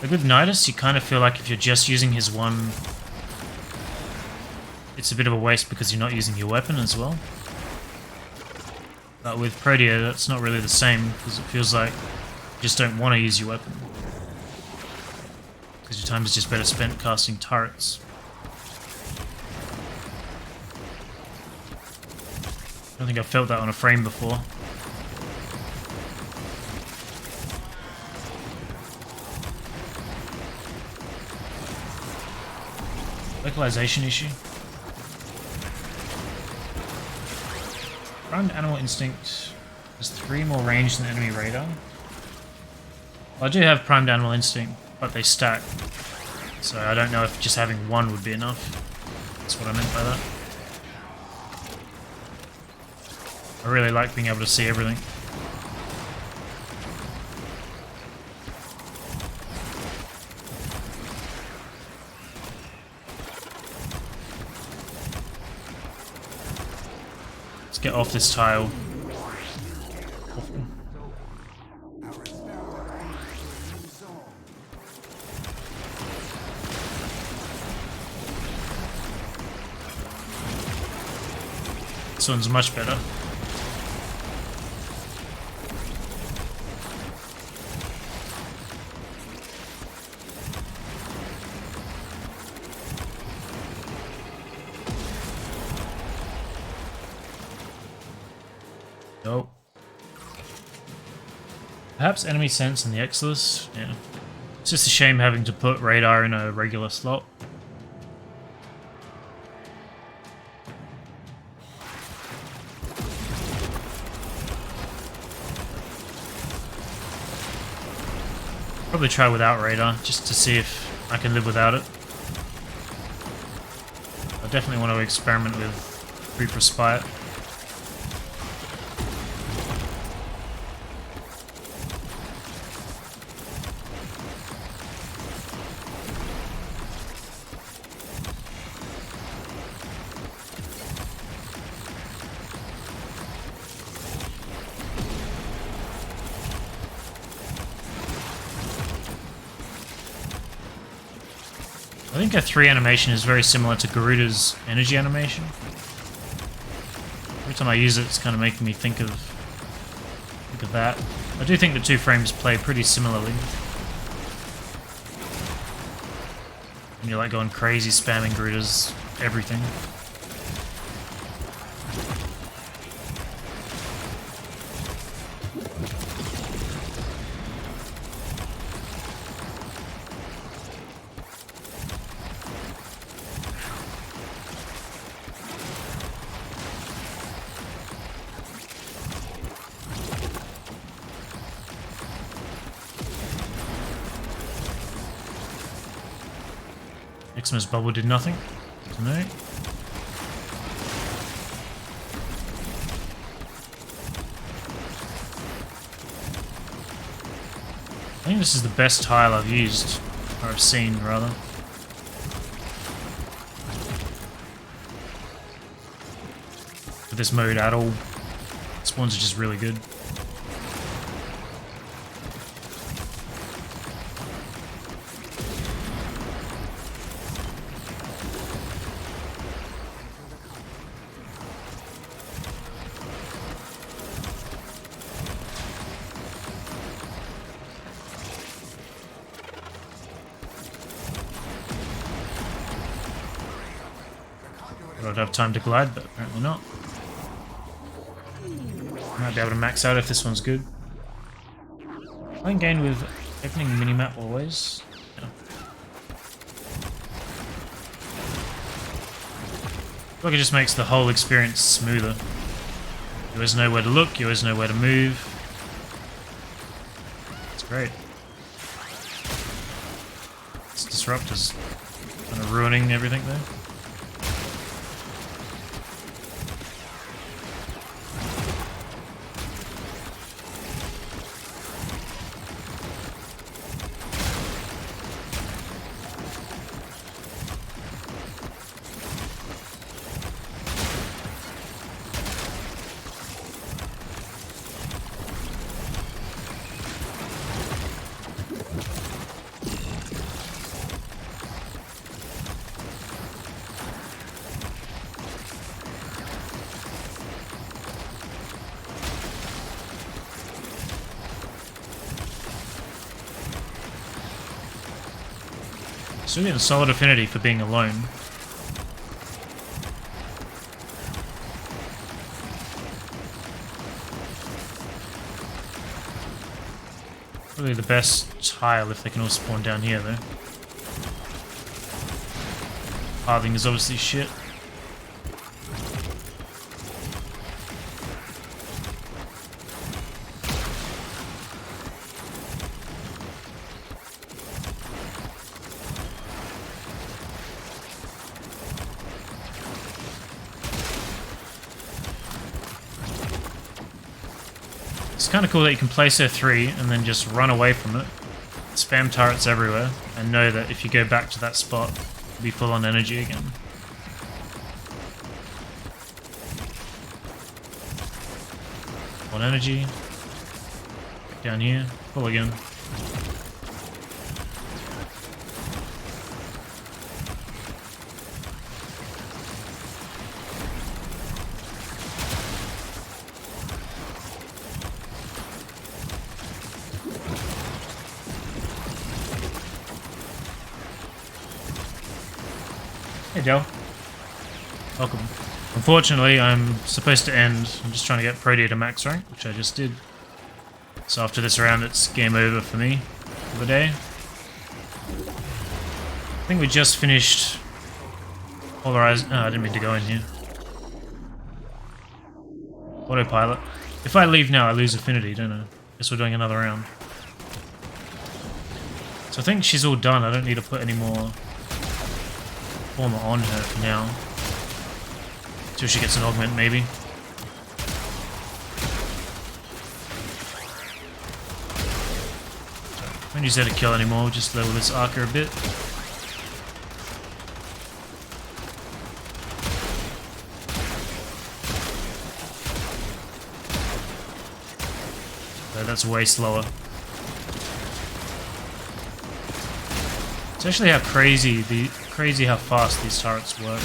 Like with Nidus, you kind of feel like if you're just using his one, it's a bit of a waste because you're not using your weapon as well. But with Protea, that's not really the same because it feels like you just don't want to use your weapon. Because your time is just better spent casting turrets. I don't think I've felt that on a frame before. Localization issue. Primed Animal Instinct has 3 more range than enemy radar. Well, I do have Primed Animal Instinct, but they stack. So I don't know if just having 1 would be enough. That's what I meant by that. I really like being able to see everything. Let's get off this tile. This one's much better. Nope. Perhaps enemy sense in the Exilus? Yeah. It's just a shame having to put radar in a regular slot. Probably try without radar, just to see if I can live without it. I definitely want to experiment with Brief respite. I think a 3 animation is very similar to Garuda's energy animation. Every time I use it, it's kind of making me think of that. I do think the 2 frames play pretty similarly. And you're like going crazy spamming Garuda's everything. Xmas bubble did nothing. No. I think this is the best tile I've used, or I've seen rather. For this mode at all. Spawns are just really good. I'd have time to glide, but apparently not. Might be able to max out if this one's good. Playing game with opening minimap always. Yeah. I feel like it just makes the whole experience smoother. You always know where to look, you always know where to move. It's great. This disrupt is kind of ruining everything there. Still getting a solid affinity for being alone. Probably the best tile if they can all spawn down here though. Pathing is obviously shit. It's kind of cool that you can place her 3 and then just run away from it, spam turrets everywhere, and know that if you go back to that spot, you'll be full on energy again. On energy, back down here, full again. Hey Joe. Welcome. Unfortunately, I'm supposed to end. I'm just trying to get Protea to max rank, which I just did. So after this round, it's game over for me for the day. I think we just finished Polarized. Oh, I didn't mean to go in here. Autopilot. If I leave now, I lose affinity, don't I? Guess we're doing another round. So I think she's all done. I don't need to put any more armor on her for now. Till she gets an augment, maybe. Won't use that to kill anymore, we'll just level this archer a bit. So that's way slower. It's actually how crazy how fast these turrets work.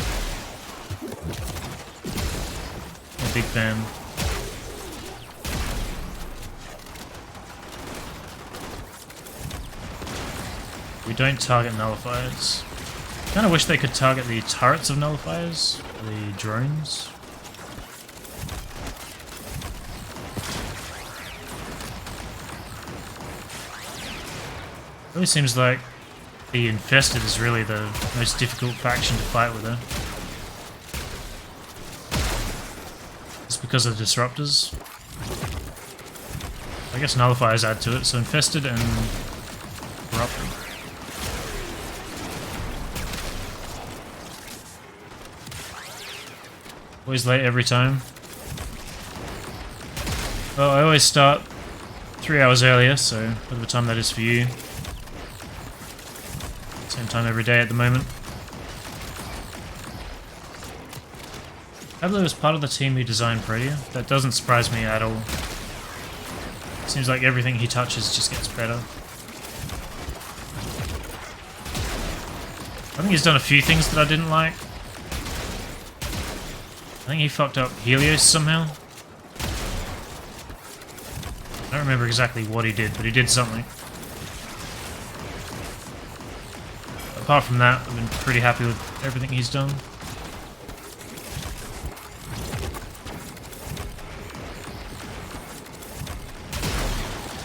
I'm a big fan. We don't target nullifiers. Kinda wish they could target the turrets of nullifiers, the drones. It really seems like the Infested is really the most difficult faction to fight with her. It's because of the disruptors. I guess nullifiers add to it, so Infested and Corrupted. Always late every time. Well, I always start 3 hours earlier, so whatever time that is for you. Same time every day at the moment. Pablo is part of the team who designed Predia. That doesn't surprise me at all. Seems like everything he touches just gets better. I think he's done a few things that I didn't like. I think he fucked up Helios somehow. I don't remember exactly what he did, but he did something. Apart from that, I've been pretty happy with everything he's done.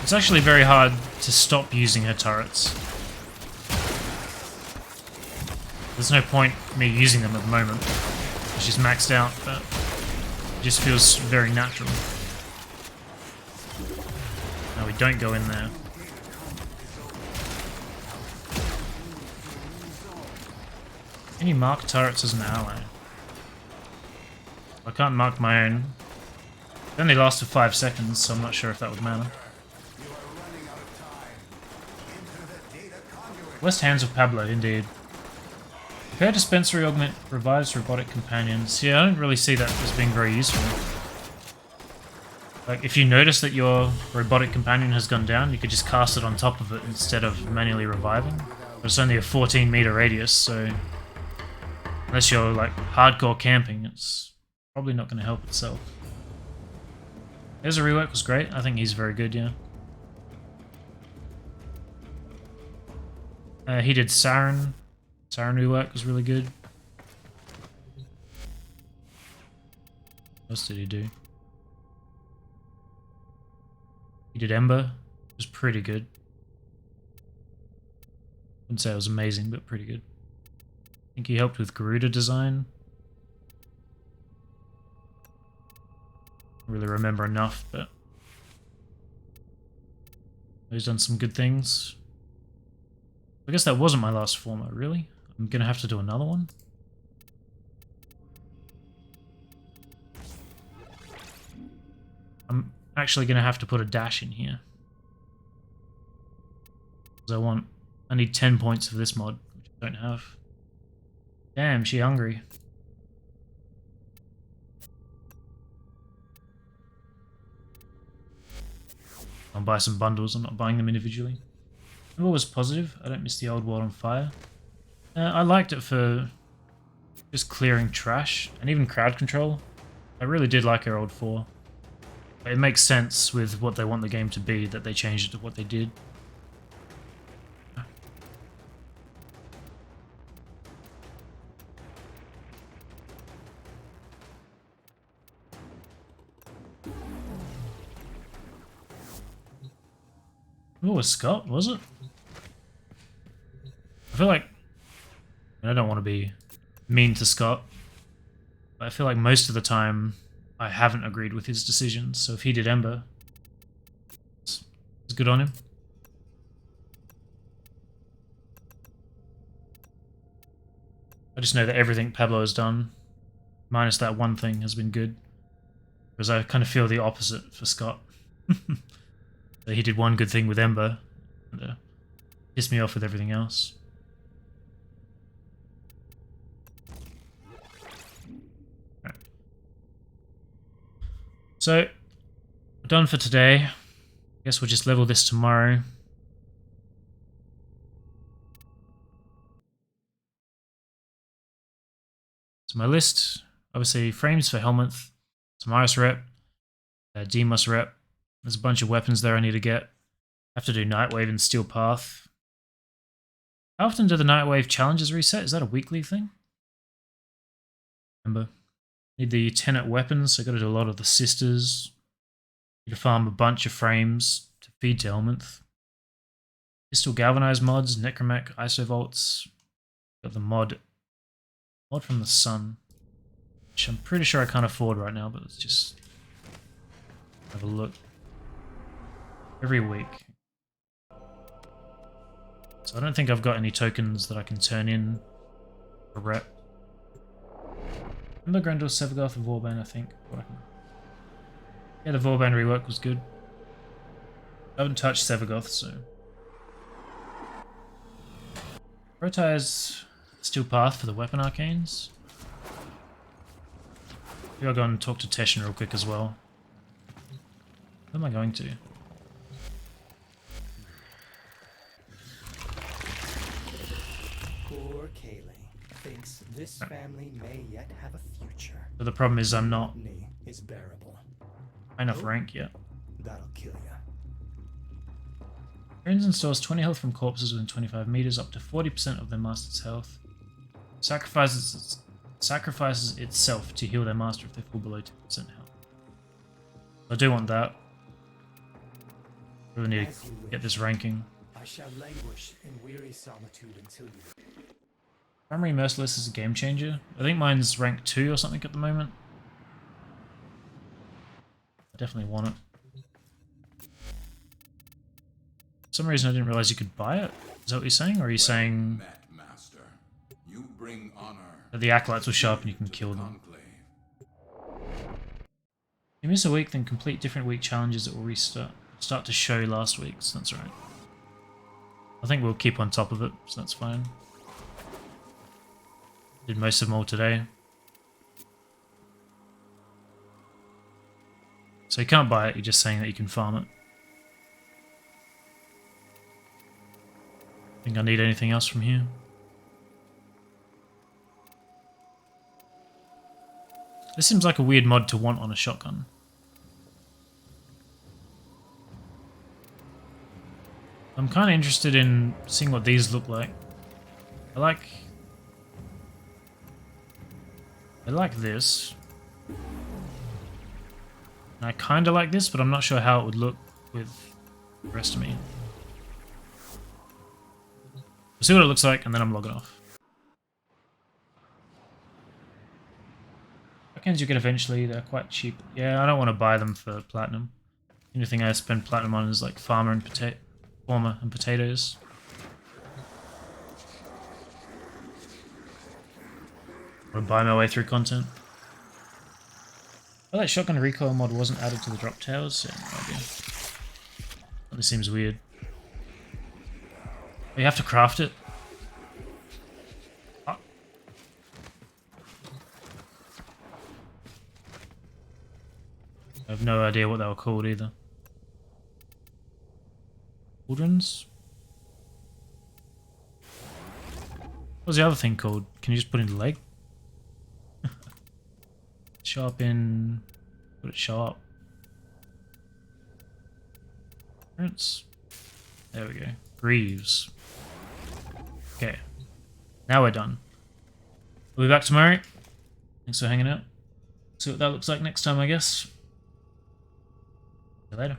It's actually very hard to stop using her turrets. There's no point me using them at the moment. She's maxed out, but it just feels very natural. No, we don't go in there. Can you mark turrets as an ally? I can't mark my own. They only last for 5 seconds, so I'm not sure if that would matter. West hands of Pablo, indeed. Repair dispensary augment revives robotic companions. Yeah, I don't really see that as being very useful. Like, if you notice that your robotic companion has gone down, you could just cast it on top of it instead of manually reviving. But it's only a 14-meter radius, so unless you're like hardcore camping, it's probably not going to help itself. His rework was great. I think he's very good, yeah. He did Saren. Saren rework was really good. What else did he do? He did Ember. It was pretty good. Wouldn't say it was amazing, but pretty good. I think he helped with Garuda design. Don't really remember enough, but he's done some good things. I guess that wasn't my last former, really? I'm gonna have to do another one? I'm actually gonna have to put a dash in here. Because I need 10 points for this mod, which I don't have. Damn, she hungry. I'll buy some bundles, I'm not buying them individually. It was positive. I don't miss the old world on fire. I liked it for just clearing trash and even crowd control. I really did like her old 4. It makes sense with what they want the game to be that they changed it to what they did. Oh, it was Scott, was it? I feel like... I don't want to be mean to Scott, but I feel like most of the time I haven't agreed with his decisions, so if he did Ember, it's good on him. I just know that everything Pablo has done minus that one thing, has been good. Because I kind of feel the opposite for Scott. He did one good thing with Ember, and pissed me off with everything else. Right. So, done for today. I guess we'll just level this tomorrow. So my list, obviously frames for Helminth, some Iris rep, Demos rep. There's a bunch of weapons there I need to get. I have to do Nightwave and Steel Path. How often do the Nightwave challenges reset? Is that a weekly thing? Remember. Need the Tenet weapons, so I gotta do a lot of the sisters. Need to farm a bunch of frames to feed to Helminth. Pistol Galvanized mods, Necromech, Isovolts. Got the mod from the Sun, which I'm pretty sure I can't afford right now, but let's just have a look. Every week. So I don't think I've got any tokens that I can turn in for rep. Remember Grendel, Sevagoth, and Vauban, I think. Yeah, the Vauban rework was good. I haven't touched Sevagoth, so... Prioritize Steel Path for the weapon arcanes. Maybe I'll go and talk to Teshin real quick as well. Who am I going to? Poor Kaylee thinks this family may yet have a future. But the problem is I'm not Monotony is bearable. high enough rank yet. That'll kill you. Crimson stores 20 health from corpses within 25 meters, up to 40% of their master's health. Sacrifices itself to heal their master if they fall below 10% health. I do want that. Really need to get this ranking. I shall languish in weary solitude until you. Primary Merciless is a game changer. I think mine's rank 2 or something at the moment. I definitely want it. For some reason I didn't realize you could buy it. Is that what you're saying? Or are you saying Met, Master. You bring honor that the acolytes will show up and you can kill them? You miss a week, then complete different week challenges that will start to show last week's. That's right. I think we'll keep on top of it, so that's fine. Did most of them all today. So you can't buy it, you're just saying that you can farm it. Think I need anything else from here? This seems like a weird mod to want on a shotgun. I'm kind of interested in seeing what these look like. I like this. And I kind of like this, but I'm not sure how it would look with the rest of me. We'll see what it looks like, and then I'm logging off. Tokens you get eventually, they're quite cheap. Yeah, I don't want to buy them for platinum. The only thing I spend platinum on is like farmer and potatoes. Or buy my way through content. Oh, that shotgun recoil mod wasn't added to the drop towers. Yeah, no idea. That seems weird. You have to craft it. Oh. I have no idea what they were called either. Cauldrons? What was the other thing called? Can you just put in the leg? Show up in... Would it show up? Appearance. There we go. Greaves. Okay. Now we're done. We'll be back tomorrow. Thanks for hanging out. See what that looks like next time, I guess. See you later.